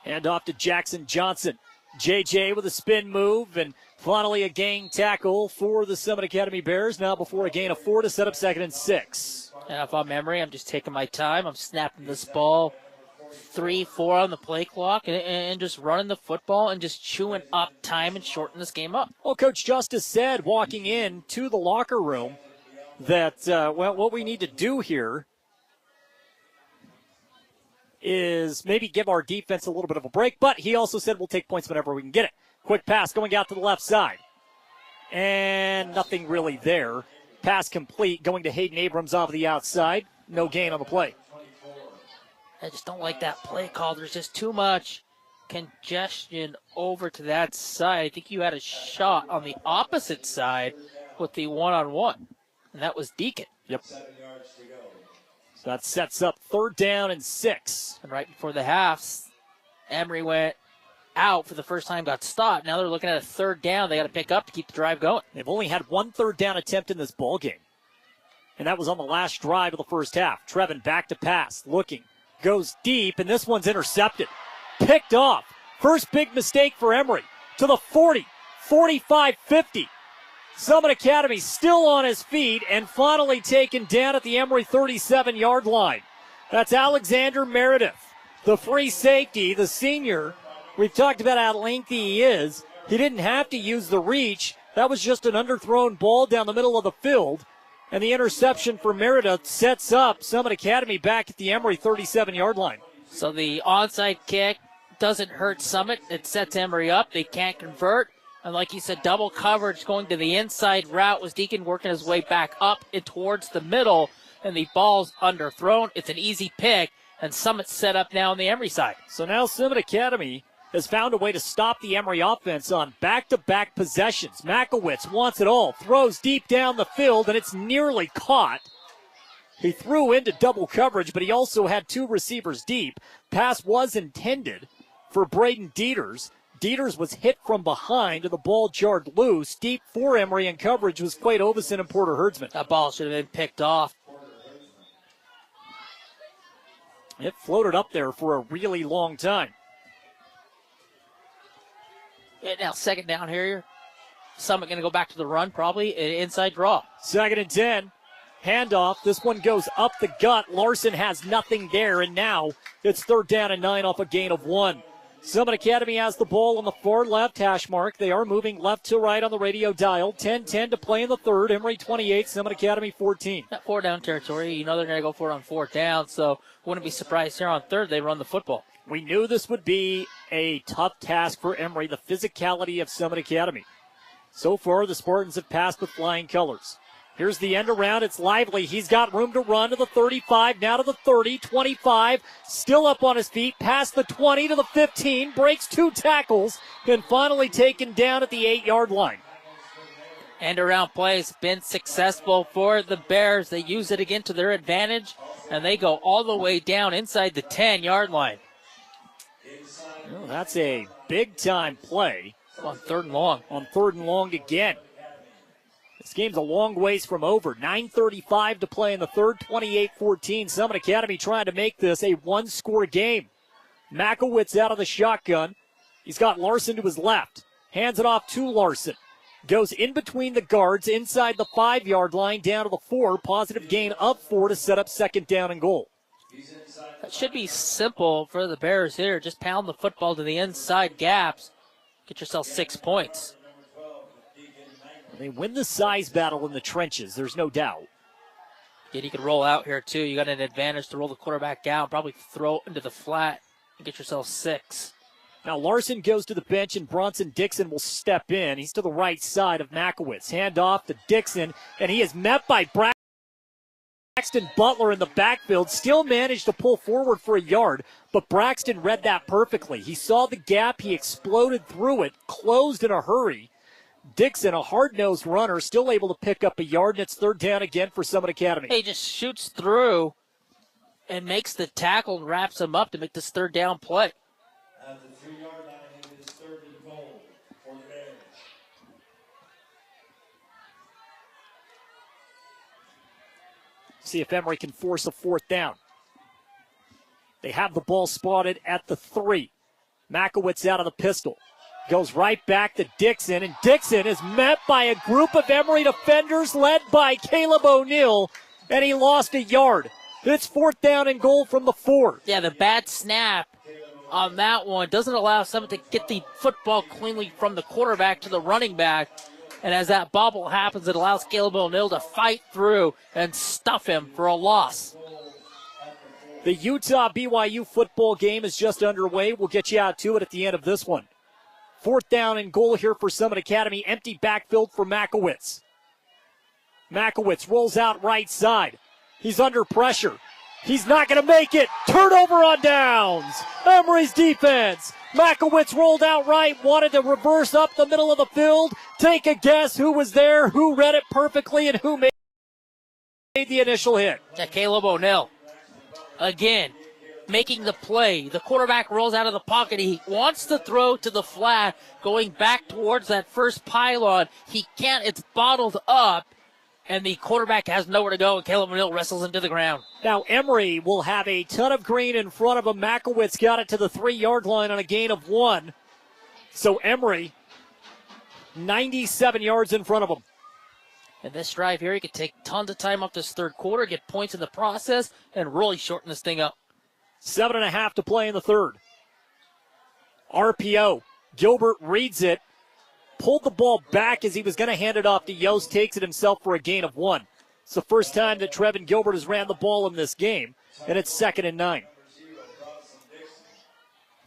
Hand off to Jackson Johnson. JJ with a spin move, and finally a gang tackle for the Summit Academy Bears. Now before a gain of 4 to set up 2nd and 6. And if I'm Emery, I'm just taking my time. I'm snapping this ball 3-4 on the play clock and just running the football and just chewing up time and shorting this game up. Well, Coach Justice said walking in to the locker room that, what we need to do here is maybe give our defense a little bit of a break, but he also said we'll take points whenever we can get it. Quick pass going out to the left side. And nothing really there. Pass complete, going to Hayden Abrams off the outside. No gain on the play. I just don't like that play call. There's just too much congestion over to that side. I think you had a shot on the opposite side with the one-on-one, and that was Deacon. Yep. So that sets up 3rd down and 6. And right before the half, Emery went out for the first time, got stopped. Now they're looking at a 3rd down they got to pick up to keep the drive going. They've only had 1 3rd down attempt in this ball game, and that was on the last drive of the first half. Trevin back to pass, looking, goes deep, and this one's intercepted. Picked off. First big mistake for Emery. To the 40, 45, 50. Summit Academy still on his feet and finally taken down at the Emery 37-yard line. That's Alexander Meredith, the free safety, the senior. We've talked about how lengthy he is. He didn't have to use the reach. That was just an underthrown ball down the middle of the field. And the interception for Meredith sets up Summit Academy back at the Emery 37-yard line. So the onside kick doesn't hurt Summit. It sets Emery up. They can't convert. And like you said, double coverage going to the inside route was Deacon working his way back up and towards the middle. And the ball's underthrown. It's an easy pick. And Summit set up now on the Emery side. So now Summit Academy has found a way to stop the Emery offense on back-to-back possessions. Makowitz wants it all, throws deep down the field, and it's nearly caught. He threw into double coverage, but he also had 2 receivers deep. Pass was intended for Braden Dieters. Dieters was hit from behind, and the ball jarred loose. Deep for Emery, and coverage was Quade Ovison and Porter Herdsman. That ball should have been picked off. It floated up there for a really long time. Yeah, now 2nd down here. Summit going to go back to the run, probably an inside draw. 2nd and 10. Handoff. This one goes up the gut. Larson has nothing there, and now it's 3rd down and 9 off a gain of 1. Summit Academy has the ball on the far left hash mark. They are moving left to right on the radio dial. 10-10 to play in the 3rd. Emery 28, Summit Academy 14. That 4-down territory, you know they're going to go for it on 4th down, so wouldn't be surprised here on 3rd they run the football. We knew this would be a tough task for Emery, the physicality of Summit Academy. So far, the Spartans have passed with flying colors. Here's the end around. It's Lively. He's got room to run to the 35, now to the 30, 25. Still up on his feet, past the 20 to the 15. Breaks 2 tackles, and finally taken down at the 8-yard line. End around play has been successful for the Bears. They use it again to their advantage, and they go all the way down inside the 10-yard line. Well, that's a big-time play. On 3rd and long. On 3rd and long again. This game's a long ways from over. 9:35 to play in the third, 28-14. Summit Academy trying to make this a one-score game. Makowitz out of the shotgun. He's got Larson to his left. Hands it off to Larson. Goes in between the guards inside the 5-yard line down to the 4. Positive gain of 4 to set up 2nd down and goal. That should be simple for the Bears here. Just pound the football to the inside gaps. Get yourself 6 points. They win the size battle in the trenches, there's no doubt. Yeah, you could roll out here, too. You got an advantage to roll the quarterback out, probably throw it into the flat and get yourself 6. Now Larson goes to the bench, and Bronson Dixon will step in. He's to the right side of Makowitz. Hand off to Dixon, and he is met by Braxton Butler in the backfield. Still managed to pull forward for a yard, but Braxton read that perfectly. He saw the gap, he exploded through it, closed in a hurry. Dixon, a hard-nosed runner, still able to pick up a yard, and it's 3rd down again for Summit Academy. He just shoots through and makes the tackle and wraps him up to make this 3rd down play. At the 3-yard line, it is 3rd and goal for the Bears. See if Emery can force a 4th down. They have the ball spotted at the 3. Makowitz out of the pistol. Goes right back to Dixon, and Dixon is met by a group of Emery defenders led by Caleb O'Neill, and he lost a yard. It's 4th down and goal from the 4. Yeah, the bad snap on that one doesn't allow someone to get the football cleanly from the quarterback to the running back. And as that bobble happens, it allows Caleb O'Neill to fight through and stuff him for a loss. The Utah-BYU football game is just underway. We'll get you out to it at the end of this one. 4th down and goal here for Summit Academy. Empty backfield for Makowitz. Makowitz rolls out right side. He's under pressure. He's not going to make it. Turnover on downs. Emery's defense. Makowitz rolled out right, wanted to reverse up the middle of the field. Take a guess who was there, who read it perfectly, and who made the initial hit. Yeah, Caleb O'Neill. Again, making the play. The quarterback rolls out of the pocket. He wants to throw to the flat, going back towards that first pylon. He can't. It's bottled up, and the quarterback has nowhere to go, and Caleb O'Neill wrestles him to the ground. Now Emery will have a ton of green in front of him. Makowitz got it to the 3-yard line on a gain of 1. So Emery, 97 yards in front of him. And this drive here, he could take tons of time off this 3rd quarter, get points in the process, and really shorten this thing up. 7.5 to play in the 3rd. RPO. Gilbert reads it. Pulled the ball back as he was going to hand it off to Yost. Takes it himself for a gain of 1. It's the first time that Trevin Gilbert has ran the ball in this game. And it's 2nd and 9.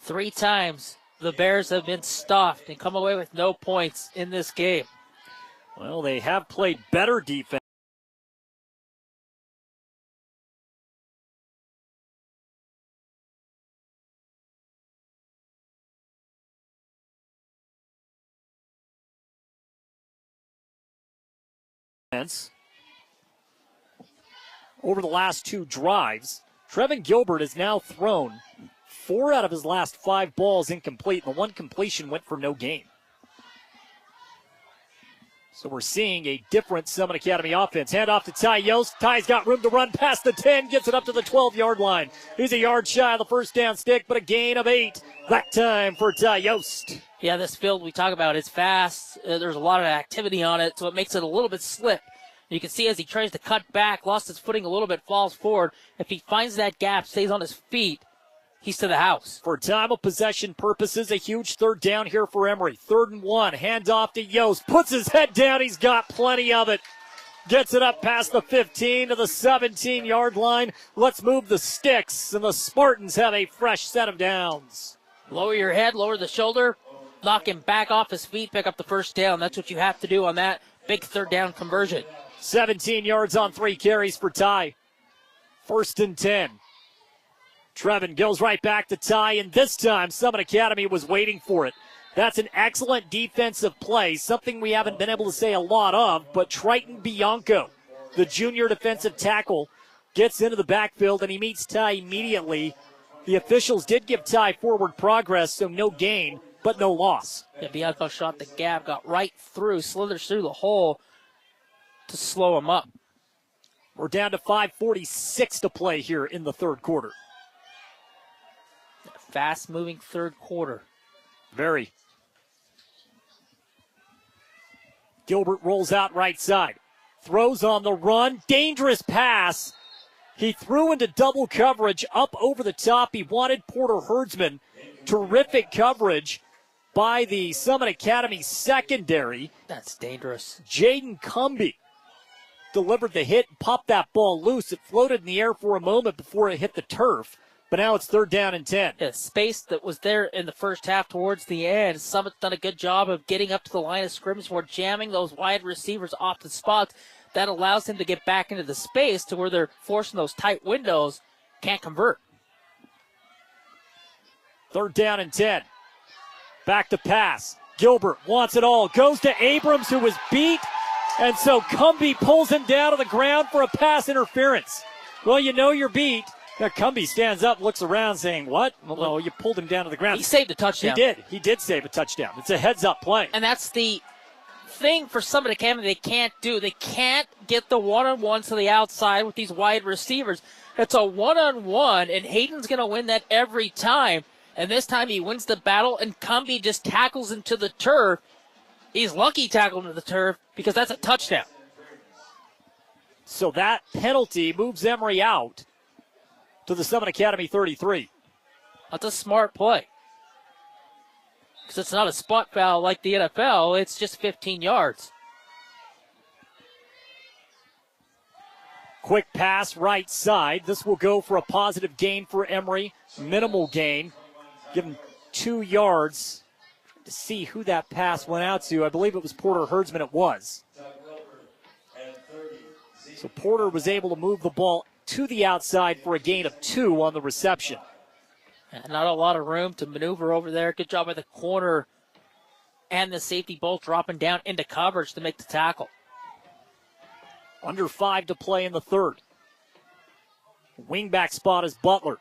3 times the Bears have been stuffed and come away with no points in this game. Well, they have played better defense. Over the last 2 drives, Trevin Gilbert has now thrown 4 out of his last 5 balls incomplete, and the 1 completion went for no gain. So we're seeing a different Summit Academy offense. Hand off to Ty Yost. Ty's got room to run past the 10, gets it up to the 12-yard line. He's a yard shy of the first down stick, but a gain of 8. That time for Ty Yost. Yeah, this field we talk about is fast. There's a lot of activity on it, so it makes it a little bit slip. You can see as he tries to cut back, lost his footing a little bit, falls forward. If he finds that gap, stays on his feet, he's to the house. For time of possession purposes, a huge 3rd down here for Emery. 3rd and 1, hand off to Yost. Puts his head down, he's got plenty of it. Gets it up past the 15 to the 17-yard line. Let's move the sticks, and the Spartans have a fresh set of downs. Lower your head, lower the shoulder. knock him back off his feet, pick up the first down. That's what you have to do on that big third down conversion. 17 yards on 3 carries for Ty. 1st and 10. Trevin goes right back to Ty, and this time Summit Academy was waiting for it. That's an excellent defensive play, something we haven't been able to say a lot of, but Triton Bianco, the junior defensive tackle, gets into the backfield, and he meets Ty immediately. The officials did give Ty forward progress, so no gain, but no loss. Yeah, Bianco shot the gap, got right through, slithers through the hole to slow him up. We're down to 5:46 to play here in the third quarter. Fast-moving third quarter. Very. Gilbert rolls out right side. Throws on the run. Dangerous pass. He threw into double coverage up over the top. He wanted Porter Herdsman. Terrific coverage by the Summit Academy secondary. That's dangerous. Jaden Cumby delivered the hit and popped that ball loose. It floated in the air for a moment before it hit the turf. But now it's 3rd down and 10. Yeah, space that was there in the first half towards the end. Summit's done a good job of getting up to the line of scrimmage. We're jamming those wide receivers off the spots. That allows him to get back into the space to where they're forcing those tight windows. Can't convert. 3rd down and 10. Back to pass. Gilbert wants it all. Goes to Abrams, who was beat. And so Cumby pulls him down to the ground for a pass interference. Well, you know you're beat. Now Cumby stands up, looks around saying, what? Well, you pulled him down to the ground. He saved a touchdown. He did. He did save a touchdown. It's a heads-up play. And that's the thing for Summit Academy they can't do. They can't get the one-on-one to the outside with these wide receivers. It's a one-on-one, and Hayden's going to win that every time. And this time he wins the battle, and Cumby just tackles him to the turf. He's lucky he tackled him to the turf because that's a touchdown. So that penalty moves Emery out to the Summit Academy 33. That's a smart play. Because it's not a spot foul like the NFL. It's just 15 yards. Quick pass right side. This will go for a positive gain for Emery. Minimal gain. Give him 2 yards. To see who that pass went out to. I believe it was Porter Herdsman. It was. So Porter was able to move the ball to the outside for a gain of 2 on the reception. Not a lot of room to maneuver over there. Good job by the corner and the safety both dropping down into coverage to make the tackle. Under 5 to play in the third. Wingback spot is Butler.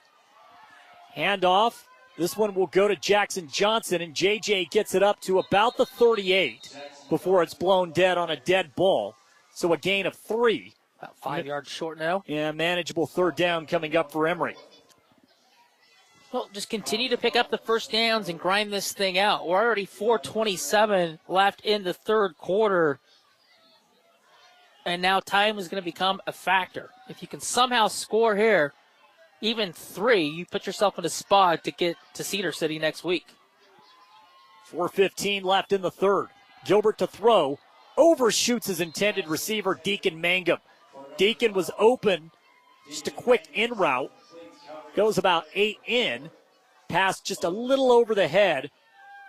Handoff. This one will go to Jackson Johnson, and JJ gets it up to about the 38 before it's blown dead on a dead ball. So a gain of 3. About 5 yards short now. Yeah, manageable 3rd down coming up for Emery. Well, just continue to pick up the first downs and grind this thing out. We're already 4:27 left in the third quarter. And now time is going to become a factor. If you can somehow score here, even 3, you put yourself in a spot to get to Cedar City next week. 4:15 left in the third. Gilbert to throw. Overshoots his intended receiver, Deacon Mangum. Deacon was open. Just a quick in route. Goes about 8 in. Pass just a little over the head.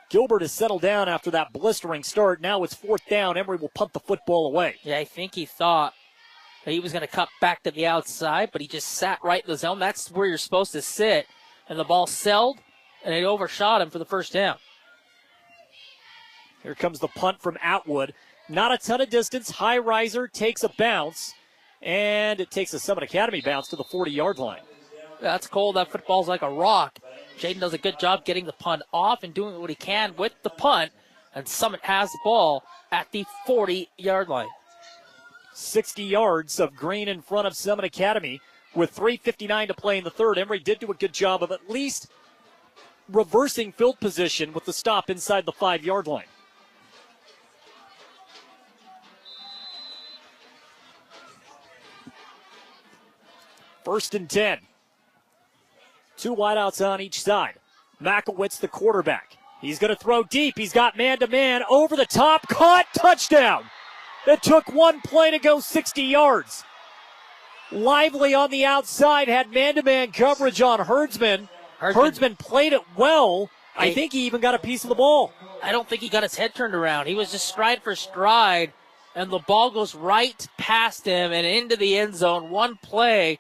Gilbert has settled down after that blistering start. Now it's 4th down. Emery will punt the football away. Yeah, I think he thought that he was going to cut back to the outside, but he just sat right in the zone. That's where you're supposed to sit. And the ball sailed, and it overshot him for the first down. Here comes the punt from Atwood. Not a ton of distance. High riser takes a bounce, and it takes a Summit Academy bounce to the 40-yard line. That's cold. That football's like a rock. Jaden does a good job getting the punt off and doing what he can with the punt, and Summit has the ball at the 40-yard line. 60 yards of green in front of Summit Academy with 3:59 to play in the third. Emery did do a good job of at least reversing field position with the stop inside the 5-yard line. First and 10. 2 wideouts on each side. Makowitz, the quarterback. He's going to throw deep. He's got man-to-man over the top. Caught. Touchdown. It took one play to go 60 yards. Lively on the outside. Had man-to-man coverage on Herdsman. Herdsman played it well. I think he even got a piece of the ball. I don't think he got his head turned around. He was just stride for stride, and the ball goes right past him and into the end zone. One play,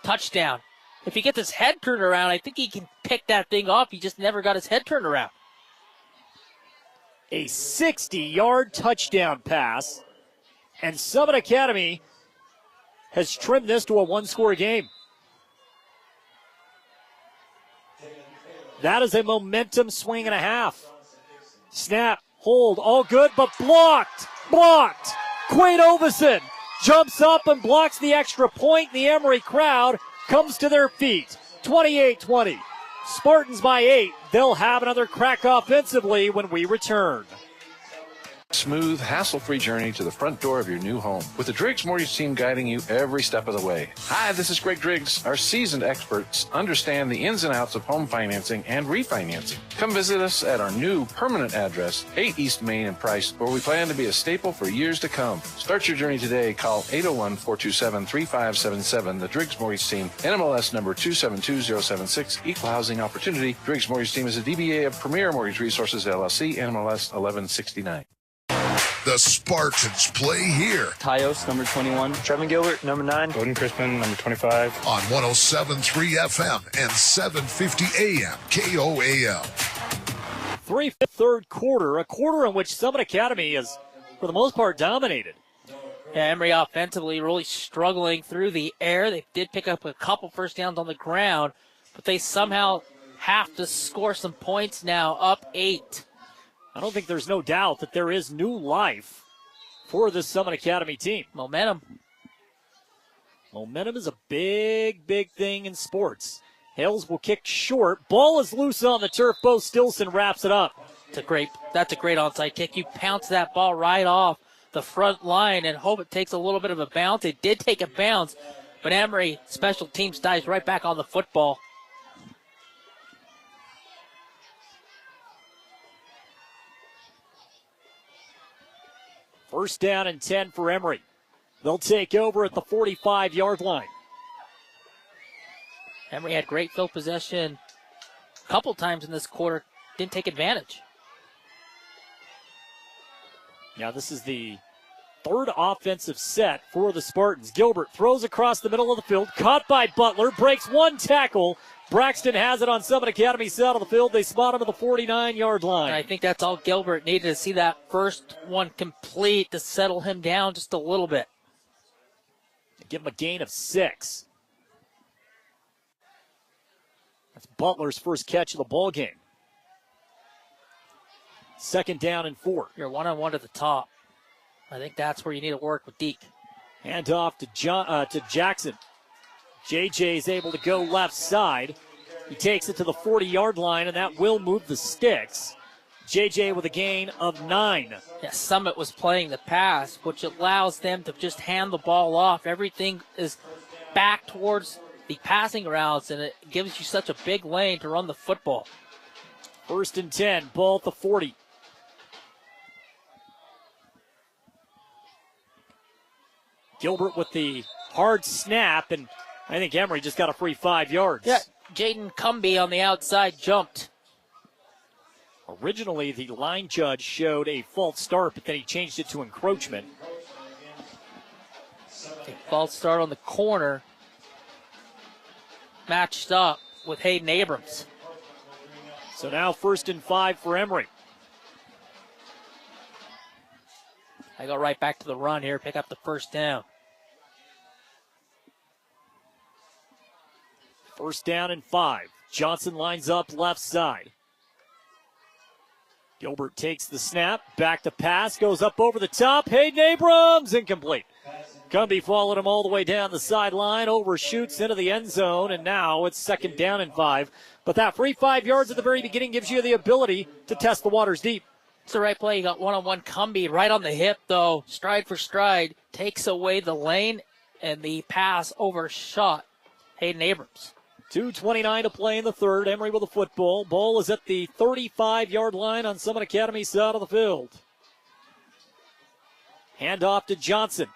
touchdown. If he gets his head turned around, I think he can pick that thing off. He just never got his head turned around. A 60-yard touchdown pass, and Summit Academy has trimmed this to a one-score game. That is a momentum swing and a half. Snap, hold, all good, but blocked. Quade Ovison jumps up and blocks the extra point. The Emery crowd comes to their feet. 28-20. Spartans by 8. They'll have another crack offensively when we return. Smooth, hassle-free journey to the front door of your new home with the Driggs Mortgage Team guiding you every step of the way. Hi, this is Greg Driggs. Our seasoned experts understand the ins and outs of home financing and refinancing. Come visit us at our new permanent address, 8 East Main in Price, where we plan to be a staple for years to come. Start your journey today. Call 801-427-3577. The Driggs Mortgage Team, NMLS number 272076, Equal Housing Opportunity. Driggs Mortgage Team is a DBA of Premier Mortgage Resources, LLC, NMLS 1169. The Spartans play here. Tyos, number 21. Trevin Gilbert, number 9. Gordon Crispin, number 25. On 107.3 FM and 750 AM KOAL. 3/5 third quarter, a quarter in which Summit Academy is, for the most part, dominated. Yeah, Emery offensively really struggling through the air. They did pick up a couple first downs on the ground, but they somehow have to score some points now, up 8. I don't think there's no doubt that there is new life for this Summit Academy team. Momentum. Momentum is a big, big thing in sports. Hales will kick short. Ball is loose on the turf. Bo Stilson wraps it up. That's a great onside kick. You pounce that ball right off the front line and hope it takes a little bit of a bounce. It did take a bounce, but Emery special teams dives right back on the football. First down and 10 for Emery. They'll take over at the 45-yard line. Emery had great field possession a couple times in this quarter. Didn't take advantage. Now this is the third offensive set for the Spartans. Gilbert throws across the middle of the field. Caught by Butler. Breaks one tackle. Braxton has it on Summit Academy's side of the field. They spot him at the 49-yard line. And I think that's all Gilbert needed to see that first one complete to settle him down just a little bit. Give him a gain of 6. That's Butler's first catch of the ball game. Second down and 4. You're one-on-one to the top. I think that's where you need to work with Deke. Hand off to Jackson. JJ is able to go left side. He takes it to the 40-yard line, and that will move the sticks. JJ with a gain of 9. Yeah, Summit was playing the pass, which allows them to just hand the ball off. Everything is back towards the passing routes, and it gives you such a big lane to run the football. First and 10, ball at the 40. Gilbert with the hard snap, and I think Emery just got a free 5 yards. Yeah, Jaden Cumby on the outside jumped. Originally, the line judge showed a false start, but then he changed it to encroachment. A false start on the corner. Matched up with Hayden Abrams. So now first and 5 for Emery. I go right back to the run here, pick up the first down. First down and 5. Johnson lines up left side. Gilbert takes the snap, back to pass, goes up over the top. Hayden Abrams, incomplete. Cumby followed him all the way down the sideline, overshoots into the end zone, and now it's second down and 5. But that free 5 yards at the very beginning gives you the ability to test the waters deep. It's the right play. You got one-on-one Cumby right on the hip, though. Stride for stride, takes away the lane, and the pass overshot Hayden Abrams. 2:29 to play in the third. Emery with the football. Ball is at the 35-yard line on Summit Academy's side of the field. Hand off to Johnson.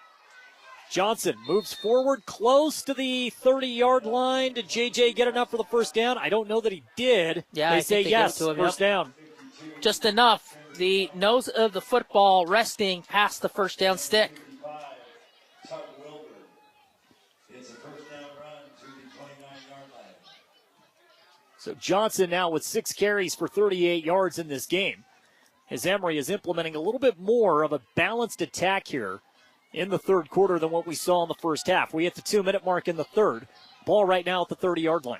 Johnson moves forward close to the 30-yard line. Did JJ get enough for the first down? I don't know that he did. Yeah, they say yes, to him, first down. just enough. The nose of the football resting past the first down stick. So Johnson now with 6 carries for 38 yards in this game, as Emery is implementing a little bit more of a balanced attack here in the third quarter than what we saw in the first half. We hit the 2-minute mark in the third. Ball right now at the 30-yard line.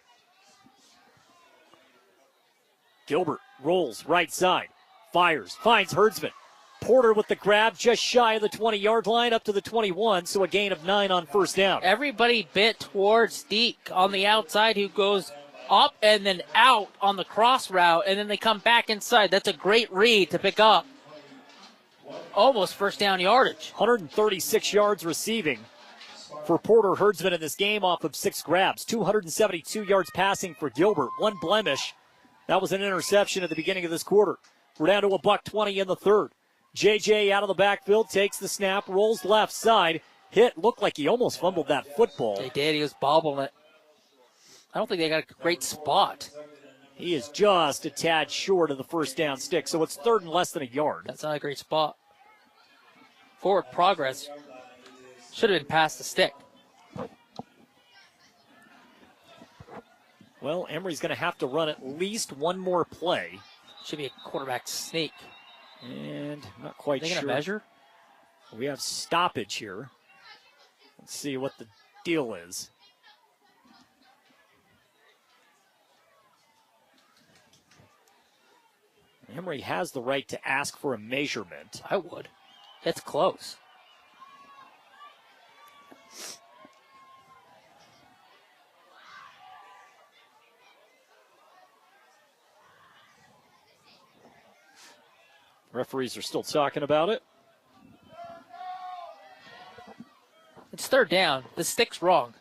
Gilbert rolls right side, fires, finds Herdsman. Porter with the grab just shy of the 20-yard line up to the 21, so a gain of 9 on first down. Everybody bit towards Deke on the outside, who goes up and then out on the cross route, and then they come back inside. That's a great read to pick up. Almost first down yardage. 136 yards receiving for Porter Herdsman in this game off of 6 grabs. 272 yards passing for Gilbert. 1 blemish. That was an interception at the beginning of this quarter. We're down to $1:20 in the third. JJ out of the backfield, takes the snap, rolls left side. Hit, looked like he almost fumbled that football. They did. He was bobbling it. I don't think they got a great spot. He is just a tad short of the first down stick, so it's third and less than a yard. That's not a great spot. Forward progress. Should have been past the stick. Well, Emery's going to have to run at least one more play. Should be a quarterback sneak. And not quite sure. Are they going sure. to measure? We have stoppage here. Let's see what the deal is. Emery has the right to ask for a measurement. I would. It's close. Referees are still talking about it. It's third down. The stick's wrong.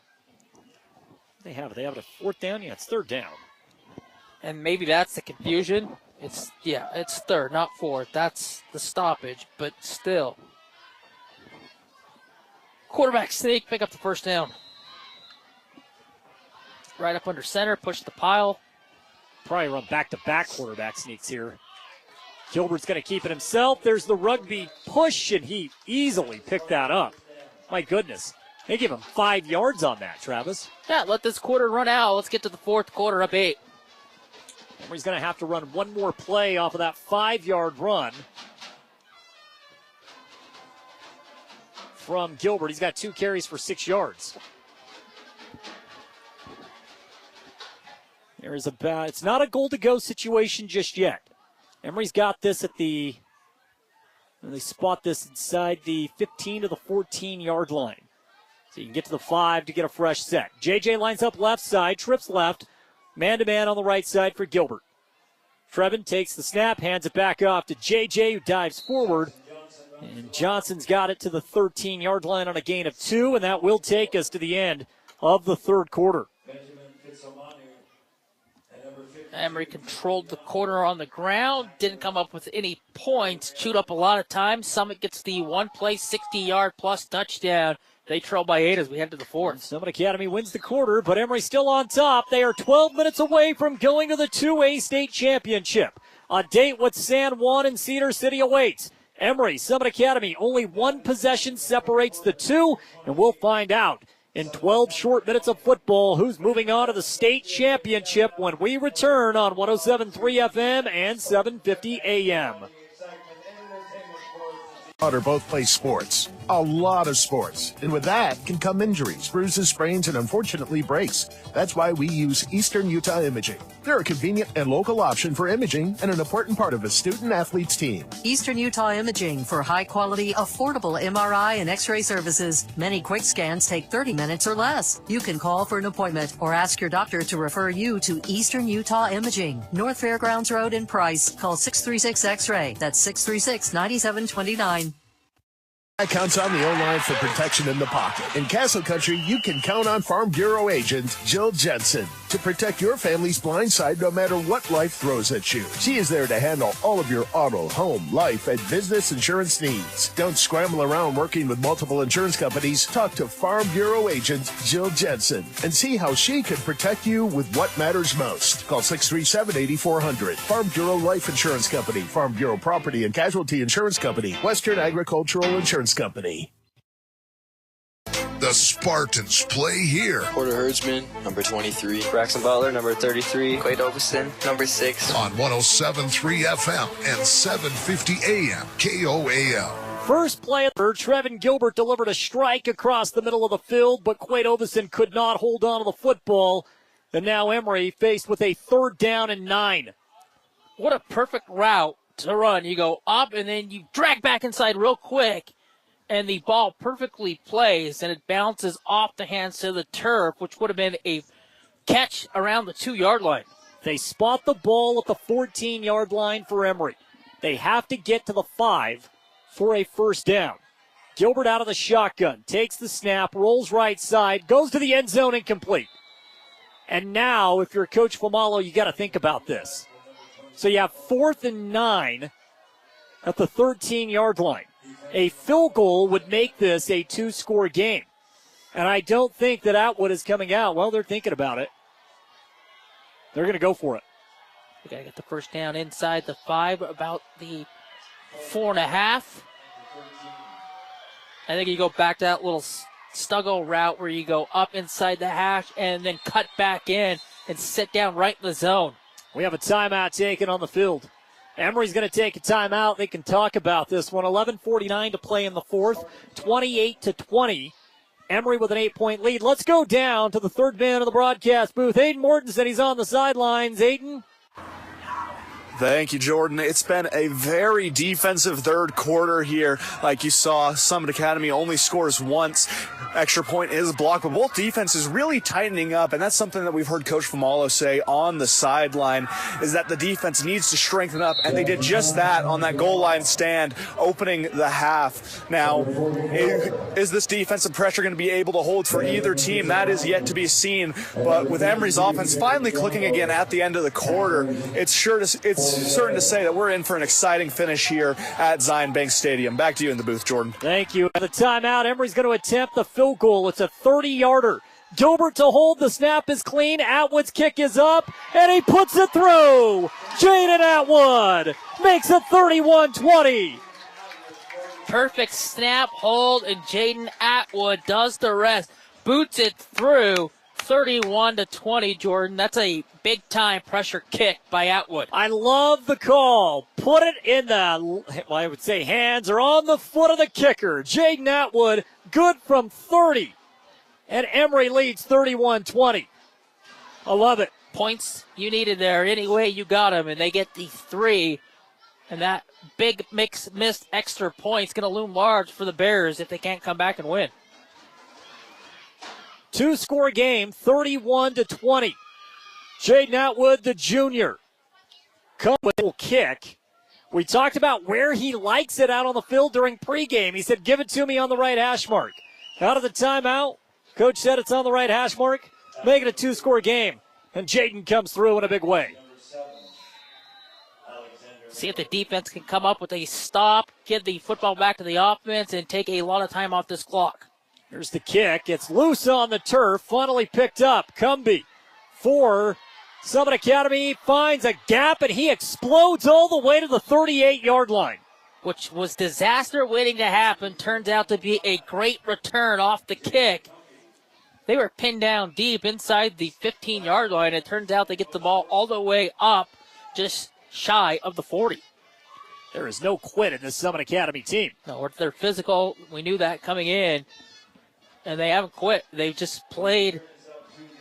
They have it a fourth down? Yeah, it's third down. And maybe that's the confusion. It's third, not fourth. That's the stoppage, but still. Quarterback sneak, pick up the first down. Right up under center, push the pile. Probably run back-to-back quarterback sneaks here. Gilbert's going to keep it himself. There's the rugby push, and he easily picked that up. My goodness. They give him 5 yards on that, Travis. Yeah, let this quarter run out. Let's get to the fourth quarter, up 8. He's going to have to run one more play off of that 5-yard run from Gilbert. He's got 2 carries for 6 yards. It's not a goal-to-go situation just yet. Emery's got this they spot this inside the 15 to the 14-yard line. So you can get to the 5 to get a fresh set. JJ lines up left side, trips left. Man-to-man on the right side for Gilbert. Trevin takes the snap, hands it back off to JJ, who dives forward. And Johnson's got it to the 13-yard line on a gain of 2, and that will take us to the end of the third quarter. Emery controlled the corner on the ground, didn't come up with any points, chewed up a lot of time. Summit gets the one-play, 60-yard plus touchdown. They trail by 8 as we head to the fourth. Summit Academy wins the quarter, but Emery still on top. They are 12 minutes away from going to the 2A state championship. A date with San Juan and Cedar City awaits. Emery, Summit Academy, only 1 possession separates the 2, and we'll find out in 12 short minutes of football who's moving on to the state championship when we return on 107.3 FM and 750 AM. Both play sports, a lot of sports, and with that can come injuries, bruises, sprains, and unfortunately breaks. That's why we use Eastern Utah Imaging. They're a convenient and local option for imaging and an important part of a student-athlete's team. Eastern Utah Imaging for high-quality, affordable MRI and X-ray services. Many quick scans take 30 minutes or less. You can call for an appointment or ask your doctor to refer you to Eastern Utah Imaging. North Fairgrounds Road in Price. Call 636-X-ray. That's 636-9729. That counts on the O-line for protection in the pocket. In Castle Country, you can count on Farm Bureau agent Jill Jensen to protect your family's blind side no matter what life throws at you. She is there to handle all of your auto, home, life, and business insurance needs. Don't scramble around working with multiple insurance companies. Talk to Farm Bureau agent Jill Jensen and see how she can protect you with what matters most. Call 637-8400. Farm Bureau Life Insurance Company, Farm Bureau Property and Casualty Insurance Company, Western Agricultural Insurance Company. The Spartans play here. Porter Herdsman, number 23. Braxton Butler, number 33. Quade Overson, number 6. On 107.3 FM and 750 AM KOAL. First play of the Trevin Gilbert delivered a strike across the middle of the field, but Quade Overson could not hold on to the football. And now Emery faced with a 3rd down and 9. What a perfect route to run. You go up and then you drag back inside real quick, and the ball perfectly plays, and it bounces off the hands to the turf, which would have been a catch around the 2-yard line. They spot the ball at the 14-yard line for Emery. They have to get to the 5 for a 1st down. Gilbert out of the shotgun, takes the snap, rolls right side, goes to the end zone, incomplete. And now, if you're Coach Famalo, you got to think about this. So you have 4th and 9 at the 13-yard line. A field goal would make this a 2-score game. And I don't think that Atwood is coming out. Well, they're thinking about it. They're going to go for it. We got to get the 1st down inside the 5, about the 4.5. I think you go back to that little Stuggle route where you go up inside the hash and then cut back in and sit down right in the zone. We have a timeout taken on the field. Emery's going to take a timeout. They can talk about this one. 11:49 to play in the 4th, 28-20. Emery with an 8-point lead. Let's go down to the 3rd man of the broadcast booth. Aiden Mortensen, he's on the sidelines. Aiden. Thank you, Jordan. It's been a very defensive 3rd quarter here. Like you saw, Summit Academy only scores once. Extra point is blocked, but both defenses really tightening up, and that's something that we've heard Coach Famalo say on the sideline, is that the defense needs to strengthen up, and they did just that on that goal line stand, opening the half. Now, is this defensive pressure going to be able to hold for either team? That is yet to be seen, but with Emery's offense finally clicking again at the end of the quarter, it's certain to say that we're in for an exciting finish here at Zion Bank Stadium. Back to you in the booth, Jordan. Thank you. At the timeout, Emery's going to attempt the field goal. It's a 30-yarder. Gilbert to hold. The snap is clean. Atwood's kick is up, and he puts it through. Jaden Atwood makes it 31-20. Perfect snap, hold, and Jaden Atwood does the rest. Boots it through. 31-20, Jordan. That's a big-time pressure kick by Atwood. I love the call. Put it in the, well, I would say hands or on the foot of the kicker. Jaden Atwood, good from 30. And Emery leads 31-20. I love it. Points you needed there. Anyway, you got them, and they get the 3. And that big missed extra point's going to loom large for the Bears if they can't come back and win. 2-score game, 31-20. Jaden Atwood, the junior, come with a kick. We talked about where he likes it out on the field during pregame. He said, give it to me on the right hash mark. Out of the timeout, coach said it's on the right hash mark. Make it a 2-score game. And Jaden comes through in a big way. See if the defense can come up with a stop, get the football back to the offense, and take a lot of time off this clock. Here's the kick. It's loose on the turf. Finally picked up. Cumby for Summit Academy finds a gap, and he explodes all the way to the 38-yard line. Which was disaster waiting to happen. Turns out to be a great return off the kick. They were pinned down deep inside the 15-yard line. It turns out they get the ball all the way up, just shy of the 40. There is no quit in this Summit Academy team. No, they're physical. We knew that coming in. And they haven't quit. They've just played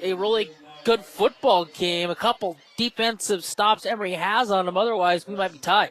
a really good football game. A couple defensive stops Emery has on them. Otherwise, we might be tied.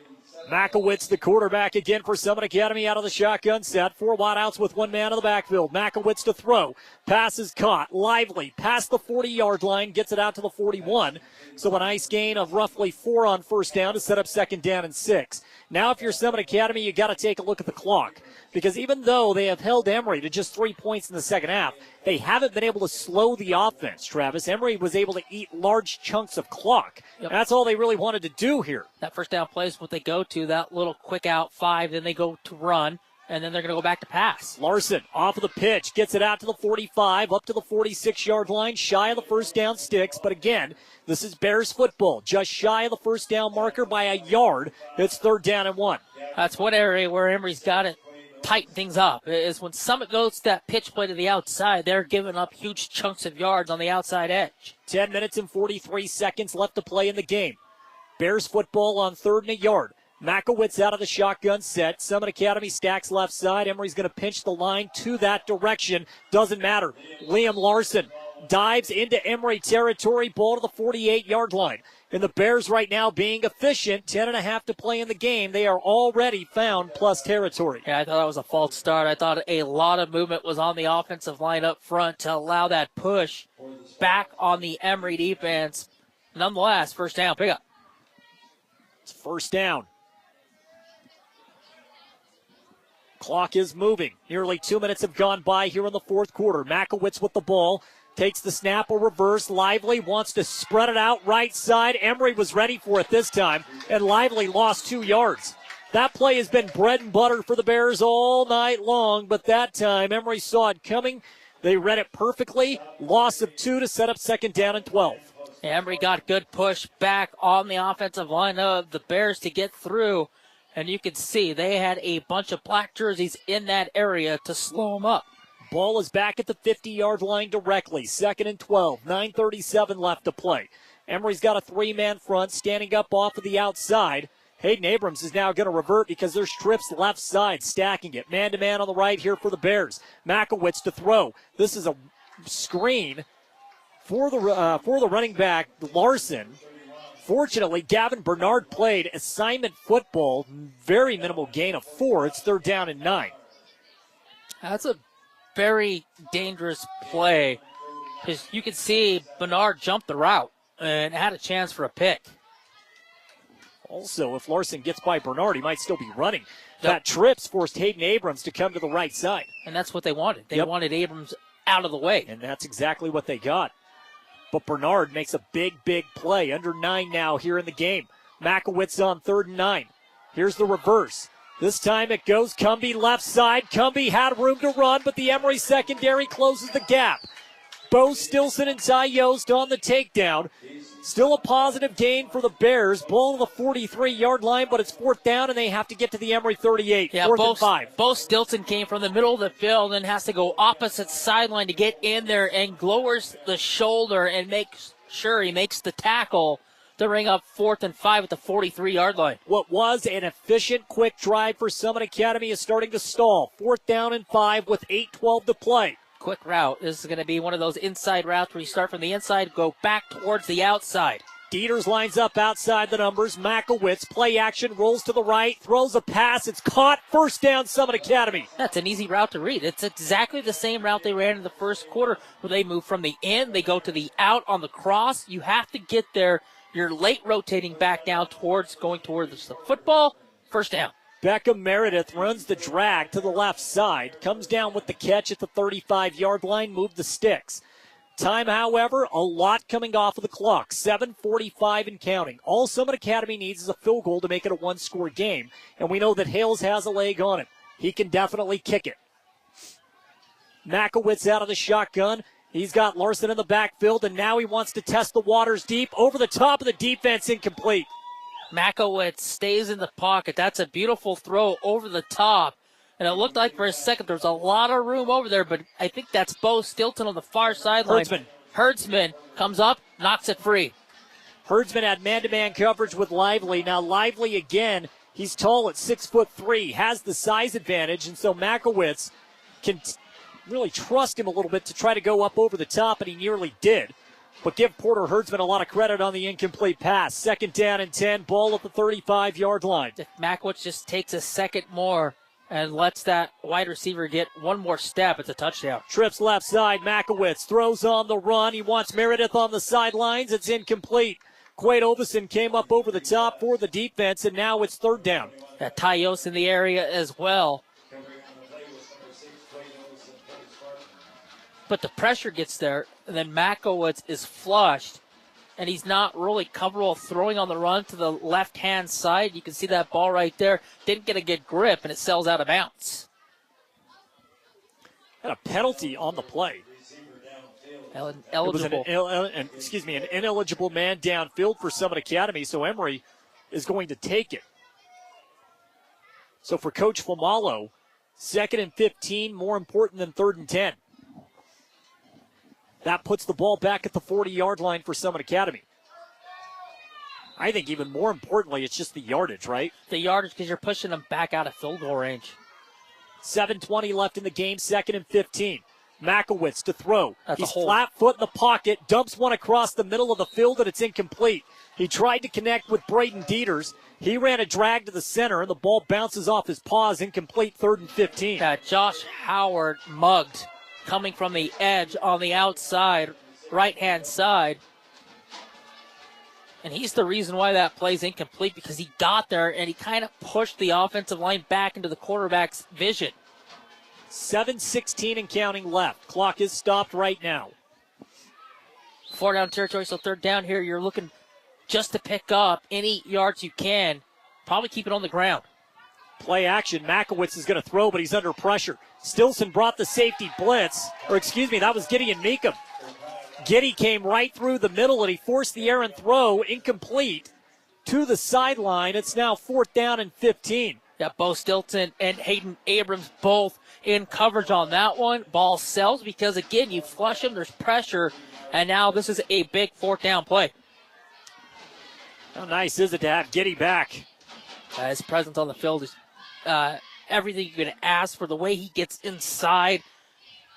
Makowitz, the quarterback again for Summit Academy out of the shotgun set. 4 wideouts with 1 man in the backfield. Makowitz to throw. Pass is caught. Lively past the 40-yard line, gets it out to the 41. So a nice gain of roughly 4 on first down to set up 2nd down and 6. Now if you're Summit Academy, you got to take a look at the clock. Because even though they have held Emery to just 3 points in the second half, they haven't been able to slow the offense, Travis. Emery was able to eat large chunks of clock. Yep. That's all they really wanted to do here. That first down play is what they go to, that little quick out 5, then they go to run, and then they're going to go back to pass. Larson off of the pitch, gets it out to the 45, up to the 46-yard line, shy of the first down sticks. But again, this is Bears football, just shy of the first down marker by a yard. It's 3rd down and 1. That's one area where Emery's got to tighten things up, is when Summit goes to that pitch play to the outside, they're giving up huge chunks of yards on the outside edge. 10 minutes and 43 seconds left to play in the game. Bears football on 3rd and a yard. Makowitz out of the shotgun set. Summit Academy stacks left side. Emery's going to pinch the line to that direction. Doesn't matter. Liam Larson dives into Emery territory. Ball to the 48-yard line. And the Bears right now being efficient. 10.5 to play in the game. They are already found plus territory. Yeah, I thought that was a false start. I thought a lot of movement was on the offensive line up front to allow that push back on the Emery defense. Nonetheless, first down, pick up. It's first down. Clock is moving. Nearly 2 minutes have gone by here in the fourth quarter. Makowitz with the ball. Takes the snap, a reverse. Lively wants to spread it out right side. Emery was ready for it this time, and Lively lost 2 yards. That play has been bread and butter for the Bears all night long, but that time Emery saw it coming. They read it perfectly. Loss of 2 to set up 2nd down and 12. Emery got good push back on the offensive line of the Bears to get through, and you can see they had a bunch of black jerseys in that area to slow them up. Ball is back at the 50-yard line directly. 2nd and 12. 9:37 left to play. Emery's got a 3-man front standing up off of the outside. Hayden Abrams is now going to revert because there's trips left side, stacking it. Man-to-man on the right here for the Bears. Makowitz to throw. This is a screen for the running back, Larson. Fortunately, Gavin Bernard played assignment football. Very minimal gain of 4. It's 3rd down and 9. That's a very dangerous play, because you can see Bernard jumped the route and had a chance for a pick. Also, if Larson gets by Bernard, he might still be running. That trips forced Hayden Abrams to come to the right side. And that's what they wanted. They wanted Abrams out of the way. And that's exactly what they got. But Bernard makes a big, big play. Under 9 now here in the game. Makowitz on 3rd and 9. Here's the reverse. This time it goes Cumbie left side. Cumbie had room to run, but the Emery secondary closes the gap. Bo Stilson and Ty Yost on the takedown. Still a positive gain for the Bears. Ball to the 43-yard line, but it's 4th down, and they have to get to the Emery 38. Yeah, 4th and 5. Bo Stilson came from the middle of the field and has to go opposite sideline to get in there and lowers the shoulder and makes sure he makes the tackle to bring up 4th and 5 at the 43-yard line. What was an efficient, quick drive for Summit Academy is starting to stall. 4th down and 5 with 8:12 to play. Quick route. This is going to be one of those inside routes where you start from the inside, go back towards the outside. Dieters lines up outside the numbers. Makowitz, play action, rolls to the right, throws a pass. It's caught. First down, Summit Academy. That's an easy route to read. It's exactly the same route they ran in the first quarter, where they move from the in, they go to the out on the cross. You have to get there. You're late rotating back now going towards the football. First down. Beckham Meredith runs the drag to the left side. Comes down with the catch at the 35-yard line. Move the sticks. Time, however, a lot coming off of the clock. 7:45 and counting. All Summit Academy needs is a field goal to make it a one-score game. And we know that Hales has a leg on him. He can definitely kick it. Makowitz out of the shotgun. He's got Larson in the backfield, and now he wants to test the waters deep. Over the top of the defense, incomplete. Makowitz stays in the pocket. That's a beautiful throw over the top. And it looked like for a second there was a lot of room over there, but I think that's Bo Stilton on the far sideline. Herdsman comes up, knocks it free. Herdsman had man-to-man coverage with Lively. Now Lively again, he's tall at 6'3", has the size advantage, and so Makowitz can really trust him a little bit to try to go up over the top, and he nearly did. but give Porter Herdsman a lot of credit on the incomplete pass. 2nd down and 10, ball at the 35-yard line. If Makowitz just takes a second more and lets that wide receiver get one more step, it's a touchdown. Trips left side, Makowitz throws on the run. He wants Meredith on the sidelines. It's incomplete. Quade Ovison came up over the top for the defense, and now it's 3rd down. That Tyos in the area as well. But the pressure gets there, and then Makowitz is flushed, and he's not really comfortable throwing on the run to the left-hand side. You can see that ball right there. Didn't get a good grip, and it sails out of bounds. Had a penalty on the play. Eligible. It was an ineligible man downfield for Summit Academy, so Emery is going to take it. So for Coach Famalo, 2nd and 15, more important than 3rd and 10. That puts the ball back at the 40-yard line for Summit Academy. I think even more importantly, it's just the yardage, right? The yardage, because you're pushing them back out of field goal range. 7:20 left in the game, 2nd and 15. Makowitz to throw. He's hole. flat foot in the pocket, dumps one across the middle of the field, and it's incomplete. He tried to connect with Braden Dieters. He ran a drag to the center, and the ball bounces off his paws, incomplete, 3rd and 15. Josh Howard mugged, coming from the edge on the outside, right-hand side. And he's the reason why that play's incomplete, because he got there and he kind of pushed the offensive line back into the quarterback's vision. 7:16 and counting left. Clock is stopped right now. 4 down territory, so 3rd down here. You're looking just to pick up any yards you can. Probably keep it on the ground. Play action. Makowitz is going to throw, but he's under pressure. Stilson brought the safety blitz. That was Gideon Meekum. Giddy came right through the middle, and he forced the errant throw, incomplete, to the sideline. It's now 4th down and 15. Yeah, Bo Stilton and Hayden Abrams both in coverage on that one. Ball sells because, again, you flush him, there's pressure, and now this is a big 4th down play. How nice is it to have Giddy back? His presence on the field is everything you can ask for. The way he gets inside,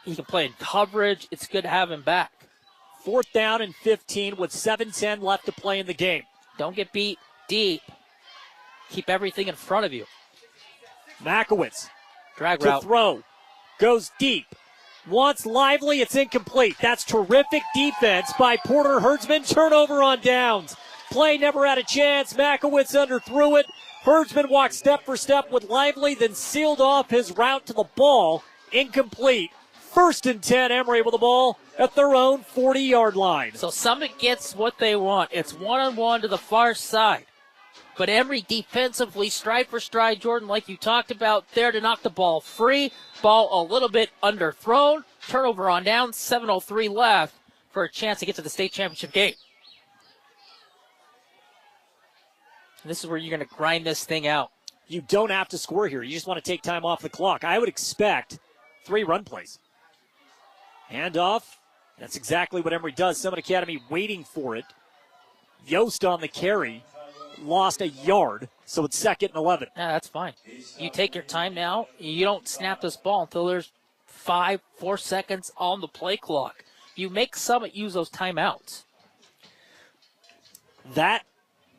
he can play in coverage. It's good to have him back. 4th down and 15 with 7:10 left to play in the game. Don't get beat deep. Keep everything in front of you. Makowitz. Drag to route. Throw. Goes deep. Wants Lively. It's incomplete. That's terrific defense by Porter Herdsman. Turnover on downs. Play never had a chance. Makowitz underthrew it. Herdsman walked step for step with Lively, then sealed off his route to the ball. Incomplete. 1st and 10, Emery with the ball at their own 40-yard line. So Summit gets what they want. It's one-on-one to the far side. But Emery defensively, stride for stride, Jordan, like you talked about, there to knock the ball free. Ball a little bit underthrown. Turnover on down, 7:03 left for a chance to get to the state championship game. And this is where you're going to grind this thing out. You don't have to score here. You just want to take time off the clock. I would expect 3 run plays. Handoff. That's exactly what Emery does. Summit Academy waiting for it. Yost on the carry. Lost a yard, so it's 2nd and 11. Yeah, that's fine. You take your time now. You don't snap this ball until there's 4 seconds on the play clock. You make Summit use those timeouts. That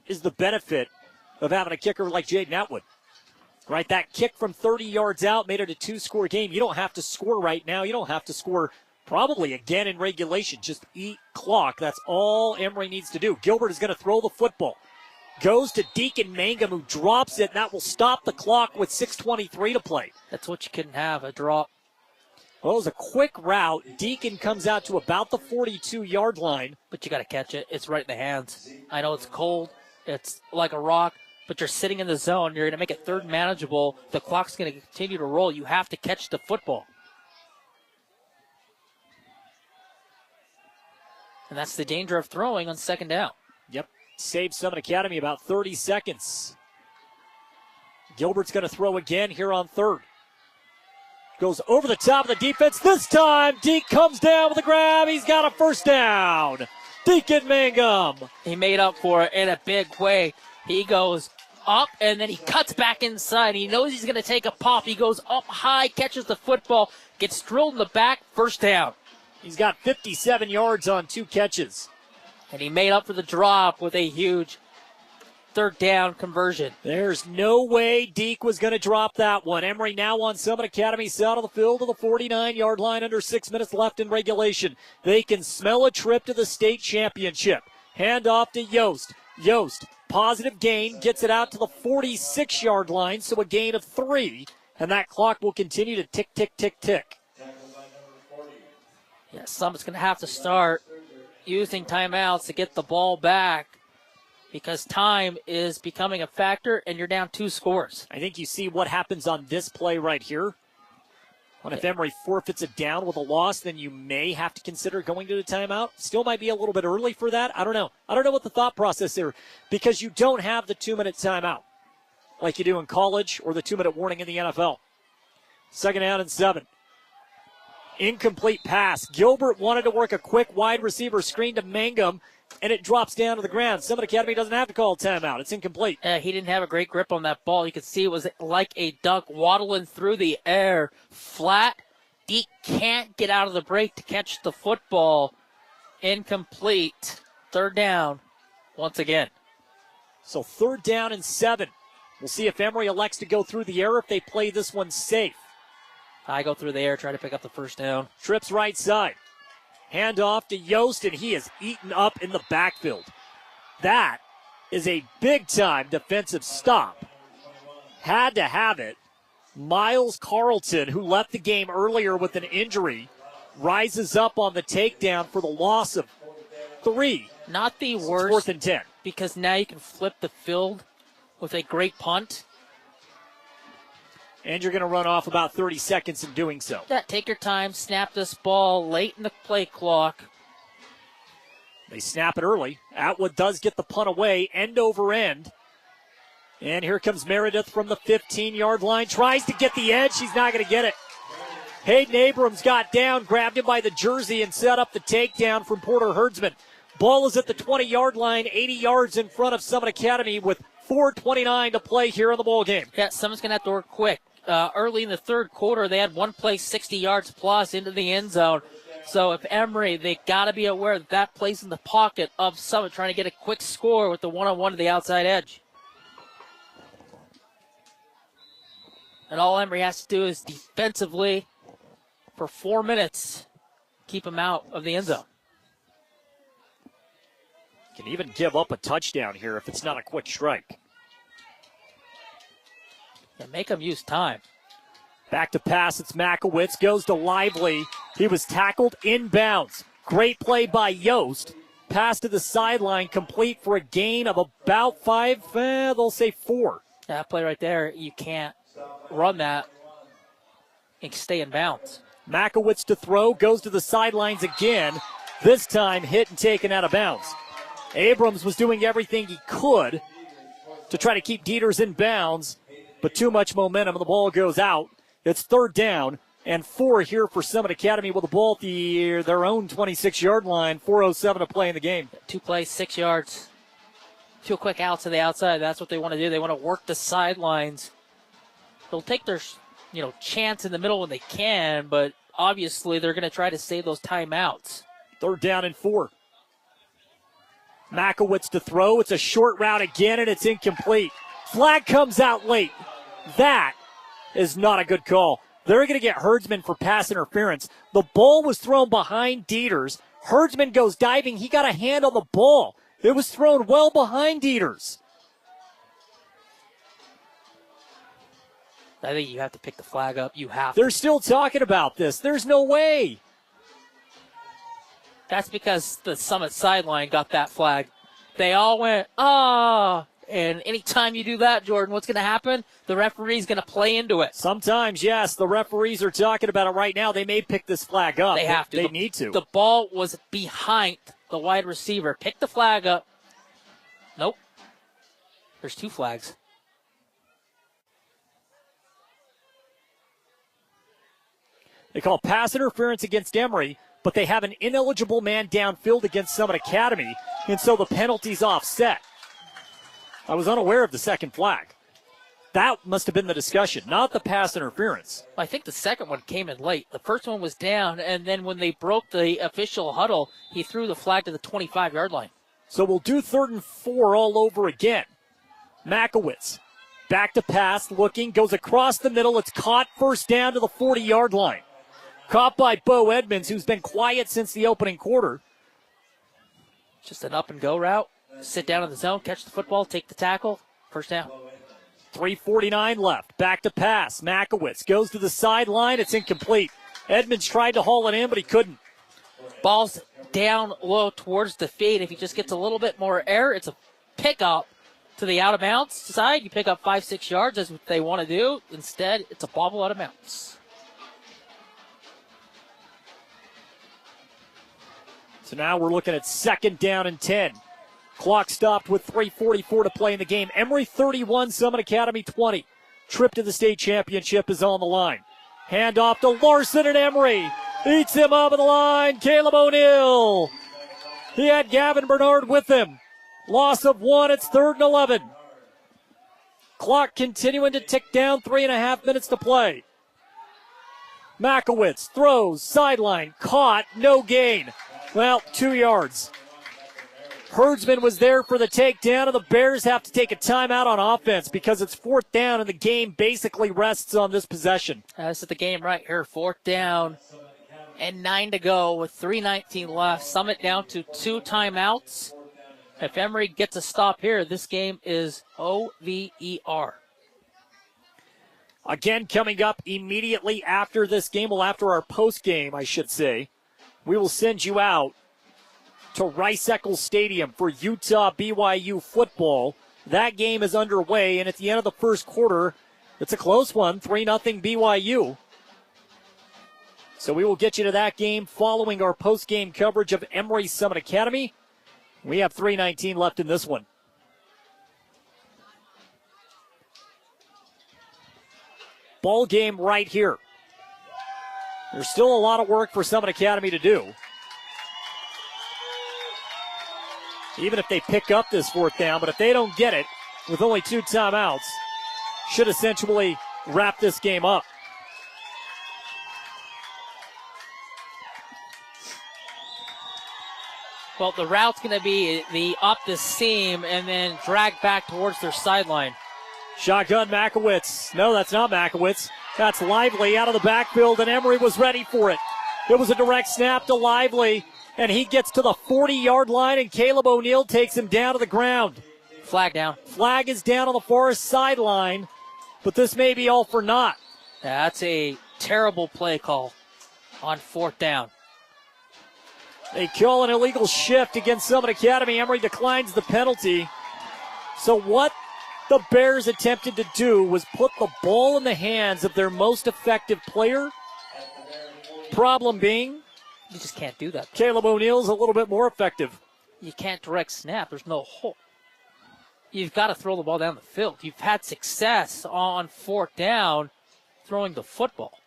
is the benefit of having a kicker like Jaden Atwood. Right, that kick from 30 yards out made it a 2-score game. You don't have to score right now. You don't have to score probably again in regulation. Just eat clock. That's all Emery needs to do. Gilbert is going to throw the football. Goes to Deacon Mangum, who drops it, and that will stop the clock with 6:23 to play. That's what you couldn't have, a drop. Well, it was a quick route. Deacon comes out to about the 42-yard line. But you got to catch it. It's right in the hands. I know it's cold. It's like a rock. But you're sitting in the zone. You're going to make it 3rd manageable. The clock's going to continue to roll. You have to catch the football. And that's the danger of throwing on 2nd down. Yep. Saved Summit Academy about 30 seconds. Gilbert's going to throw again here on 3rd. Goes over the top of the defense. This time, Deke comes down with a grab. He's got a 1st down. Deacon Mangum. He made up for it in a big way. He goes up, and then he cuts back inside. He knows he's going to take a pop. He goes up high, catches the football, gets drilled in the back, 1st down. He's got 57 yards on 2 catches. And he made up for the drop with a huge third down conversion. There's no way Deke was going to drop that one. Emery now on Summit Academy's side of the field to the 49-yard line, under 6 minutes left in regulation. They can smell a trip to the state championship. Hand off to Yost. Yost, positive gain, gets it out to the 46-yard line, so a gain of 3. And that clock will continue to tick, tick, tick, tick. Yeah, Summit's going to have to start using timeouts to get the ball back, because time is becoming a factor, and you're down 2 scores. I think you see what happens on this play right here. When if Emery forfeits it down with a loss, then you may have to consider going to the timeout. Still might be a little bit early for that. I don't know. I don't know what the thought process is, because you don't have the 2-minute timeout like you do in college or the 2-minute warning in the NFL. 2nd down and 7. Incomplete pass. Gilbert wanted to work a quick wide receiver screen to Mangum, and it drops down to the ground. Summit Academy doesn't have to call a timeout. It's incomplete. He didn't have a great grip on that ball. You could see it was like a duck waddling through the air, flat. Deke can't get out of the break to catch the football. Incomplete. 3rd down once again. So 3rd down and 7. We'll see if Emery elects to go through the air, if they play this one safe. I go through the air, try to pick up the 1st down. Trips right side. Hand off to Yost, and he is eaten up in the backfield. That is a big-time defensive stop. Had to have it. Miles Carlton, who left the game earlier with an injury, rises up on the takedown for the loss of 3. Not the worst. 4th and 10. Because now you can flip the field with a great punt. And you're going to run off about 30 seconds in doing so. Yeah, take your time, snap this ball late in the play clock. They snap it early. Atwood does get the punt away, end over end. And here comes Meredith from the 15-yard line. Tries to get the edge. She's not going to get it. Hayden Abrams got down, grabbed him by the jersey, and set up the takedown from Porter Herdsman. Ball is at the 20-yard line, 80 yards in front of Summit Academy with 4:29 to play here in the ball game. Yeah, Summit's going to have to work quick. Early in the 3rd quarter, they had one play 60 yards plus into the end zone. So if Emery, they got to be aware that that plays in the pocket of Summit, trying to get a quick score with the one-on-one to the outside edge. And all Emery has to do is defensively, for 4 minutes, keep him out of the end zone. Can even give up a touchdown here if it's not a quick strike. Yeah, make him use time. Back to pass, it's Makowitz, goes to Lively. He was tackled inbounds. Great play by Yost. Pass to the sideline, complete for a gain of about 5, they'll say 4. That play right there, you can't run that and stay in bounds. Makowitz to throw, goes to the sidelines again. This time hit and taken out of bounds. Abrams was doing everything he could to try to keep Dieters in bounds, but too much momentum and the ball goes out. It's 3rd down and 4 here for Summit Academy with the ball at their own 26-yard line. 4:07 to play in the game. 2 plays, 6 yards. 2 quick outs to the outside. That's what they want to do. They want to work the sidelines. They'll take their chance in the middle when they can, but obviously they're going to try to save those timeouts. 3rd down and 4. Makowitz to throw. It's a short route again, and it's incomplete. Flag comes out late. That is not a good call. They're going to get Herdsman for pass interference. The ball was thrown behind Dieters. Herdsman goes diving. He got a hand on the ball. It was thrown well behind Dieters. I think you have to pick the flag up. You have They're still talking about this. There's no way. That's because the Summit sideline got that flag. They all went, ah. And anytime you do that, Jordan, what's going to happen? The referee's going to play into it. Sometimes, yes. The referees are talking about it right now. They may pick this flag up. They have to. They need to. The ball was behind the wide receiver. Pick the flag up. Nope. There's 2 flags. They call pass interference against Emery, but they have an ineligible man downfield against Summit Academy, and so the penalty's offset. I was unaware of the second flag. That must have been the discussion, not the pass interference. I think the second one came in late. The first one was down, and then when they broke the official huddle, he threw the flag to the 25-yard line. So we'll do 3rd and 4 all over again. Makowitz, back to pass, looking, goes across the middle. It's caught, first down to the 40-yard line. Caught by Bo Edmonds, who's been quiet since the opening quarter. Just an up-and-go route. Sit down in the zone, catch the football, take the tackle, first down. 3:49 left. Back to pass. Makowitz goes to the sideline. It's incomplete. Edmonds tried to haul it in, but he couldn't. Ball's down low towards the fade. If he just gets a little bit more air, it's a pickup to the out-of-bounds side. You pick up 5-6 yards. That's what they want to do. Instead, it's a bobble out of bounds. So now we're looking at 2nd down and 10. Clock stopped with 3:44 to play in the game. Emery 31, Summit Academy 20. Trip to the state championship is on the line. Hand off to Larson, and Emery eats him up at the line. Caleb O'Neill. He had Gavin Bernard with him. Loss of 1. It's 3rd and 11. Clock continuing to tick down. 3.5 minutes to play. Makowitz throws, sideline, caught, no gain. Well, 2 yards. Herdsman was there for the takedown, and the Bears have to take a timeout on offense because it's 4th down, and the game basically rests on this possession. This is the game right here. 4th down and 9 to go with 3:19 left. Summit down to 2 timeouts. If Emery gets a stop here, this game is over. Again, coming up immediately after this game, well, after our post game, I should say, we will send you out to Rice-Eccles Stadium for Utah-BYU football. That game is underway, and at the end of the first quarter, it's a close one, 3-0 BYU. So we will get you to that game following our post-game coverage of Emery Summit Academy. We have 3:19 left in this one. Ball game right here. There's still a lot of work for Summit Academy to do. Even if they pick up this 4th down, but if they don't get it with only 2 timeouts, should essentially wrap this game up. Well, the route's going to be the up the seam and then drag back towards their sideline. Shotgun Makowitz. No, that's not Makowitz. That's Lively out of the backfield, and Emery was ready for it. It was a direct snap to Lively, and he gets to the 40-yard line, and Caleb O'Neill takes him down to the ground. Flag down. Flag is down on the far sideline, but this may be all for naught. That's a terrible play call on 4th down. They call an illegal shift against Summit Academy. Emery declines the penalty. So what the Bears attempted to do was put the ball in the hands of their most effective player. Problem being, you just can't do that. Caleb O'Neill's a little bit more effective. You can't direct snap. There's no hole. You've got to throw the ball down the field. You've had success on 4th down throwing the football.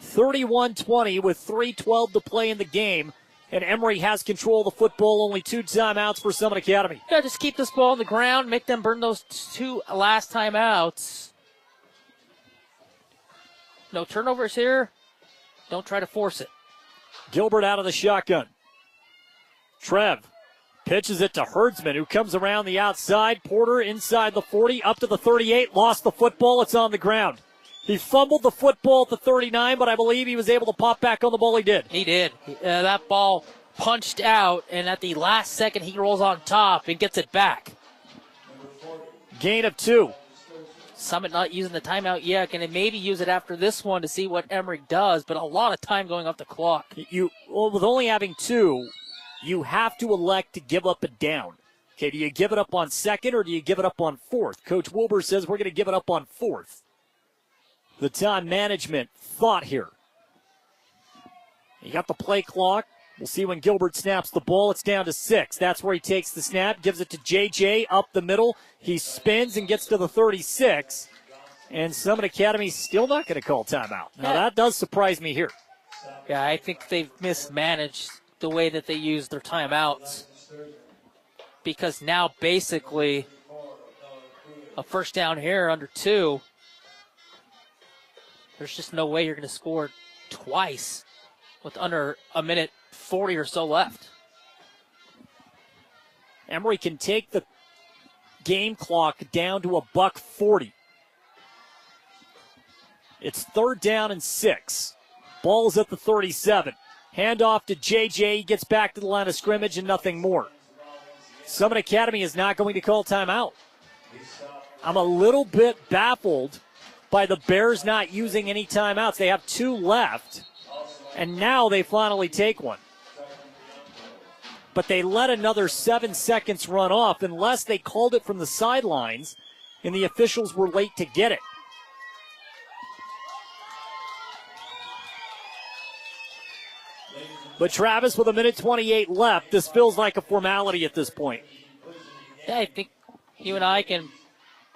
31-20 with 3:12 to play in the game. And Emery has control of the football. Only 2 timeouts for Summit Academy. Yeah, just keep this ball on the ground. Make them burn those 2 last timeouts. No turnovers here. Don't try to force it. Gilbert out of the shotgun. Trev pitches it to Herdsman, who comes around the outside. Porter inside the 40, up to the 38. Lost the football. It's on the ground. He fumbled the football at the 39, but I believe he was able to pop back on the ball. He did. He did. That ball punched out, and at the last second, he rolls on top and gets it back. Gain of 2. Summit not using the timeout yet. Going to maybe use it after this one to see what Emery does, but a lot of time going off the clock. With only having 2, you have to elect to give up a down. Okay, do you give it up on 2nd or do you give it up on 4th? Coach Wilbur says we're going to give it up on 4th. The time management thought here. You got the play clock. We'll see when Gilbert snaps the ball. It's down to 6. That's where he takes the snap, gives it to JJ up the middle. He spins and gets to the 36. And Summit Academy's still not going to call timeout. Now, that does surprise me here. Yeah, I think they've mismanaged the way that they use their timeouts. Because now basically a first down here under 2. There's just no way you're going to score twice with under a minute 40 or so left. Emery can take the game clock down to $1:40. It's 3rd down and 6. Ball's at the 37. Handoff to JJ. He gets back to the line of scrimmage and nothing more. Summit Academy is not going to call timeout. I'm a little bit baffled by the Bears not using any timeouts. They have 2 left, and now they finally take one. But they let another 7 seconds run off unless they called it from the sidelines and the officials were late to get it. But Travis, with 1:28 left, this feels like a formality at this point. Yeah, I think you and I and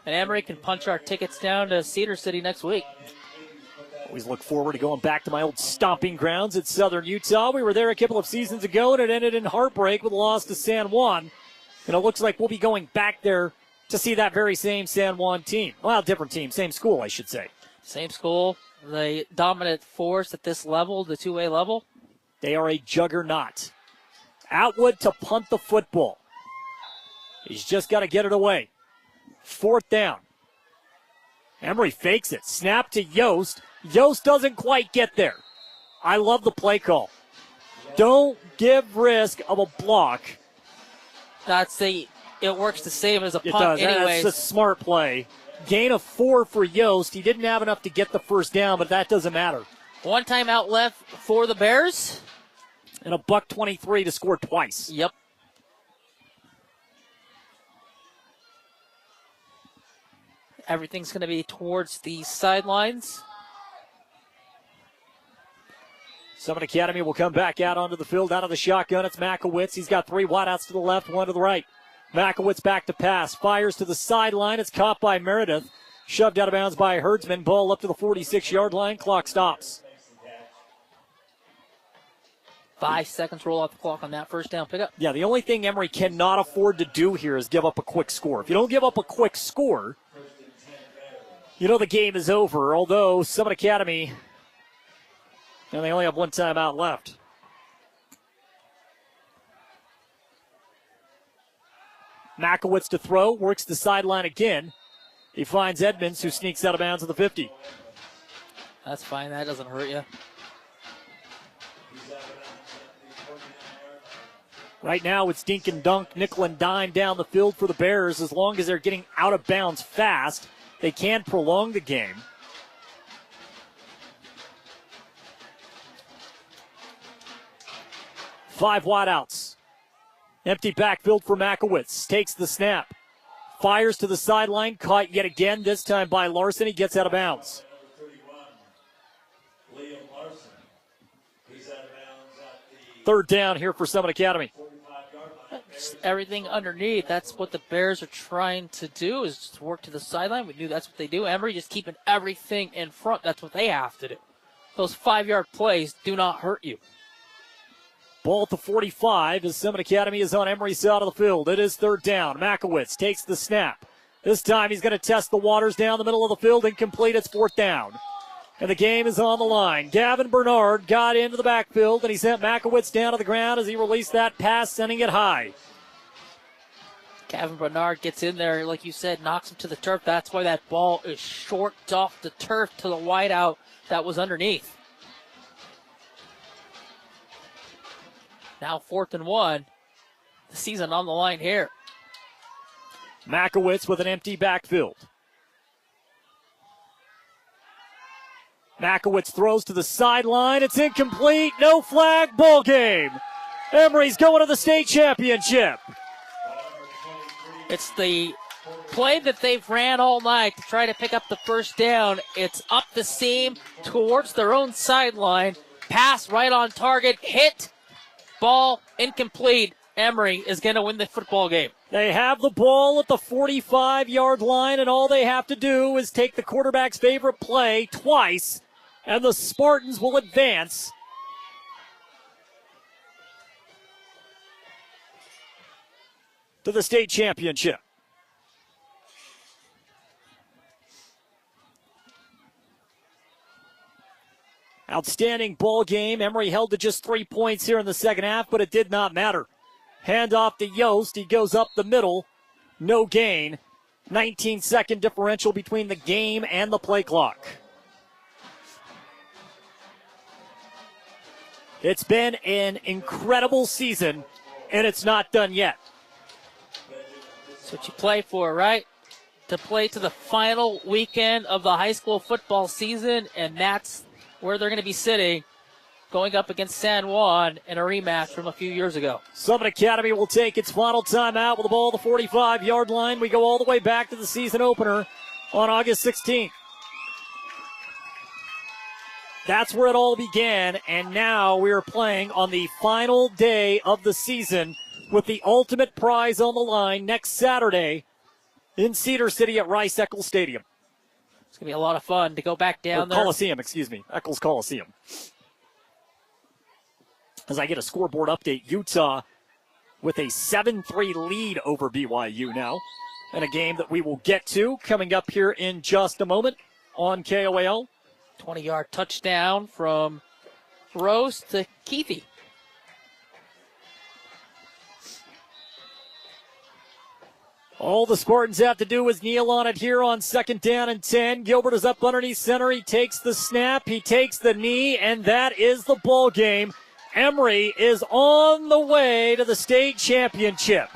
Emery can punch our tickets down to Cedar City next week. Always look forward to going back to my old stomping grounds at Southern Utah. We were there a couple of seasons ago, and it ended in heartbreak with a loss to San Juan. And it looks like we'll be going back there to see that very same San Juan team. Well, different team, same school, I should say. Same school, the dominant force at this level, the 2A level. They are a juggernaut. Atwood to punt the football. He's just got to get it away. 4th down. Emery fakes it. Snap to Yost. Yost doesn't quite get there. I love the play call. Don't give risk of a block. It works the same as a It punt does. anyways. That's a smart play. Gain of 4 for Yost. He didn't have enough to get the first down, but that doesn't matter. 1 timeout left for the Bears. And $1:23 to score twice. Yep. Everything's going to be towards the sidelines. Summit Academy will come back out onto the field, out of the shotgun. It's Makowitz. He's got 3 wideouts to the left, 1 to the right. Makowitz back to pass. Fires to the sideline. It's caught by Meredith. Shoved out of bounds by Herdsman. Ball up to the 46-yard line. Clock stops. 5 seconds roll off the clock on that first down pickup. Yeah, the only thing Emery cannot afford to do here is give up a quick score. If you don't give up a quick score, you know the game is over. Although Summit Academy, they only have 1 timeout left. Makowitz to throw, works the sideline again. He finds Edmonds, who sneaks out of bounds at the 50. That's fine. That doesn't hurt you. Right now, it's dink and dunk, nickel and dime down the field for the Bears. As long as they're getting out of bounds fast, they can prolong the game. Five wideouts. Empty backfield for Makowitz. Takes the snap. Fires to the sideline. Caught yet again, this time by Larson. He gets out of bounds. Third down here for Summit Academy. Just everything underneath. That's what the Bears are trying to do, is just work to the sideline. We knew that's what they do. Emery just keeping everything in front. That's what they have to do. Those 5-yard plays do not hurt you. Ball to 45 as Summit Academy is on Emery's side of the field. It is third down. Makowitz takes the snap. This time he's going to test the waters down the middle of the field. Incomplete. It's fourth down. And the game is on the line. Gavin Bernard got into the backfield, and he sent Makowitz down to the ground as he released that pass, sending it high. Gavin Bernard gets in there, like you said, knocks him to the turf. That's why that ball is short off the turf to the wideout that was underneath. Now 4th and 1. The season on the line here. Makowitz with an empty backfield. Makowitz throws to the sideline. It's incomplete. No flag. Ball game. Emery's going to the state championship. It's the play that they've ran all night to try to pick up the first down. It's up the seam towards their own sideline. Pass right on target. Hit. Ball incomplete. Emery is going to win the football game. They have the ball at the 45-yard line, and all they have to do is take the quarterback's favorite play twice, and the Spartans will advance to the state championship. Outstanding ball game. Emery held to just 3 points here in the second half, but it did not matter. Hand off to Yost. He goes up the middle. No gain. 19-second differential between the game and the play clock. It's been an incredible season, and it's not done yet. That's what you play for, right? To play to the final weekend of the high school football season, and that's where they're going to be sitting, going up against San Juan in a rematch from a few years ago. Summit Academy will take its final timeout with the ball at the 45-yard line. We go all the way back to the season opener on August 16th. That's where it all began, and now we are playing on the final day of the season with the ultimate prize on the line next Saturday in Cedar City at Rice-Eccles Stadium. It's going to be a lot of fun to go back down there. Coliseum, Eccles Coliseum. As I get a scoreboard update, Utah with a 7-3 lead over BYU now, and a game that we will get to coming up here in just a moment on KOAL. 20-yard touchdown from Rose to Keithy. All the Spartans have to do is kneel on it here on 2nd down and 10. Gilbert is up underneath center. He takes the snap. He takes the knee, and that is the ball game. Emery is on the way to the state championship.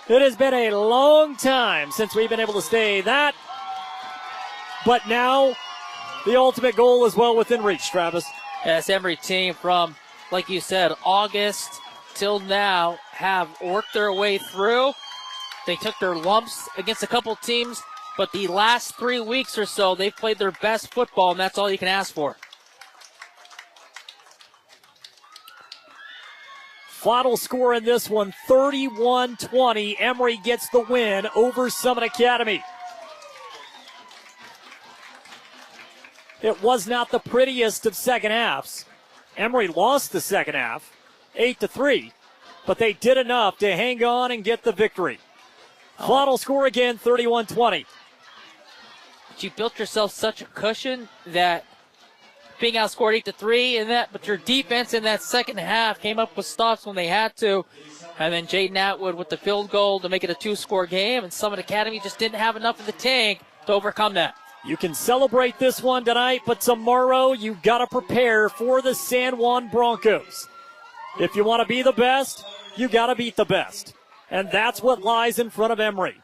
It has been a long time since we've been able to say that. But now the ultimate goal is well within reach, Travis. Yes, Emery team from, like you said, August till now have worked their way through. They took their lumps against a couple teams, but the last 3 weeks or so, they've played their best football, and that's all you can ask for. Final score in this one, 31-20. Emery gets the win over Summit Academy. It was not the prettiest of second halves. Emery lost the second half, 8-3, but they did enough to hang on and get the victory. Final score again, 31-20. But you built yourself such a cushion that being outscored 8-3 in that, but your defense in that second half came up with stops when they had to. And then Jaden Atwood with the field goal to make it a 2-score game, and Summit Academy just didn't have enough of the tank to overcome that. You can celebrate this one tonight, but tomorrow you've got to prepare for the San Juan Broncos. If you want to be the best, you got to beat the best. And that's what lies in front of Emery.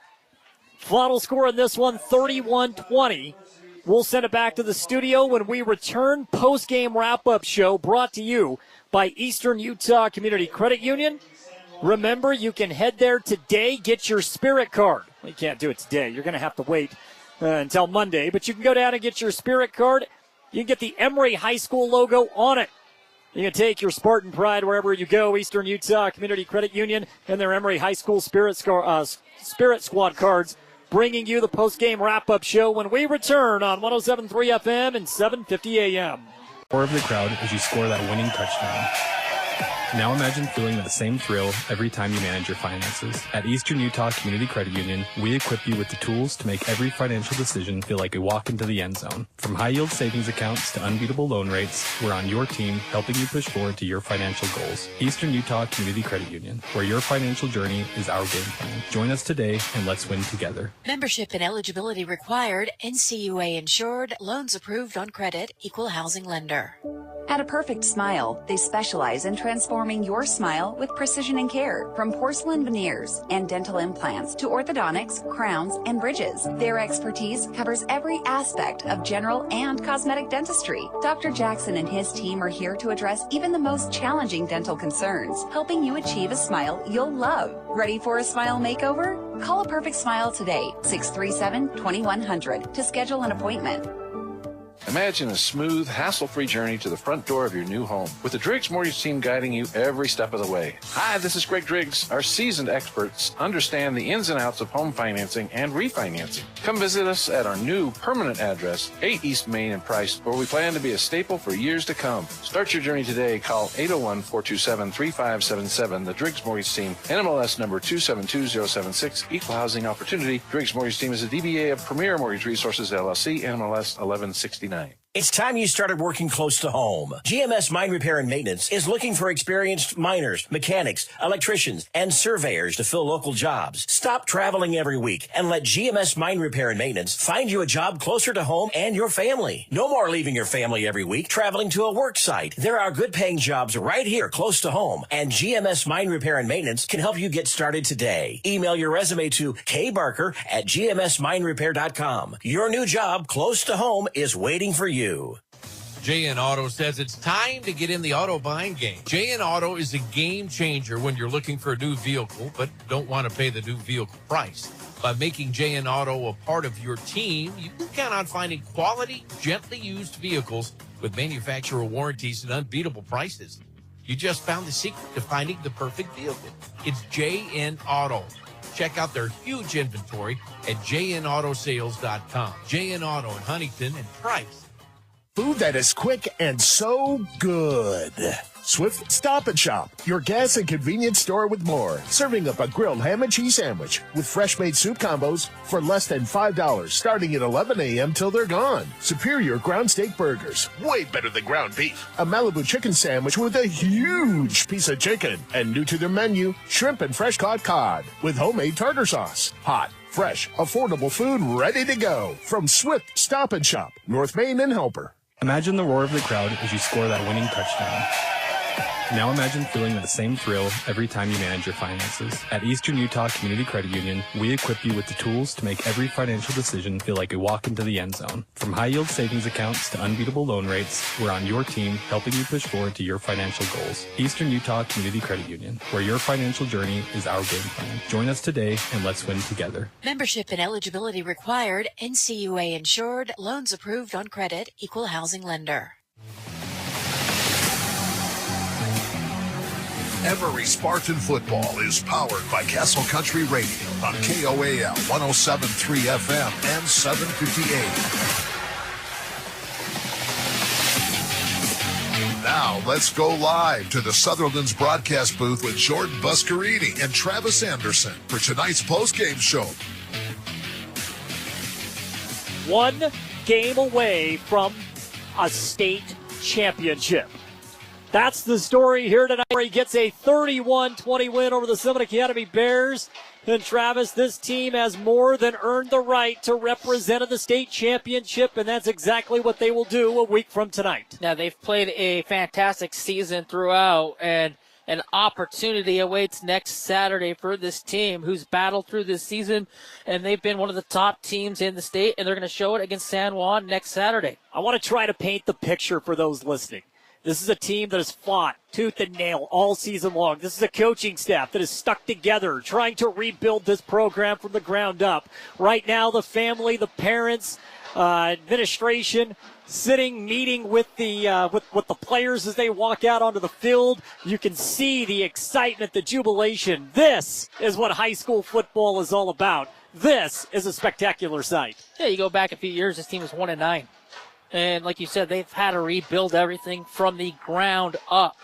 Final score in this one, 31-20. We'll send it back to the studio when we return. Post-game wrap-up show brought to you by Eastern Utah Community Credit Union. Remember, you can head there today, get your Spirit card. Well, you can't do it today. You're going to have to wait until Monday. But you can go down and get your Spirit card. You can get the Emery High School logo on it. You can take your Spartan pride wherever you go. Eastern Utah Community Credit Union and their Emery High School Spirit Squad cards, bringing you the post-game wrap-up show when we return on 107.3 FM and 750 AM. Roar of the crowd as you score that winning touchdown. Now imagine feeling that same thrill every time you manage your finances. At Eastern Utah Community Credit Union, we equip you with the tools to make every financial decision feel like a walk into the end zone. From high-yield savings accounts to unbeatable loan rates, we're on your team helping you push forward to your financial goals. Eastern Utah Community Credit Union, where your financial journey is our game plan. Join us today and let's win together. Membership and eligibility required. NCUA insured. Loans approved on credit. Equal housing lender. At A Perfect Smile, they specialize in transforming your smile with precision and care. From porcelain veneers and dental implants to orthodontics, crowns, and bridges, their expertise covers every aspect of general and cosmetic dentistry. Dr. Jackson and his team are here to address even the most challenging dental concerns, helping you achieve a smile you'll love. Ready for a smile makeover? Call A Perfect Smile today, 637-2100, to schedule an appointment. Imagine a smooth, hassle-free journey to the front door of your new home with the Driggs Mortgage team guiding you every step of the way. Hi, this is Greg Driggs. Our seasoned experts understand the ins and outs of home financing and refinancing. Come visit us at our new permanent address, 8 East Main in Price, where we plan to be a staple for years to come. Start your journey today. Call 801-427-3577. The Driggs Mortgage team, NMLS number 272076, Equal Housing Opportunity. Driggs Mortgage team is a DBA of Premier Mortgage Resources, LLC, NMLS 1169. It's time you started working close to home. GMS Mine Repair and Maintenance is looking for experienced miners, mechanics, electricians, and surveyors to fill local jobs. Stop traveling every week and let GMS Mine Repair and Maintenance find you a job closer to home and your family. No more leaving your family every week traveling to a work site. There are good paying jobs right here close to home, and GMS Mine Repair and Maintenance can help you get started today. Email your resume to kbarker@gmsminerepair.com. Your new job close to home is waiting for you. JN Auto says it's time to get in the auto buying game. JN Auto is a game changer when you're looking for a new vehicle but don't want to pay the new vehicle price. By making JN Auto a part of your team, you can count on finding quality, gently used vehicles with manufacturer warranties and unbeatable prices. You just found the secret to finding the perfect vehicle. It's JN Auto. Check out their huge inventory at jnautosales.com. JN Auto in Huntington and Price. Food that is quick and so good. Swift Stop and Shop, your gas and convenience store with more. Serving up a grilled ham and cheese sandwich with fresh made soup combos for less than $5 starting at 11 a.m. till they're gone. Superior ground steak burgers, way better than ground beef. A Malibu chicken sandwich with a huge piece of chicken. And new to their menu, shrimp and fresh caught cod with homemade tartar sauce. Hot, fresh, affordable food ready to go. From Swift Stop and Shop, North Main and Helper. Imagine the roar of the crowd as you score that winning touchdown. Now imagine feeling that same thrill every time you manage your finances. At Eastern Utah Community Credit Union, we equip you with the tools to make every financial decision feel like a walk into the end zone. From high-yield savings accounts to unbeatable loan rates, we're on your team helping you push forward to your financial goals. Eastern Utah Community Credit Union, where your financial journey is our game plan. Join us today and let's win together. Membership and eligibility required. NCUA insured. Loans approved on credit. Equal housing lender. Emery Spartan football is powered by Castle Country Radio on KOAL 107.3 FM and 750 AM. Now let's go live to the Sutherland's broadcast booth with Jordan Buscarini and Travis Anderson for tonight's postgame show. One game away from a state championship. That's the story here tonight, where he gets a 31-20 win over the Summit Academy Bears. And Travis, this team has more than earned the right to represent the state championship, and that's exactly what they will do a week from tonight. Now, they've played a fantastic season throughout, and an opportunity awaits next Saturday for this team who's battled through this season, and they've been one of the top teams in the state, and they're going to show it against San Juan next Saturday. I want to try to paint the picture for those listening. This is a team that has fought tooth and nail all season long. This is a coaching staff that is stuck together, trying to rebuild this program from the ground up. Right now, the family, the parents, administration, meeting with the players as they walk out onto the field. You can see the excitement, the jubilation. This is what high school football is all about. This is a spectacular sight. Yeah, you go back a few years, this team was 1-9. And like you said, they've had to rebuild everything from the ground up.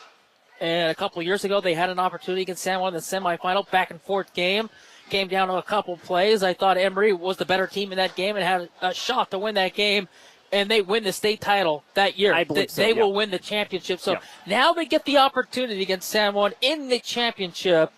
And a couple of years ago, they had an opportunity against San Juan in the semifinal, back and forth game. Came down to a couple plays. I thought Emery was the better team in that game and had a shot to win that game. And they win the state title that year. I believe so, They will win the championship. So now they get the opportunity against San Juan in the championship.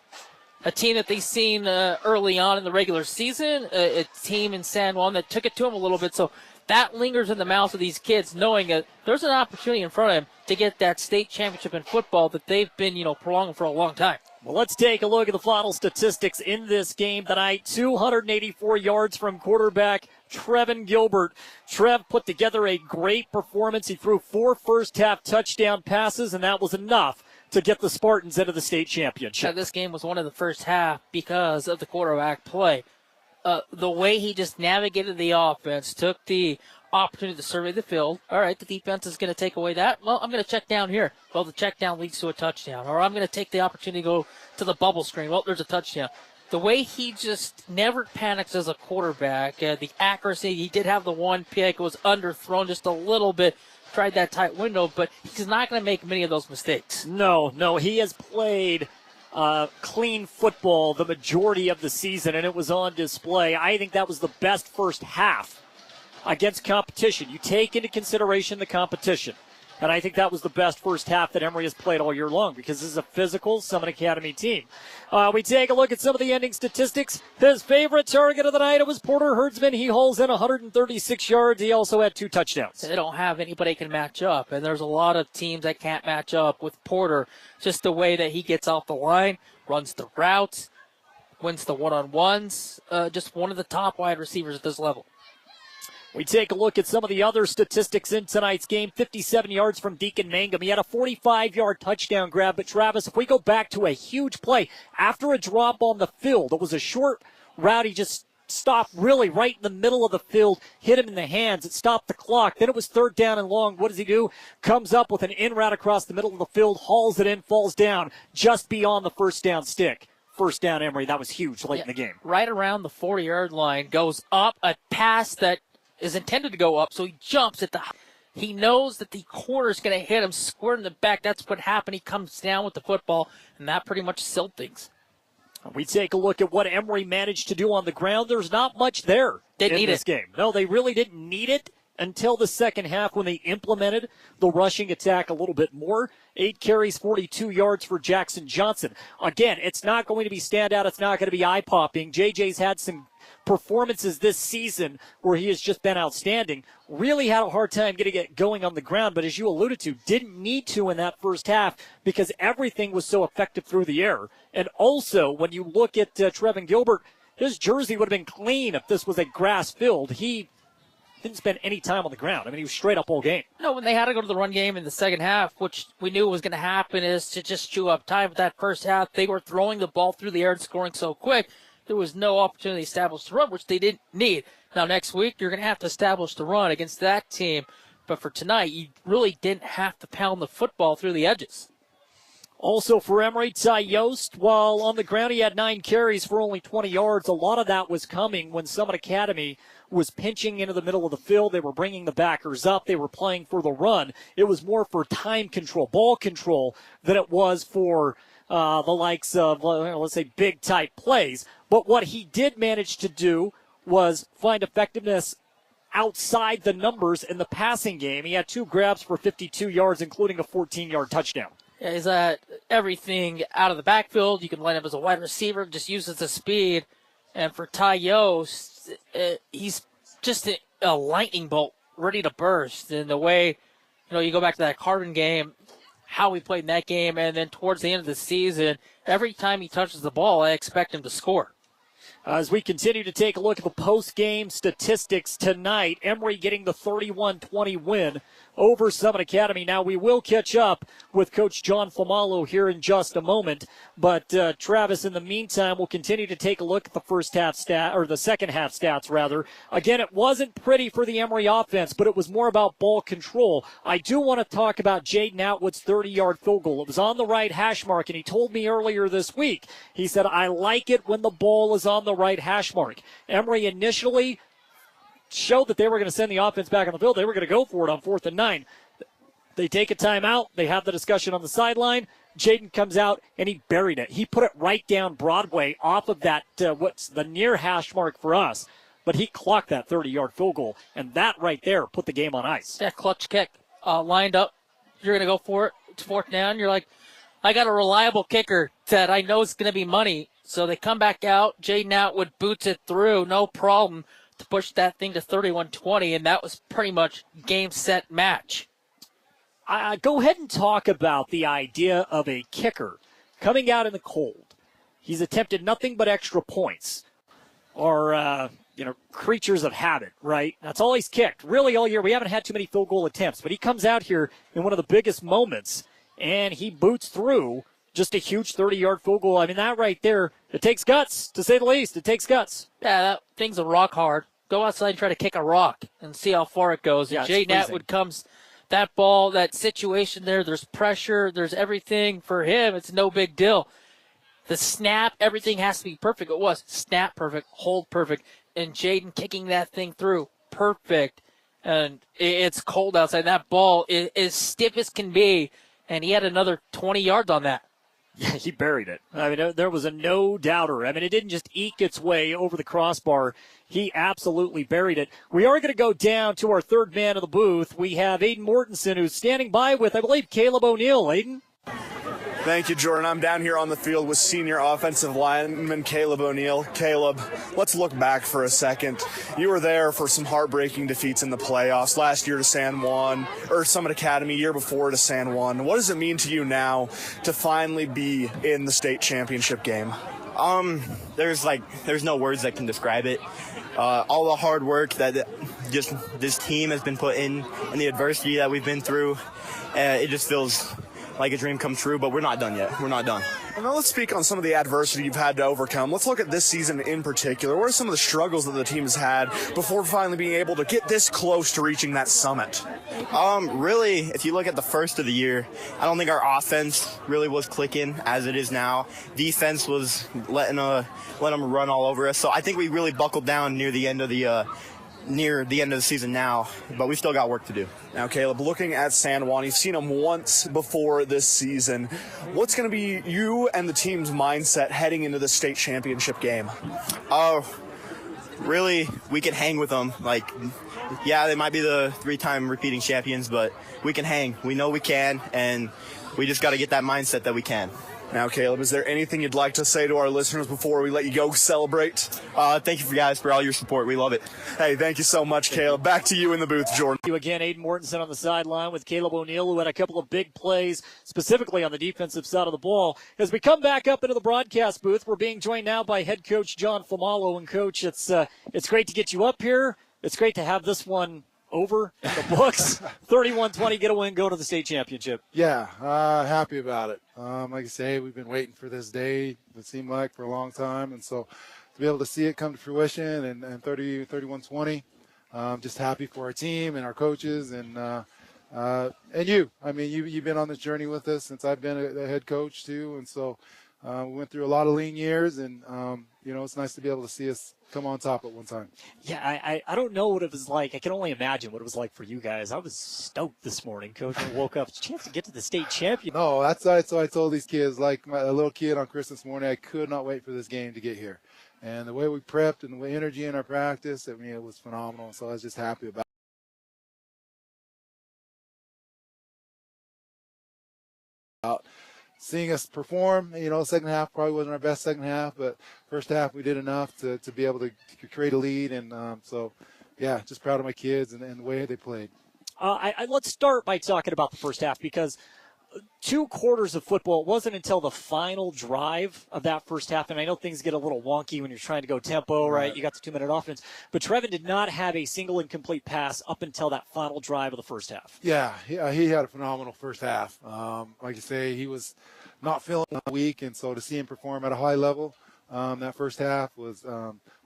A team that they've seen early on in the regular season. A team in San Juan that took it to them a little bit. So that lingers in the mouths of these kids, knowing that there's an opportunity in front of them to get that state championship in football that they've been, prolonging for a long time. Well, let's take a look at the final statistics in this game tonight. 284 yards from quarterback Trevin Gilbert. Trev put together a great performance. He threw 4 first-half touchdown passes, and that was enough to get the Spartans into the state championship. Now, this game was one of the first half because of the quarterback play. The way he just navigated the offense, took the opportunity to survey the field. All right, the defense is going to take away that. Well, I'm going to check down here. Well, the check down leads to a touchdown. Or I'm going to take the opportunity to go to the bubble screen. Well, there's a touchdown. The way he just never panics as a quarterback, the accuracy, he did have the one pick. It was underthrown just a little bit. Tried that tight window, but he's not going to make many of those mistakes. No, he has played clean football the majority of the season, and it was on display. I think that was the best first half against competition. You take into consideration the competition. And I think that was the best first half that Emery has played all year long because this is a physical Summit Academy team. We take a look at some of the ending statistics. His favorite target of the night, it was Porter Herdsman. He hauls in 136 yards. He also had 2 touchdowns. They don't have anybody can match up, and there's a lot of teams that can't match up with Porter. Just the way that he gets off the line, runs the routes, wins the one-on-ones. Just one of the top wide receivers at this level. We take a look at some of the other statistics in tonight's game. 57 yards from Deacon Mangum. He had a 45-yard touchdown grab. But, Travis, if we go back to a huge play, after a drop on the field, it was a short route. He just stopped really right in the middle of the field, hit him in the hands. It stopped the clock. Then it was 3rd down and long. What does he do? Comes up with an in route across the middle of the field, hauls it in, falls down just beyond the first down stick. First down, Emery. That was huge late in the game. Right around the 40-yard line, goes up a pass that is intended to go up, so he jumps at he knows that the corner's going to hit him square in the back. That's what happened. He comes down with the football, and that pretty much sealed things. We take a look at what Emery managed to do on the ground. There's not much there in this game. No, they really didn't need it until the second half when they implemented the rushing attack a little bit more. 8 carries, 42 yards for Jackson Johnson. Again, it's not going to be standout. It's not going to be eye-popping. JJ's had some performances this season where he has just been outstanding. Really had a hard time getting it going on the ground, but as you alluded to, didn't need to in that first half because everything was so effective through the air. And also, when you look at Trevin Gilbert, his jersey would have been clean if this was a grass field. He didn't spend any time on the ground. I mean, he was straight up all game. No, when they had to go to the run game in the second half, which we knew was going to happen, is to just chew up time. But that first half, they were throwing the ball through the air and scoring so quick, there was no opportunity to establish the run, which they didn't need. Now, next week, you're going to have to establish the run against that team. But for tonight, you really didn't have to pound the football through the edges. Also for Emery, Ty Yost, while on the ground he had 9 carries for only 20 yards. A lot of that was coming when Summit Academy was pinching into the middle of the field. They were bringing the backers up. They were playing for the run. It was more for time control, ball control, than it was for the likes of, let's say, big-type plays. But what he did manage to do was find effectiveness outside the numbers in the passing game. He had 2 grabs for 52 yards, including a 14-yard touchdown. Yeah, he's at everything out of the backfield. You can line up as a wide receiver, just uses the speed. And for Ty Yost, he's just a lightning bolt ready to burst. And the way, you go back to that Carbon game, how he played in that game, and then towards the end of the season, every time he touches the ball, I expect him to score. As we continue to take a look at the post-game statistics tonight, Emery getting the 31-20 win over Summit Academy. Now, we will catch up with Coach John Famalo here in just a moment. But, Travis, in the meantime, we'll continue to take a look at the second half stats, rather. Again, it wasn't pretty for the Emery offense, but it was more about ball control. I do want to talk about Jaden Atwood's 30-yard field goal. It was on the right hash mark, and he told me earlier this week, he said, I like it when the ball is on the right hash mark. Emery initially showed that they were going to send the offense back on the field. They were going to go for it on 4th and 9. They take a timeout. They have the discussion on the sideline. Jaden comes out, and he buried it. He put it right down Broadway off of that, what's the near hash mark for us. But he clocked that 30-yard field goal, and that right there put the game on ice. That clutch kick lined up. You're going to go for it. It's 4th down. You're like, I got a reliable kicker that I know is going to be money. So they come back out. Jaden Atwood boots it through, no problem, to push that thing to 31-20, and that was pretty much game, set, match. Go ahead and talk about the idea of a kicker coming out in the cold. He's attempted nothing but extra points or, creatures of habit, right? That's all he's kicked. Really all year, we haven't had too many field goal attempts, but he comes out here in one of the biggest moments, and he boots through just a huge 30-yard field goal. I mean, that right there, it takes guts, to say the least. It takes guts. Yeah, that thing's a rock hard. Go outside and try to kick a rock and see how far it goes. Yeah, Jaden Atwood comes, that ball, that situation there, there's pressure, there's everything for him. It's no big deal. The snap, everything has to be perfect. It was snap perfect, hold perfect, and Jaden kicking that thing through perfect. And it's cold outside. That ball is as stiff as can be, and he had another 20 yards on that. Yeah, he buried it. I mean, there was a no-doubter. I mean, it didn't just eke its way over the crossbar. He absolutely buried it. We are going to go down to our third man of the booth. We have Aiden Mortensen, who's standing by with, I believe, Caleb O'Neill. Aiden? Thank you, Jordan. I'm down here on the field with senior offensive lineman Caleb O'Neill. Caleb, let's look back for a second. You were there for some heartbreaking defeats in the playoffs. Last year to San Juan, or Summit Academy, year before to San Juan. What does it mean to you now to finally be in the state championship game? There's no words that can describe it. All the hard work that just this team has been put in, and the adversity that we've been through, it just feels like a dream come true, but we're not done yet. We're not done. Well, now let's speak on some of the adversity you've had to overcome. Let's look at this season in particular. What are some of the struggles that the team has had before finally being able to get this close to reaching that summit? Really, if you look at the first of the year, I don't think our offense really was clicking as it is now. Defense was letting them run all over us. So I think we really buckled down near the end of the season now, but we still got work to do. Now, Caleb, looking at San Juan, you've seen them once before this season. What's going to be you and the team's mindset heading into the state championship game? Really, we can hang with them. Yeah, they might be the 3-time repeating champions, but we can hang. We know we can, and we just got to get that mindset that we can. Now, Caleb, is there anything you'd like to say to our listeners before we let you go celebrate? Thank you guys for all your support. We love it. Hey, thank you so much, Caleb. Back to you in the booth, Jordan. You again, Aiden Mortensen on the sideline with Caleb O'Neill, who had a couple of big plays, specifically on the defensive side of the ball. As we come back up into the broadcast booth, we're being joined now by head coach John Flamalo. And, Coach, it's great to get you up here. It's great to have this one over in the books. 31-20, get a win, go to the state championship. Yeah, happy about it. Like I say, we've been waiting for this day, it seemed like, for a long time. And so to be able to see it come to fruition and 31-20, just happy for our team and our coaches and you. I mean, you've been on this journey with us since I've been a head coach too. And so we went through a lot of lean years, and it's nice to be able to see us come on top at one time. Yeah, I don't know what it was like. I can only imagine what it was like for you guys. I was stoked this morning, Coach. I woke up, chance to get to the state champion. No, so I told these kids, like a little kid on Christmas morning, I could not wait for this game to get here. And the way we prepped and the way energy in our practice, I mean, it was phenomenal. So I was just happy about seeing us perform. Second half probably wasn't our best second half, but first half we did enough to be able to create a lead. And just proud of my kids and the way they played. Let's start by talking about the first half, because 2 quarters of football, it wasn't until the final drive of that first half, and I know things get a little wonky when you're trying to go tempo, right? You got the 2-minute offense, but Trevin did not have a single incomplete pass up until that final drive of the first half. Yeah, he had a phenomenal first half. Like you say, he was not feeling weak, and so to see him perform at a high level, that first half was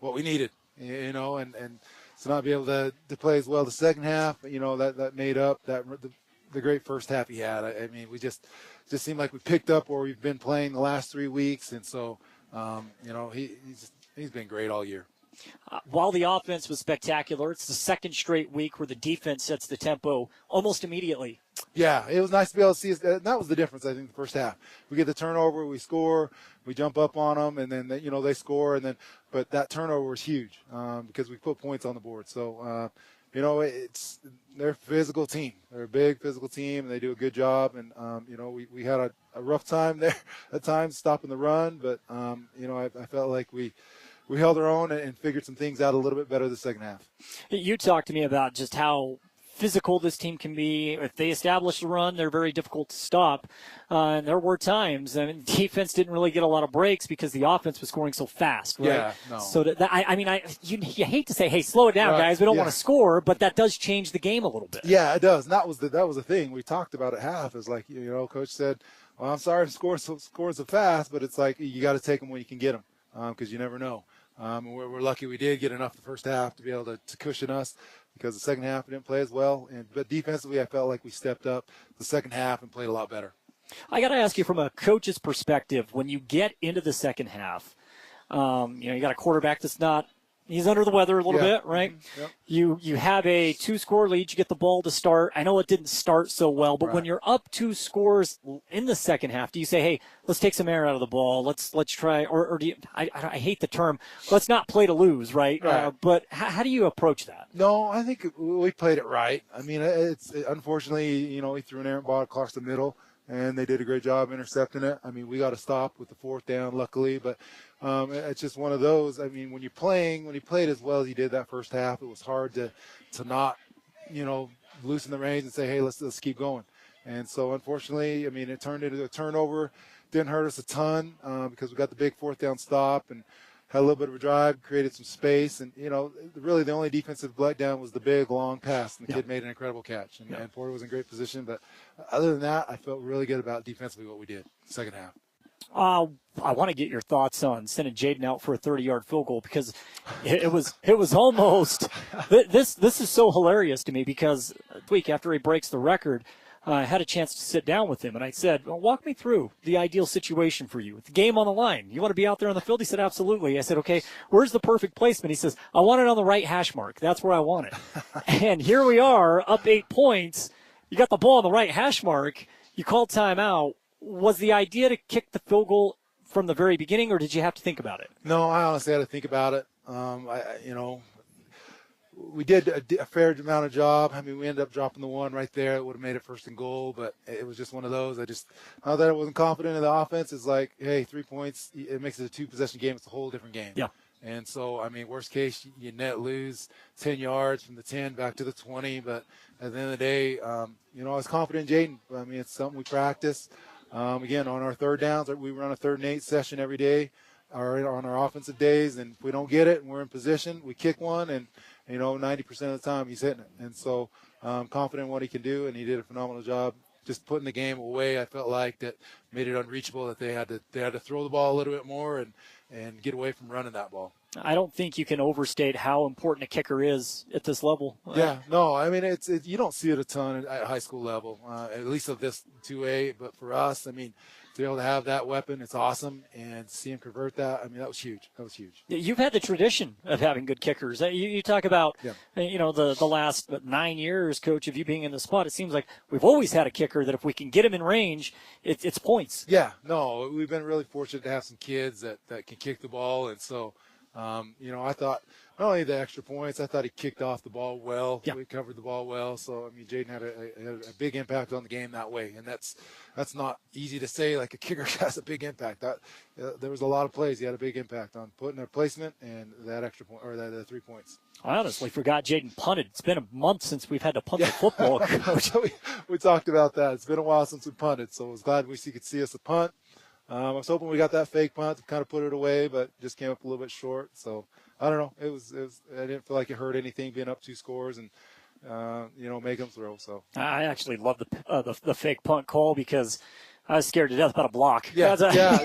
what we needed, and to not be able to play as well the second half, that made up the great first half he had. I mean, we just seemed like we picked up where we've been playing the last 3 weeks, and so he's been great all year. While the offense was spectacular, it's the second straight week where the defense sets the tempo almost immediately. Yeah, it was nice to be able to see us. That was the difference, I think, the first half. We get the turnover, we score, we jump up on them, and then they score, but that turnover was huge because we put points on the board. So they're a physical team. They're a big physical team, and they do a good job. And we had a rough time there at times stopping the run, but I felt like we held our own and figured some things out a little bit better the second half. You talked to me about just how physical this team can be. If they establish the run, they're very difficult to stop. And there were times, I mean, defense didn't really get a lot of breaks because the offense was scoring so fast, right? Yeah, no. So you hate to say, hey, slow it down, guys. We don't want to score, but that does change the game a little bit. Yeah, it does. And that was the thing we talked about at half. Is like, Coach said, well, I'm sorry I'm scoring so fast, but it's like you got to take them when you can get them because you never know. We're lucky we did get enough the first half to be able to cushion us, because the second half we didn't play as well. But defensively, I felt like we stepped up the second half and played a lot better. I got to ask you, from a coach's perspective, when you get into the second half, you got a quarterback that's not He's under the weather a little bit, right? Mm-hmm. Yep. You have a 2-score lead. You get the ball to start. I know it didn't start so well, but Right. when you're up 2 scores in the second half, do you say, hey, let's take some air out of the ball. Let's try, or do you, I hate the term, let's not play to lose, right? Right. But how do you approach that? No, I think we played it right. I mean, unfortunately, he threw an errant ball across the middle, and they did a great job intercepting it. I mean, we got to stop with the 4th down, luckily, but it's just one of those. I mean, when you played as well as you did that first half, it was hard to not, loosen the reins and say, hey, let's keep going. And so, unfortunately, I mean, it turned into a turnover. Didn't hurt us a ton because we got the big 4th down stop and had a little bit of a drive, created some space, and really the only defensive letdown was the big long pass, and the kid made an incredible catch, and Porter was in great position. But other than that, I felt really good about defensively what we did second half. I want to get your thoughts on sending Jaden out for a 30-yard field goal, because it was almost this is so hilarious to me, because a week after he breaks the record, I had a chance to sit down with him, and I said, well, walk me through the ideal situation for you. With the game on the line, you want to be out there on the field? He said, absolutely. I said, okay, where's the perfect placement? He says, I want it on the right hash mark. That's where I want it. And here we are, up 8 points. You got the ball on the right hash mark. You called timeout. Was the idea to kick the field goal from the very beginning, or did you have to think about it? No, I honestly had to think about it. We did a fair amount of job. I mean, we ended up dropping the one right there. It would have made it 1st and goal, but it was just one of those. Now that I wasn't confident in the offense, it's like, hey, 3 points, it makes it a 2-possession game. It's a whole different game. Yeah. And so, I mean, worst case, you lose 10 yards from the 10 back to the 20. But at the end of the day, I was confident in Jaden. I mean, it's something we practice. Again, on our 3rd downs, we run a 3rd and 8 session every day, or on our offensive days. And if we don't get it and we're in position, we kick one, and 90% of the time he's hitting it. And so I'm confident in what he can do, and he did a phenomenal job just putting the game away. I felt like that made it unreachable, that they had to throw the ball a little bit more and get away from running that ball. I don't think you can overstate how important a kicker is at this level. Yeah, no, I mean, it's you don't see it a ton at high school level, at least of this 2A. But for us, I mean, to be able to have that weapon, it's awesome, and see him convert that, I mean, that was huge. That was huge. You've had the tradition of having good kickers. You talk about, the last 9 years, Coach, of you being in the spot. It seems like we've always had a kicker that if we can get him in range, it's points. Yeah, no, we've been really fortunate to have some kids that can kick the ball, and so, I thought not only the extra points, I thought he kicked off the ball well. Yeah. We covered the ball well. So, I mean, Jaden had a big impact on the game that way. And that's not easy to say, like a kicker has a big impact. There was a lot of plays. He had a big impact on putting a placement and that extra point, or that 3 points. I honestly forgot Jaden punted. It's been a month since we've had to punt the football, Coach. we talked about that. It's been a while since we punted, so I was glad we could see us a punt. I was hoping we got that fake punt to kind of put it away, but just came up a little bit short. So I don't know. It was. I didn't feel like it hurt anything being up 2 scores and make them throw. So I actually love the fake punt call because I was scared to death about a block. Yeah.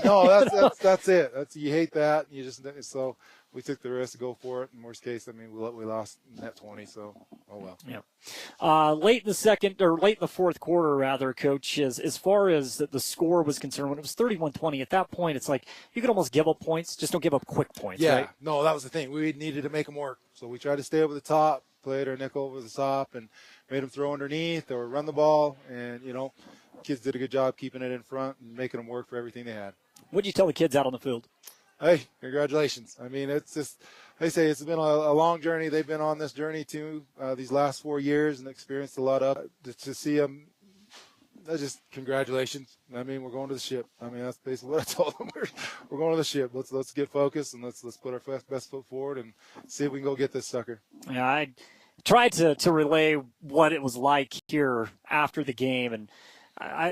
No, that's it. You hate that. You just so. We took the risk to go for it. In worst case, I mean, we lost net 20, so oh well. Yeah. Late in the fourth quarter, rather, Coach, as far as the score was concerned, when it was 31-20, at that point, it's like you could almost give up points, just don't give up quick points, yeah. right? No, that was the thing. We needed to make them work. So we tried to stay over the top, played our nickel over the top, and made them throw underneath or run the ball. And, kids did a good job keeping it in front and making them work for everything they had. What did you tell the kids out on the field? Hey, congratulations. I mean, it's just, they say it's been a long journey. They've been on this journey too, these last 4 years, and experienced a lot of it. To see them, just congratulations. I mean, we're going to the ship. I mean, that's basically what I told them. We're going to the ship. Let's get focused and let's put our best foot forward and see if we can go get this sucker. Yeah, I tried to relay what it was like here after the game, and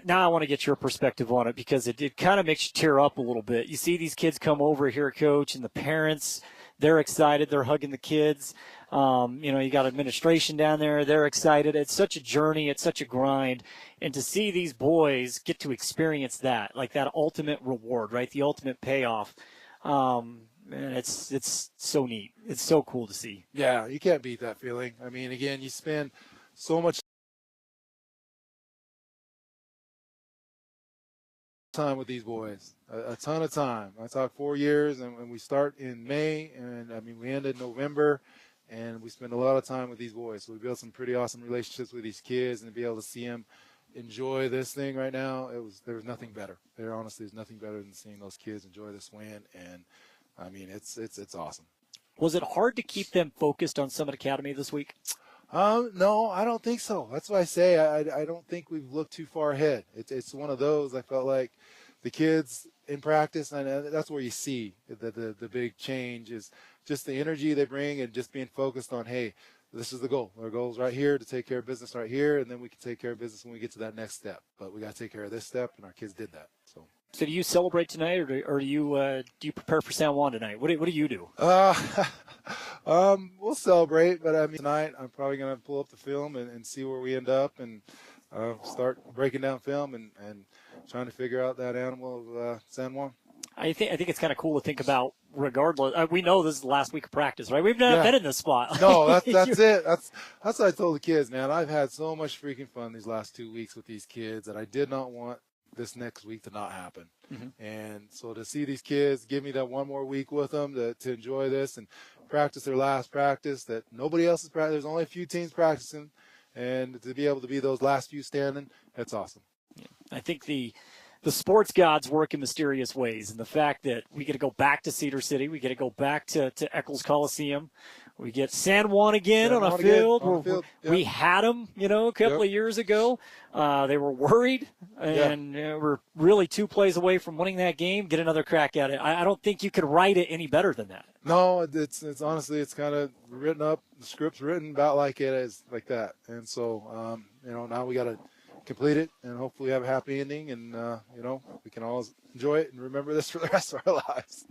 now I want to get your perspective on it because it kind of makes you tear up a little bit. You see these kids come over here, Coach, and the parents, they're excited. They're hugging the kids. You got administration down there. They're excited. It's such a journey. It's such a grind. And to see these boys get to experience that, like that ultimate reward, right, the ultimate payoff, man, it's so neat. It's so cool to see. Yeah, you can't beat that feeling. I mean, again, you spend so much Time with these boys, a ton of time. I talked 4 years, and we start in May, and I mean we end in November, and we spend a lot of time with these boys. So we built some pretty awesome relationships with these kids, and to be able to see them enjoy this thing right now, there was nothing better. There honestly is nothing better than seeing those kids enjoy this win, and I mean it's awesome. Was it hard to keep them focused on Summit Academy this week? No, I don't think so. That's why I say I don't think we've looked too far ahead. It's one of those. I felt like the kids in practice, and that's where you see the big change is just the energy they bring and just being focused on, hey, this is the goal. Our goal is right here to take care of business right here, and then we can take care of business when we get to that next step. But we got to take care of this step, and our kids did that. So do you celebrate tonight, or do you prepare for San Juan tonight? What do you do? We'll celebrate, but I mean tonight I'm probably going to pull up the film and see where we end up, and start breaking down film and trying to figure out that animal of San Juan. I think it's kind of cool to think about. Regardless, we know this is the last week of practice, right? We've never been in this spot. No, that's it. That's what I told the kids, man. I've had so much freaking fun these last 2 weeks with these kids that I did not want this next week to not happen. Mm-hmm. And so to see these kids give me that one more week with them to enjoy this and practice their last practice that nobody else is practicing. There's only a few teams practicing, and to be able to be those last few standing, that's awesome. Yeah. I think the sports gods work in mysterious ways, and the fact that we get to go back to Cedar City, we get to go back to Eccles Coliseum, we get San Juan again on a field. Yep. We had them, a couple of years ago. They were worried, and we're really 2 plays away from winning that game. Get another crack at it. I don't think you could write it any better than that. No, it's honestly, it's kind of written up. The script's written about like it is, like that. And so, now we got to complete it and hopefully have a happy ending, and we can always enjoy it and remember this for the rest of our lives.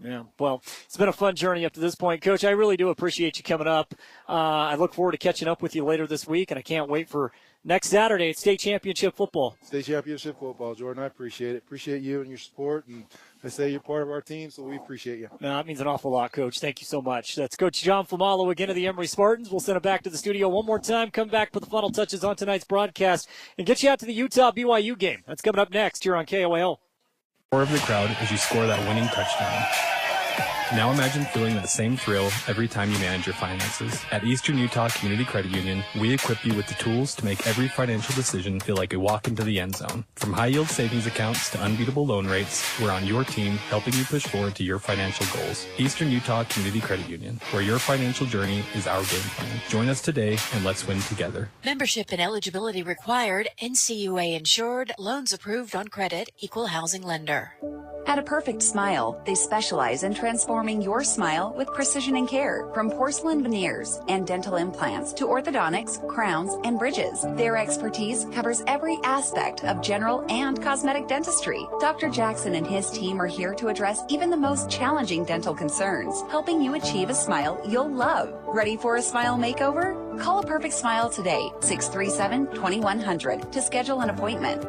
Yeah. Well, it's been a fun journey up to this point, Coach. I really do appreciate you coming up. I look forward to catching up with you later this week, and I can't wait for next Saturday at State Championship Football. State Championship Football, Jordan. I appreciate it. Appreciate you and your support, and I say you're part of our team, so we appreciate you. No, that means an awful lot, Coach. Thank you so much. That's Coach John Flamalo again of the Emery Spartans. We'll send it back to the studio one more time, come back, put the final touches on tonight's broadcast, and get you out to the Utah-BYU game. That's coming up next here on KOAL. Roar of the crowd as you score that winning touchdown. Now imagine feeling that same thrill every time you manage your finances. At Eastern Utah Community Credit Union, we equip you with the tools to make every financial decision feel like a walk into the end zone. From high-yield savings accounts to unbeatable loan rates, we're on your team helping you push forward to your financial goals. Eastern Utah Community Credit Union, where your financial journey is our game plan. Join us today and let's win together. Membership and eligibility required. NCUA insured. Loans approved on credit. Equal housing lender. At A Perfect Smile, they specialize in transforming your smile with precision and care. From porcelain veneers and dental implants to orthodontics, crowns, and bridges, their expertise covers every aspect of general and cosmetic dentistry. Dr. Jackson and his team are here to address even the most challenging dental concerns, helping you achieve a smile you'll love. Ready for a smile makeover? Call A Perfect Smile today, 637-2100, to schedule an appointment.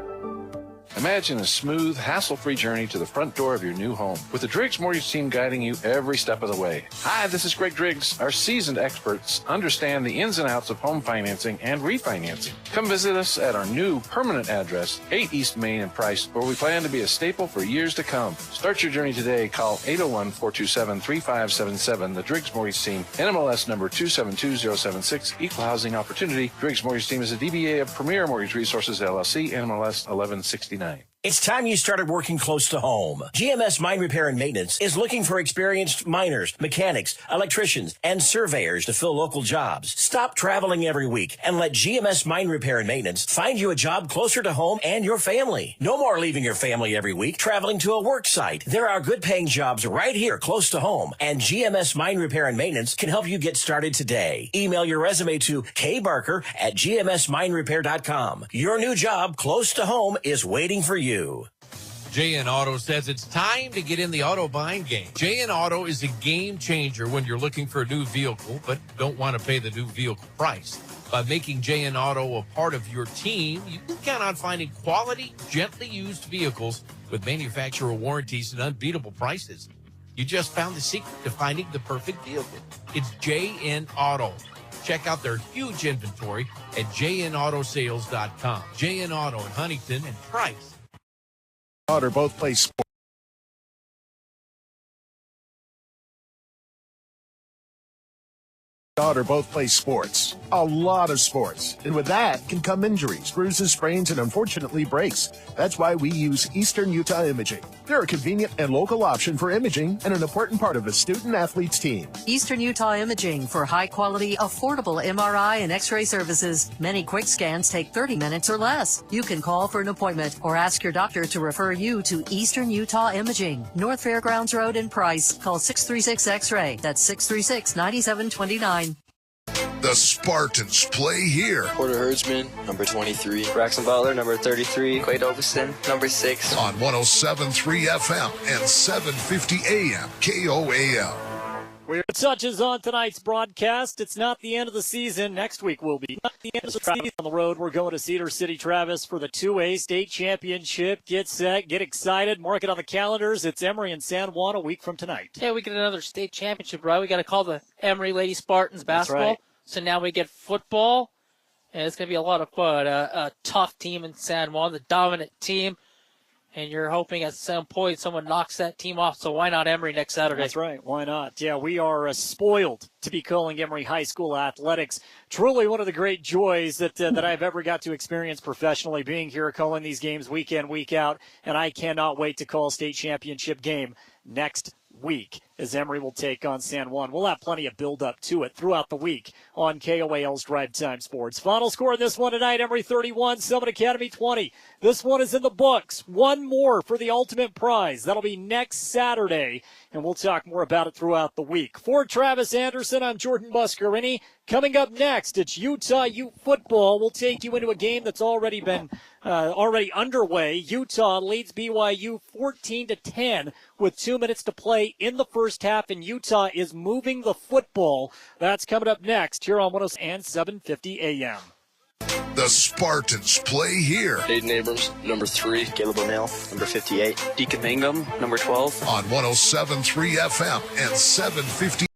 Imagine a smooth, hassle-free journey to the front door of your new home with the Driggs Mortgage Team guiding you every step of the way. Hi, this is Greg Driggs. Our seasoned experts understand the ins and outs of home financing and refinancing. Come visit us at our new permanent address, 8 East Main in Price, where we plan to be a staple for years to come. Start your journey today. Call 801-427-3577. The Driggs Mortgage Team, NMLS number 272076, Equal Housing Opportunity. Driggs Mortgage Team is a DBA of Premier Mortgage Resources, LLC, NMLS 1169. It's time you started working close to home. GMS Mine Repair and Maintenance is looking for experienced miners, mechanics, electricians, and surveyors to fill local jobs. Stop traveling every week and let GMS Mine Repair and Maintenance find you a job closer to home and your family. No more leaving your family every week traveling to a work site. There are good paying jobs right here close to home, and GMS Mine Repair and Maintenance can help you get started today. Email your resume to kbarker@gmsminerepair.com. Your new job close to home is waiting for you. JN Auto says it's time to get in the auto buying game. JN Auto is a game changer when you're looking for a new vehicle, but don't want to pay the new vehicle price. By making JN Auto a part of your team, you can count on finding quality, gently used vehicles with manufacturer warranties and unbeatable prices. You just found the secret to finding the perfect vehicle. It's JN Auto. Check out their huge inventory at jnautosales.com. JN Auto in Huntington and Price. daughter both play sports. Daughter both play sports, a lot of sports, and with that can come injuries, bruises, sprains, and unfortunately breaks. That's why we use Eastern Utah Imaging. They're a convenient and local option for imaging and an important part of a student-athlete's team. Eastern Utah Imaging for high-quality, affordable MRI and X-ray services. Many quick scans take 30 minutes or less. You can call for an appointment or ask your doctor to refer you to Eastern Utah Imaging. North Fairgrounds Road in Price. Call 636 X-ray. That's 636-9729. The Spartans play here. Porter Herdsman, number 23. Braxton Butler, number 33. Quade Overson, number 6. On 107.3 FM and 750 AM KOAL. Weird touches on tonight's broadcast. It's not the end of the season. Next week will be not the end of the season. On the road, we're going to Cedar City, Travis, for the 2A state championship. Get set, get excited, mark it on the calendars. It's Emery and San Juan a week from tonight. Yeah, we get another state championship, right? We got to call the Emery Lady Spartans basketball. That's right. So now we get football, and it's going to be a lot of fun. A tough team in San Juan, the dominant team, and you're hoping at some point someone knocks that team off. So why not Emery next Saturday? That's right. Why not? Yeah, we are spoiled to be calling Emery High School athletics. Truly one of the great joys that I've ever got to experience professionally, being here calling these games week in, week out, and I cannot wait to call a state championship game next week as Emery will take on San Juan. We'll have plenty of build-up to it throughout the week on KOAL's Drive Time Sports. Final score in this one tonight, Emery 31, Summit Academy 20. This one is in the books. One more for the ultimate prize. That'll be next Saturday, and we'll talk more about it throughout the week. For Travis Anderson, I'm Jordan Buscarini. Coming up next, it's Utah Ute football. We'll take you into a game that's already been underway. Utah leads BYU 14-10 with 2 minutes to play in the first half, and Utah is moving the football. That's coming up next here on 106 and 750 AM. The Spartans play here. Jaden Abrams, number 3. Caleb O'Neill, number 58. Deacon Mangum, number 12. On 107.3 FM and 750